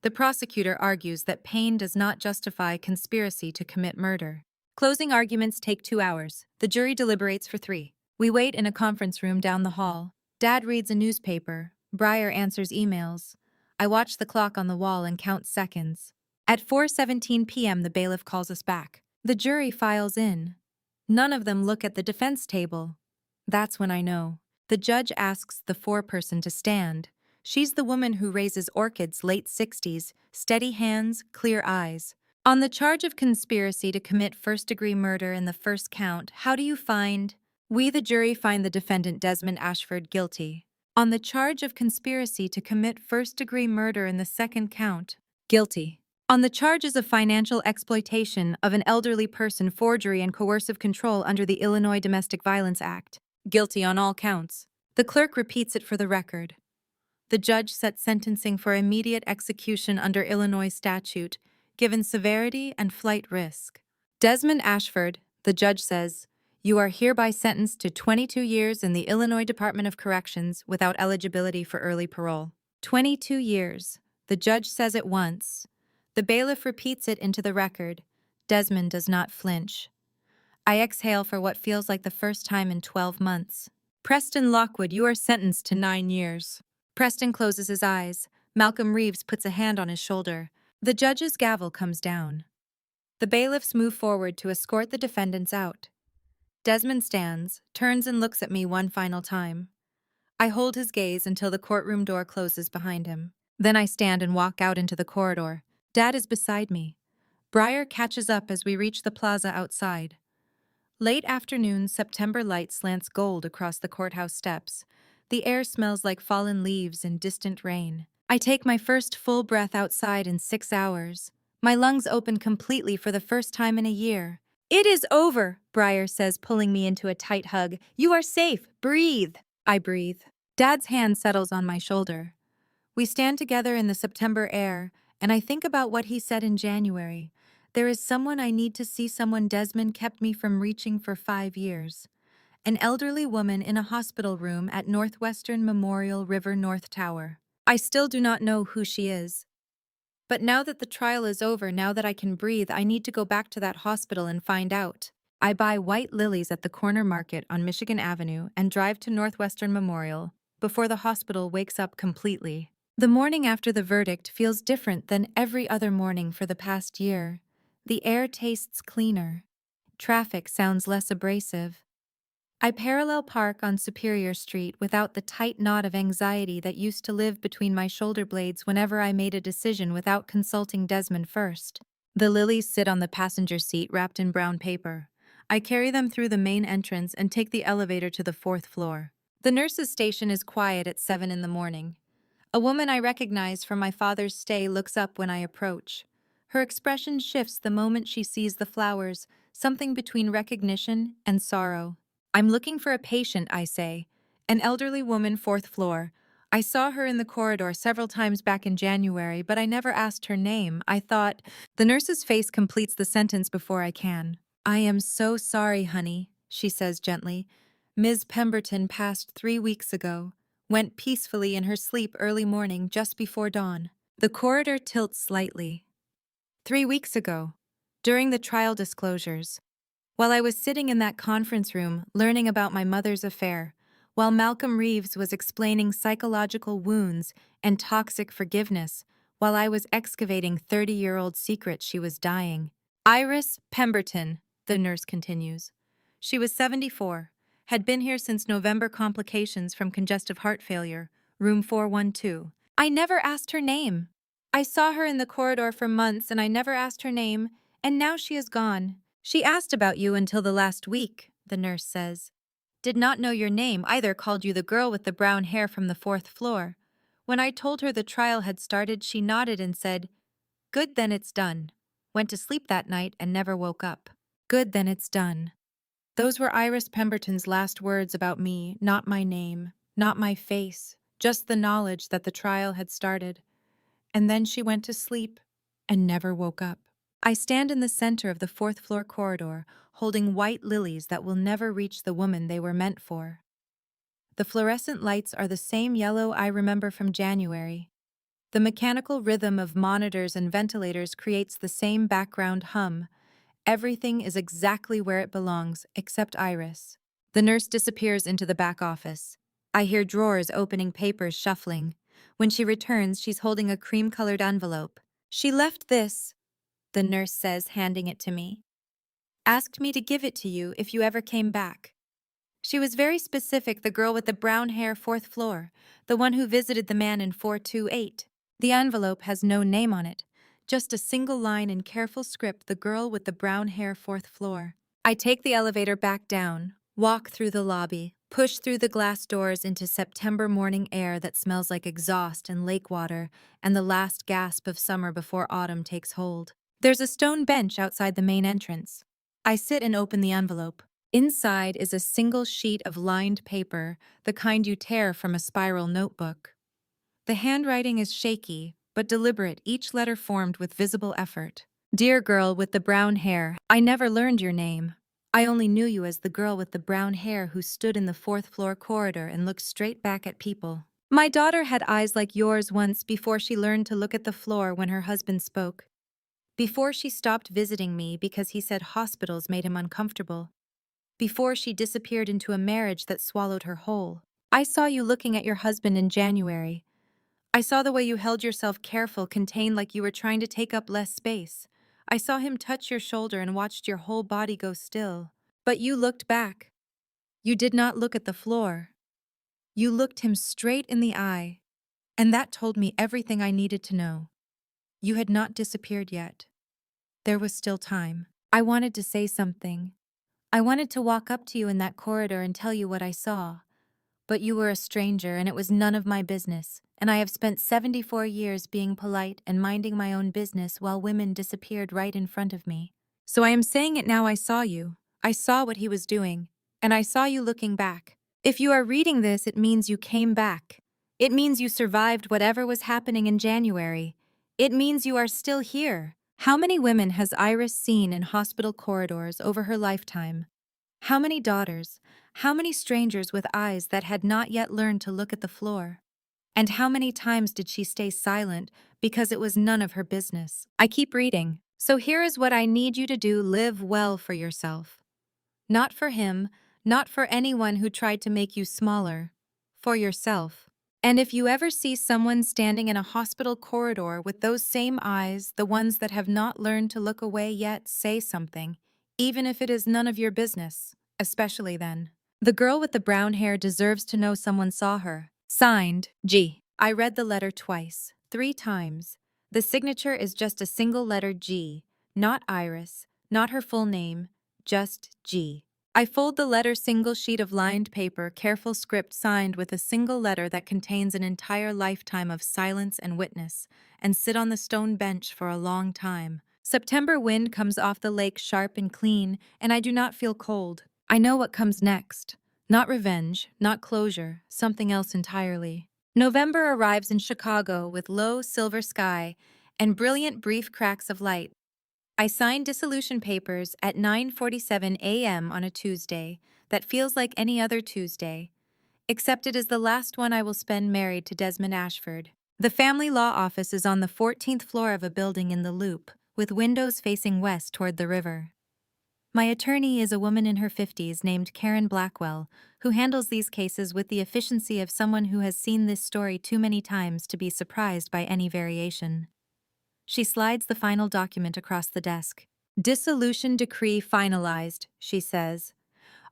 The prosecutor argues that pain does not justify conspiracy to commit murder. Closing arguments take 2 hours. The jury deliberates for 3. We wait in a conference room down the hall. Dad reads a newspaper. Breyer answers emails. I watch the clock on the wall and count seconds. At 4:17 p.m., the bailiff calls us back. The jury files in. None of them look at the defense table. That's when I know. The judge asks the foreperson to stand. She's the woman who raises orchids, late 60s, steady hands, clear eyes. On the charge of conspiracy to commit first-degree murder in the first count, how do you find? We, the jury, find the defendant Desmond Ashford guilty. On the charge of conspiracy to commit first-degree murder in the second count, guilty. On the charges of financial exploitation of an elderly person, forgery, and coercive control under the Illinois Domestic Violence Act, guilty on all counts. The clerk repeats it for the record. The judge sets sentencing for immediate execution under Illinois statute given severity and flight risk. Desmond Ashford, the judge says, you are hereby sentenced to 22 years in the Illinois Department of Corrections without eligibility for early parole. 22 years. The judge says it once. The bailiff repeats it into the record. Desmond does not flinch. I exhale for what feels like the first time in 12 months. Preston Lockwood, you are sentenced to 9 years. Preston closes his eyes. Malcolm Reeves puts a hand on his shoulder. The judge's gavel comes down. The bailiffs move forward to escort the defendants out. Desmond stands, turns and looks at me one final time. I hold his gaze until the courtroom door closes behind him. Then I stand and walk out into the corridor. Dad is beside me. Briar catches up as we reach the plaza outside. Late afternoon September light slants gold across the courthouse steps. The air smells like fallen leaves and distant rain. I take my first full breath outside in 6 hours. My lungs open completely for the first time in a year. It is over, Briar says, pulling me into a tight hug. You are safe. Breathe. I breathe. Dad's hand settles on my shoulder. We stand together in the September air, and I think about what he said in January. There is someone I need to see, someone Desmond kept me from reaching for 5 years. An elderly woman in a hospital room at Northwestern Memorial River North Tower. I still do not know who she is. But now that the trial is over, now that I can breathe, I need to go back to that hospital and find out. I buy white lilies at the corner market on Michigan Avenue and drive to Northwestern Memorial before the hospital wakes up completely. The morning after the verdict feels different than every other morning for the past year. The air tastes cleaner. Traffic sounds less abrasive. I parallel park on Superior Street without the tight knot of anxiety that used to live between my shoulder blades whenever I made a decision without consulting Desmond first. The lilies sit on the passenger seat wrapped in brown paper. I carry them through the main entrance and take the elevator to the 4th floor. The nurse's station is quiet at 7 in the morning. A woman I recognize from my father's stay looks up when I approach. Her expression shifts the moment she sees the flowers, something between recognition and sorrow. I'm looking for a patient, I say. An elderly woman, 4th floor. I saw her in the corridor several times back in January, but I never asked her name. I thought. The nurse's face completes the sentence before I can. I am so sorry, honey, she says gently. Ms. Pemberton passed 3 weeks ago. Went peacefully in her sleep early morning just before dawn. The corridor tilts slightly. 3 weeks ago, during the trial disclosures, while I was sitting in that conference room learning about my mother's affair, while Malcolm Reeves was explaining psychological wounds and toxic forgiveness, while I was excavating 30-year-old secrets, she was dying. Iris Pemberton, the nurse continues. She was 74, had been here since November, complications from congestive heart failure, room 412. I never asked her name. I saw her in the corridor for months and I never asked her name, and now she is gone. She asked about you until the last week, the nurse says. Did not know your name either, called you the girl with the brown hair from the 4th floor. When I told her the trial had started, she nodded and said, "Good, then it's done." Went to sleep that night and never woke up. Good, then it's done. Those were Iris Pemberton's last words about me, not my name, not my face, just the knowledge that the trial had started. And then she went to sleep and never woke up. I stand in the center of the 4th floor corridor, holding white lilies that will never reach the woman they were meant for. The fluorescent lights are the same yellow I remember from January. The mechanical rhythm of monitors and ventilators creates the same background hum. Everything is exactly where it belongs, except Iris. The nurse disappears into the back office. I hear drawers opening, papers shuffling. When she returns, she's holding a cream-colored envelope. She left this, the nurse says, handing it to me. Asked me to give it to you if you ever came back. She was very specific, the girl with the brown hair, 4th floor, the one who visited the man in 428. The envelope has no name on it, just a single line in careful script, the girl with the brown hair, 4th floor. I take the elevator back down, walk through the lobby, push through the glass doors into September morning air that smells like exhaust and lake water and the last gasp of summer before autumn takes hold. There's a stone bench outside the main entrance. I sit and open the envelope. Inside is a single sheet of lined paper, the kind you tear from a spiral notebook. The handwriting is shaky, but deliberate, each letter formed with visible effort. Dear girl with the brown hair, I never learned your name. I only knew you as the girl with the brown hair who stood in the fourth-floor corridor and looked straight back at people. My daughter had eyes like yours once before she learned to look at the floor when her husband spoke. Before she stopped visiting me because he said hospitals made him uncomfortable. Before she disappeared into a marriage that swallowed her whole. I saw you looking at your husband in January. I saw the way you held yourself careful, contained like you were trying to take up less space. I saw him touch your shoulder and watched your whole body go still. But you looked back. You did not look at the floor. You looked him straight in the eye. And that told me everything I needed to know. You had not disappeared yet. There was still time. I wanted to say something. I wanted to walk up to you in that corridor and tell you what I saw. But you were a stranger and it was none of my business, and I have spent 74 years being polite and minding my own business while women disappeared right in front of me. So I am saying it now. I saw you. I saw what he was doing, and I saw you looking back. If you are reading this, it means you came back. It means you survived whatever was happening in January. It means you are still here. How many women has Iris seen in hospital corridors over her lifetime? How many daughters? How many strangers with eyes that had not yet learned to look at the floor? And how many times did she stay silent because it was none of her business? I keep reading. So here is what I need you to do: live well for yourself. Not for him, not for anyone who tried to make you smaller. For yourself. And if you ever see someone standing in a hospital corridor with those same eyes, the ones that have not learned to look away yet, say something, even if it is none of your business, especially then. The girl with the brown hair deserves to know someone saw her. Signed, G. I read the letter twice, 3 times. The signature is just a single letter G, not Iris, not her full name, just G. I fold the letter, single sheet of lined paper, careful script signed with a single letter that contains an entire lifetime of silence and witness, and sit on the stone bench for a long time. September wind comes off the lake sharp and clean, and I do not feel cold. I know what comes next. Not revenge, not closure, something else entirely. November arrives in Chicago with low silver sky and brilliant brief cracks of light. I sign dissolution papers at 9:47 a.m. on a Tuesday that feels like any other Tuesday, except it is the last one I will spend married to Desmond Ashford. The family law office is on the 14th floor of a building in the Loop, with windows facing west toward the river. My attorney is a woman in her 50s named Karen Blackwell, who handles these cases with the efficiency of someone who has seen this story too many times to be surprised by any variation. She slides the final document across the desk. Dissolution decree finalized, she says.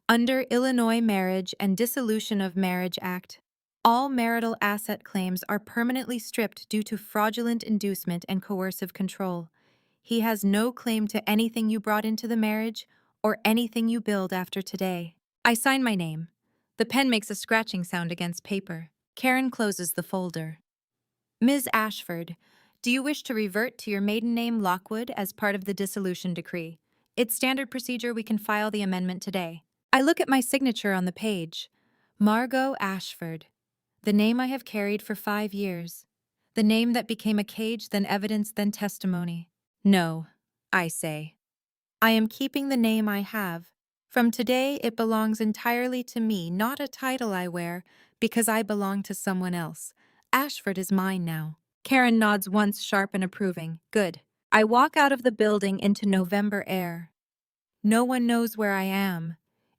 Under Illinois Marriage and Dissolution of Marriage Act, all marital asset claims are permanently stripped due to fraudulent inducement and coercive control. He has no claim to anything you brought into the marriage or anything you build after today. I sign my name. The pen makes a scratching sound against paper. Karen closes the folder. Ms. Ashford, do you wish to revert to your maiden name Lockwood as part of the dissolution decree? It's standard procedure. We can file the amendment today. I look at my signature on the page. Margot Ashford. The name I have carried for 5 years. The name that became a cage, then evidence, then testimony. No, I say. I am keeping the name I have. From today, it belongs entirely to me, not a title I wear, because I belong to someone else. Ashford is mine now. Karen nods once, sharp and approving. Good. I walk out of the building into November air. No one knows where I am.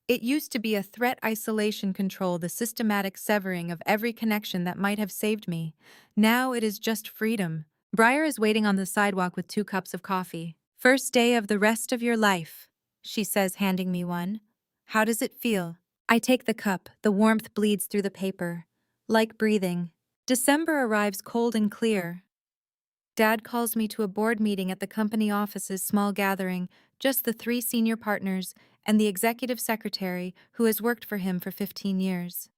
It used to be a threat isolation control, the systematic severing of every connection that might have saved me. Now it is just freedom. Briar is waiting on the sidewalk with 2 cups of coffee. First day of the rest of your life, she says, handing me one. How does it feel? I take the cup. The warmth bleeds through the paper. Like breathing. December arrives cold and clear. Dad calls me to a board meeting at the company office's small gathering, just the 3 senior partners and the executive secretary who has worked for him for 15 years.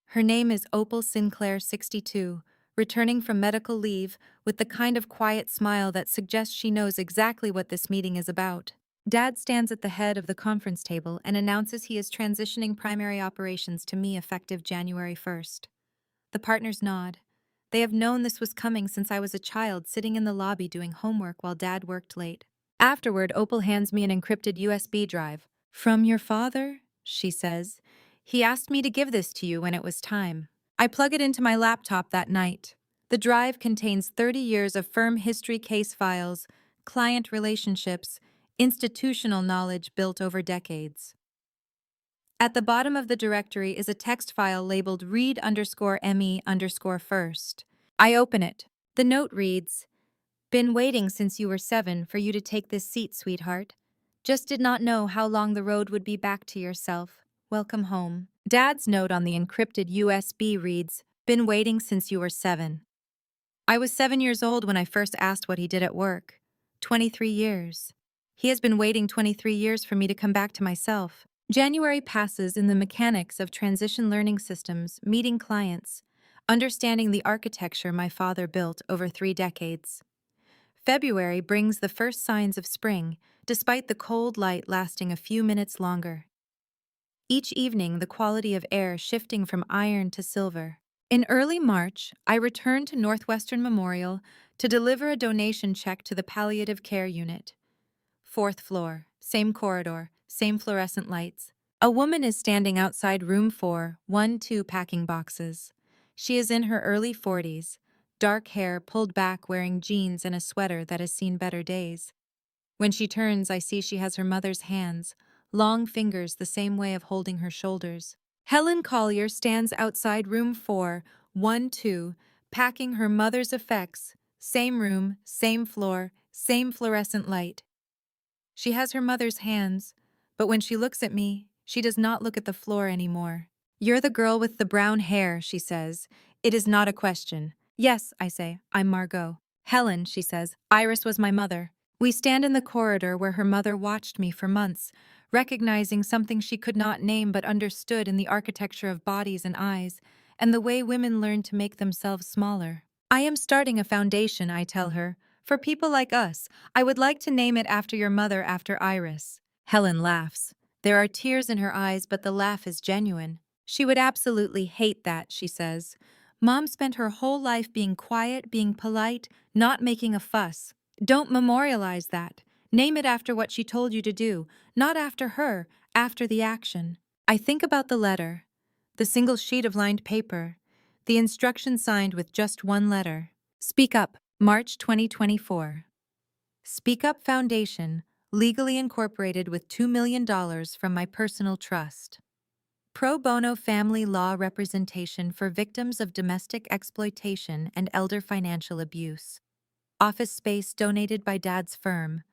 Her name is Opal Sinclair, 62, returning from medical leave with the kind of quiet smile that suggests she knows exactly what this meeting is about. Dad stands at the head of the conference table and announces he is transitioning primary operations to me effective January 1st. The partners nod. They have known this was coming since I was a child sitting in the lobby doing homework while Dad worked late. Afterward, Opal hands me an encrypted USB drive. "From your father?" she says. "He asked me to give this to you when it was time." I plug it into my laptop that night. The drive contains 30 years of firm history case files, client relationships, institutional knowledge built over decades. At the bottom of the directory is a text file labeled read_me_first. I open it. The note reads, "Been waiting since you were 7 for you to take this seat, sweetheart. Just did not know how long the road would be back to yourself. Welcome home." Dad's note on the encrypted USB reads, "Been waiting since you were 7. I was 7 years old when I first asked what he did at work. 23 years. He has been waiting 23 years for me to come back to myself." January passes in the mechanics of transition learning systems, meeting clients, understanding the architecture my father built over 3 decades. February brings the first signs of spring, despite the cold light lasting a few minutes longer. Each evening, the quality of air shifting from iron to silver. In early March, I returned to Northwestern Memorial to deliver a donation check to the palliative care unit. 4th floor, same corridor, same fluorescent lights. A woman is standing outside room 412 packing boxes. She is in her early 40s, dark hair pulled back, wearing jeans and a sweater that has seen better days. When she turns, I see she has her mother's hands, long fingers the same way of holding her shoulders. Helen Collier stands outside room 412, packing her mother's effects. Same room, same floor, same fluorescent light. She has her mother's hands, but when she looks at me, she does not look at the floor anymore. "You're the girl with the brown hair," she says. "It is not a question." "Yes," I say, "I'm Margot." "Helen," she says, "Iris was my mother." We stand in the corridor where her mother watched me for months, recognizing something she could not name but understood in the architecture of bodies and eyes, and the way women learn to make themselves smaller. "I am starting a foundation," I tell her, "for people like us. I would like to name it after your mother, after Iris." Helen laughs. There are tears in her eyes, but the laugh is genuine. "She would absolutely hate that," she says. "Mom spent her whole life being quiet, being polite, not making a fuss. Don't memorialize that. Name it after what she told you to do, not after her, after the action." I think about the letter, the single sheet of lined paper, the instruction signed with just one letter. "Speak Up, March 2024. Speak Up Foundation, legally incorporated with $2 million from my personal trust. Pro bono family law representation for victims of domestic exploitation and elder financial abuse. Office space donated by Dad's firm.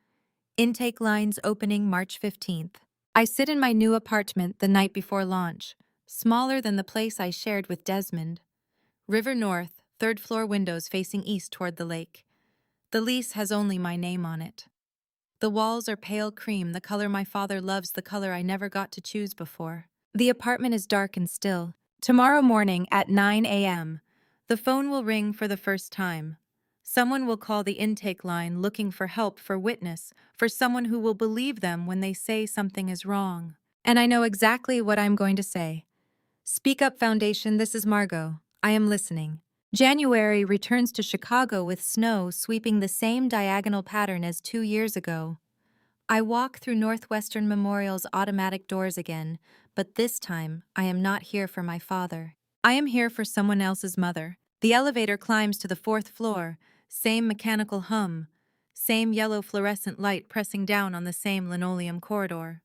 Intake lines opening March 15th. I sit in my new apartment the night before launch, smaller than the place I shared with Desmond. River North, 3rd floor windows facing east toward the lake. The lease has only my name on it. The walls are pale cream, the color my father loves, the color I never got to choose before. The apartment is dark and still. Tomorrow morning at 9 a.m., the phone will ring for the first time. Someone will call the intake line looking for help, for witness, for someone who will believe them when they say something is wrong. And I know exactly what I'm going to say. "Speak Up Foundation, this is Margot. I am listening." January returns to Chicago with snow sweeping the same diagonal pattern as 2 years ago. I walk through Northwestern Memorial's automatic doors again, but this time I am not here for my father. I am here for someone else's mother. The elevator climbs to the 4th floor, same mechanical hum, same yellow fluorescent light pressing down on the same linoleum corridor.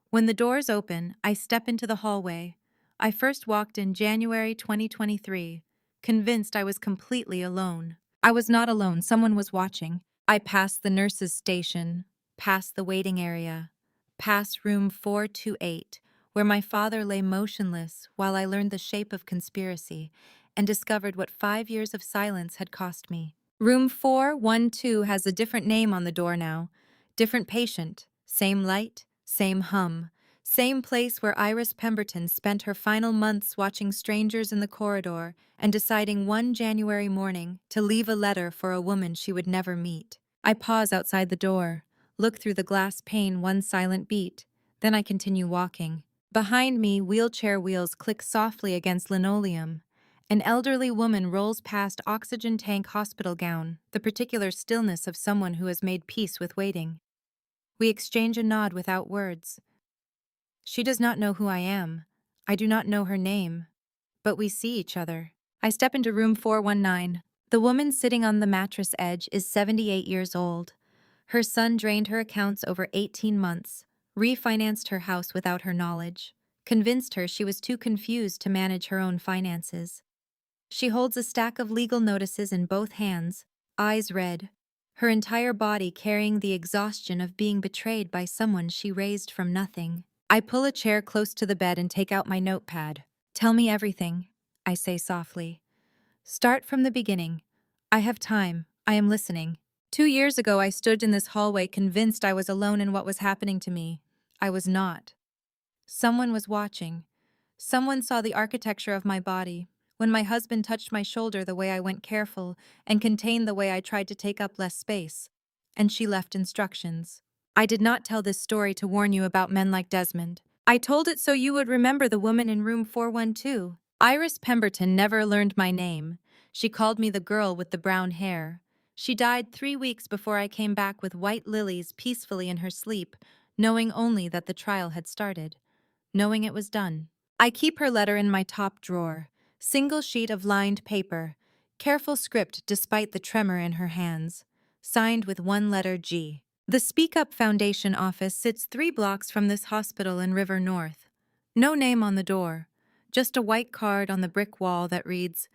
When the doors open, I step into the hallway. I first walked in January 2023, convinced I was completely alone. I was not alone, someone was watching. I passed the nurse's station, past the waiting area, past room 428, where my father lay motionless while I learned the shape of conspiracy and discovered what 5 years of silence had cost me. Room 412 has a different name on the door now, different patient, same light, same hum, same place where Iris Pemberton spent her final months watching strangers in the corridor and deciding one January morning to leave a letter for a woman she would never meet. I pause outside the door, look through the glass pane one silent beat, then I continue walking. Behind me, wheelchair wheels click softly against linoleum, An elderly woman rolls past oxygen tank hospital gown, the particular stillness of someone who has made peace with waiting. We exchange a nod without words. She does not know who I am. I do not know her name. But we see each other. I step into room 419. The woman sitting on the mattress edge is 78 years old. Her son drained her accounts over 18 months, refinanced her house without her knowledge, convinced her she was too confused to manage her own finances. She holds a stack of legal notices in both hands, eyes red, her entire body carrying the exhaustion of being betrayed by someone she raised from nothing. I pull a chair close to the bed and take out my notepad. "Tell me everything," I say softly. "Start from the beginning. I have time. I am listening." 2 years ago, I stood in this hallway convinced I was alone in what was happening to me. I was not. Someone was watching. Someone saw the architecture of my body. When my husband touched my shoulder, the way I went careful, and contained the way I tried to take up less space. And she left instructions. I did not tell this story to warn you about men like Desmond. I told it so you would remember the woman in room 412. Iris Pemberton never learned my name. She called me the girl with the brown hair. She died 3 weeks before I came back with white lilies peacefully in her sleep, knowing only that the trial had started, knowing it was done. I keep her letter in my top drawer, single sheet of lined paper, careful script despite the tremor in her hands, signed with one letter G. The Speak Up Foundation office sits 3 blocks from this hospital in River North. No name on the door, just a white card on the brick wall that reads,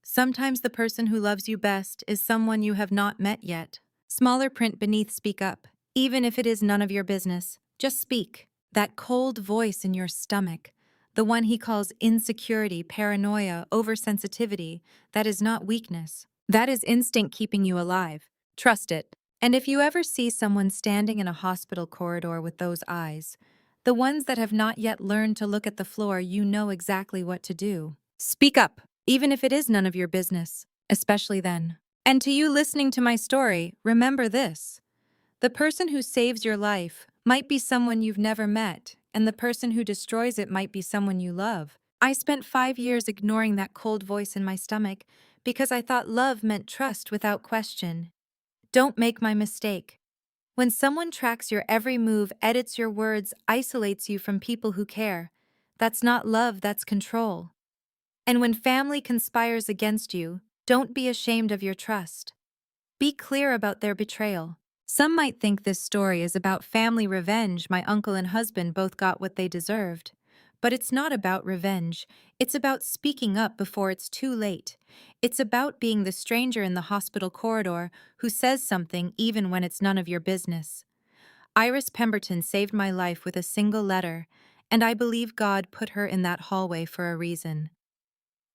"Sometimes the person who loves you best is someone you have not met yet." Smaller print beneath Speak Up. Even if it is none of your business, just speak. That cold voice in your stomach, the one he calls insecurity, paranoia, oversensitivity, that is not weakness. That is instinct keeping you alive. Trust it. And if you ever see someone standing in a hospital corridor with those eyes, the ones that have not yet learned to look at the floor, you know exactly what to do. Speak up, even if it is none of your business, especially then. And to you listening to my story, remember this. The person who saves your life might be someone you've never met, and the person who destroys it might be someone you love. I spent 5 years ignoring that cold voice in my stomach because I thought love meant trust without question. Don't make my mistake. When someone tracks your every move, edits your words, isolates you from people who care, that's not love, that's control. And when family conspires against you, don't be ashamed of your trust. Be clear about their betrayal. Some might think this story is about family revenge. My uncle and husband both got what they deserved. But it's not about revenge. It's about speaking up before it's too late. It's about being the stranger in the hospital corridor who says something even when it's none of your business. Iris Pemberton saved my life with a single letter, and I believe God put her in that hallway for a reason.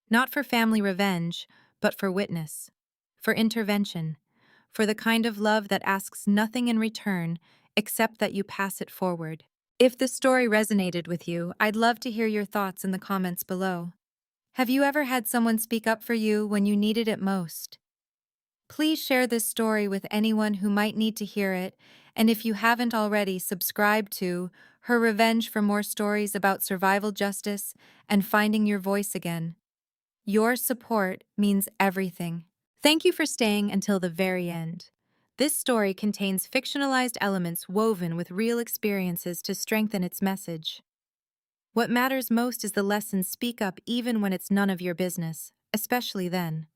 Not for family revenge, but for witness, for intervention, for the kind of love that asks nothing in return except that you pass it forward. If this story resonated with you, I'd love to hear your thoughts in the comments below. Have you ever had someone speak up for you when you needed it most? Please share this story with anyone who might need to hear it, and if you haven't already, subscribe to Her Revenge for more stories about survival justice and finding your voice again. Your support means everything. Thank you for staying until the very end. This story contains fictionalized elements woven with real experiences to strengthen its message. What matters most is the lesson: speak up even when it's none of your business, especially then.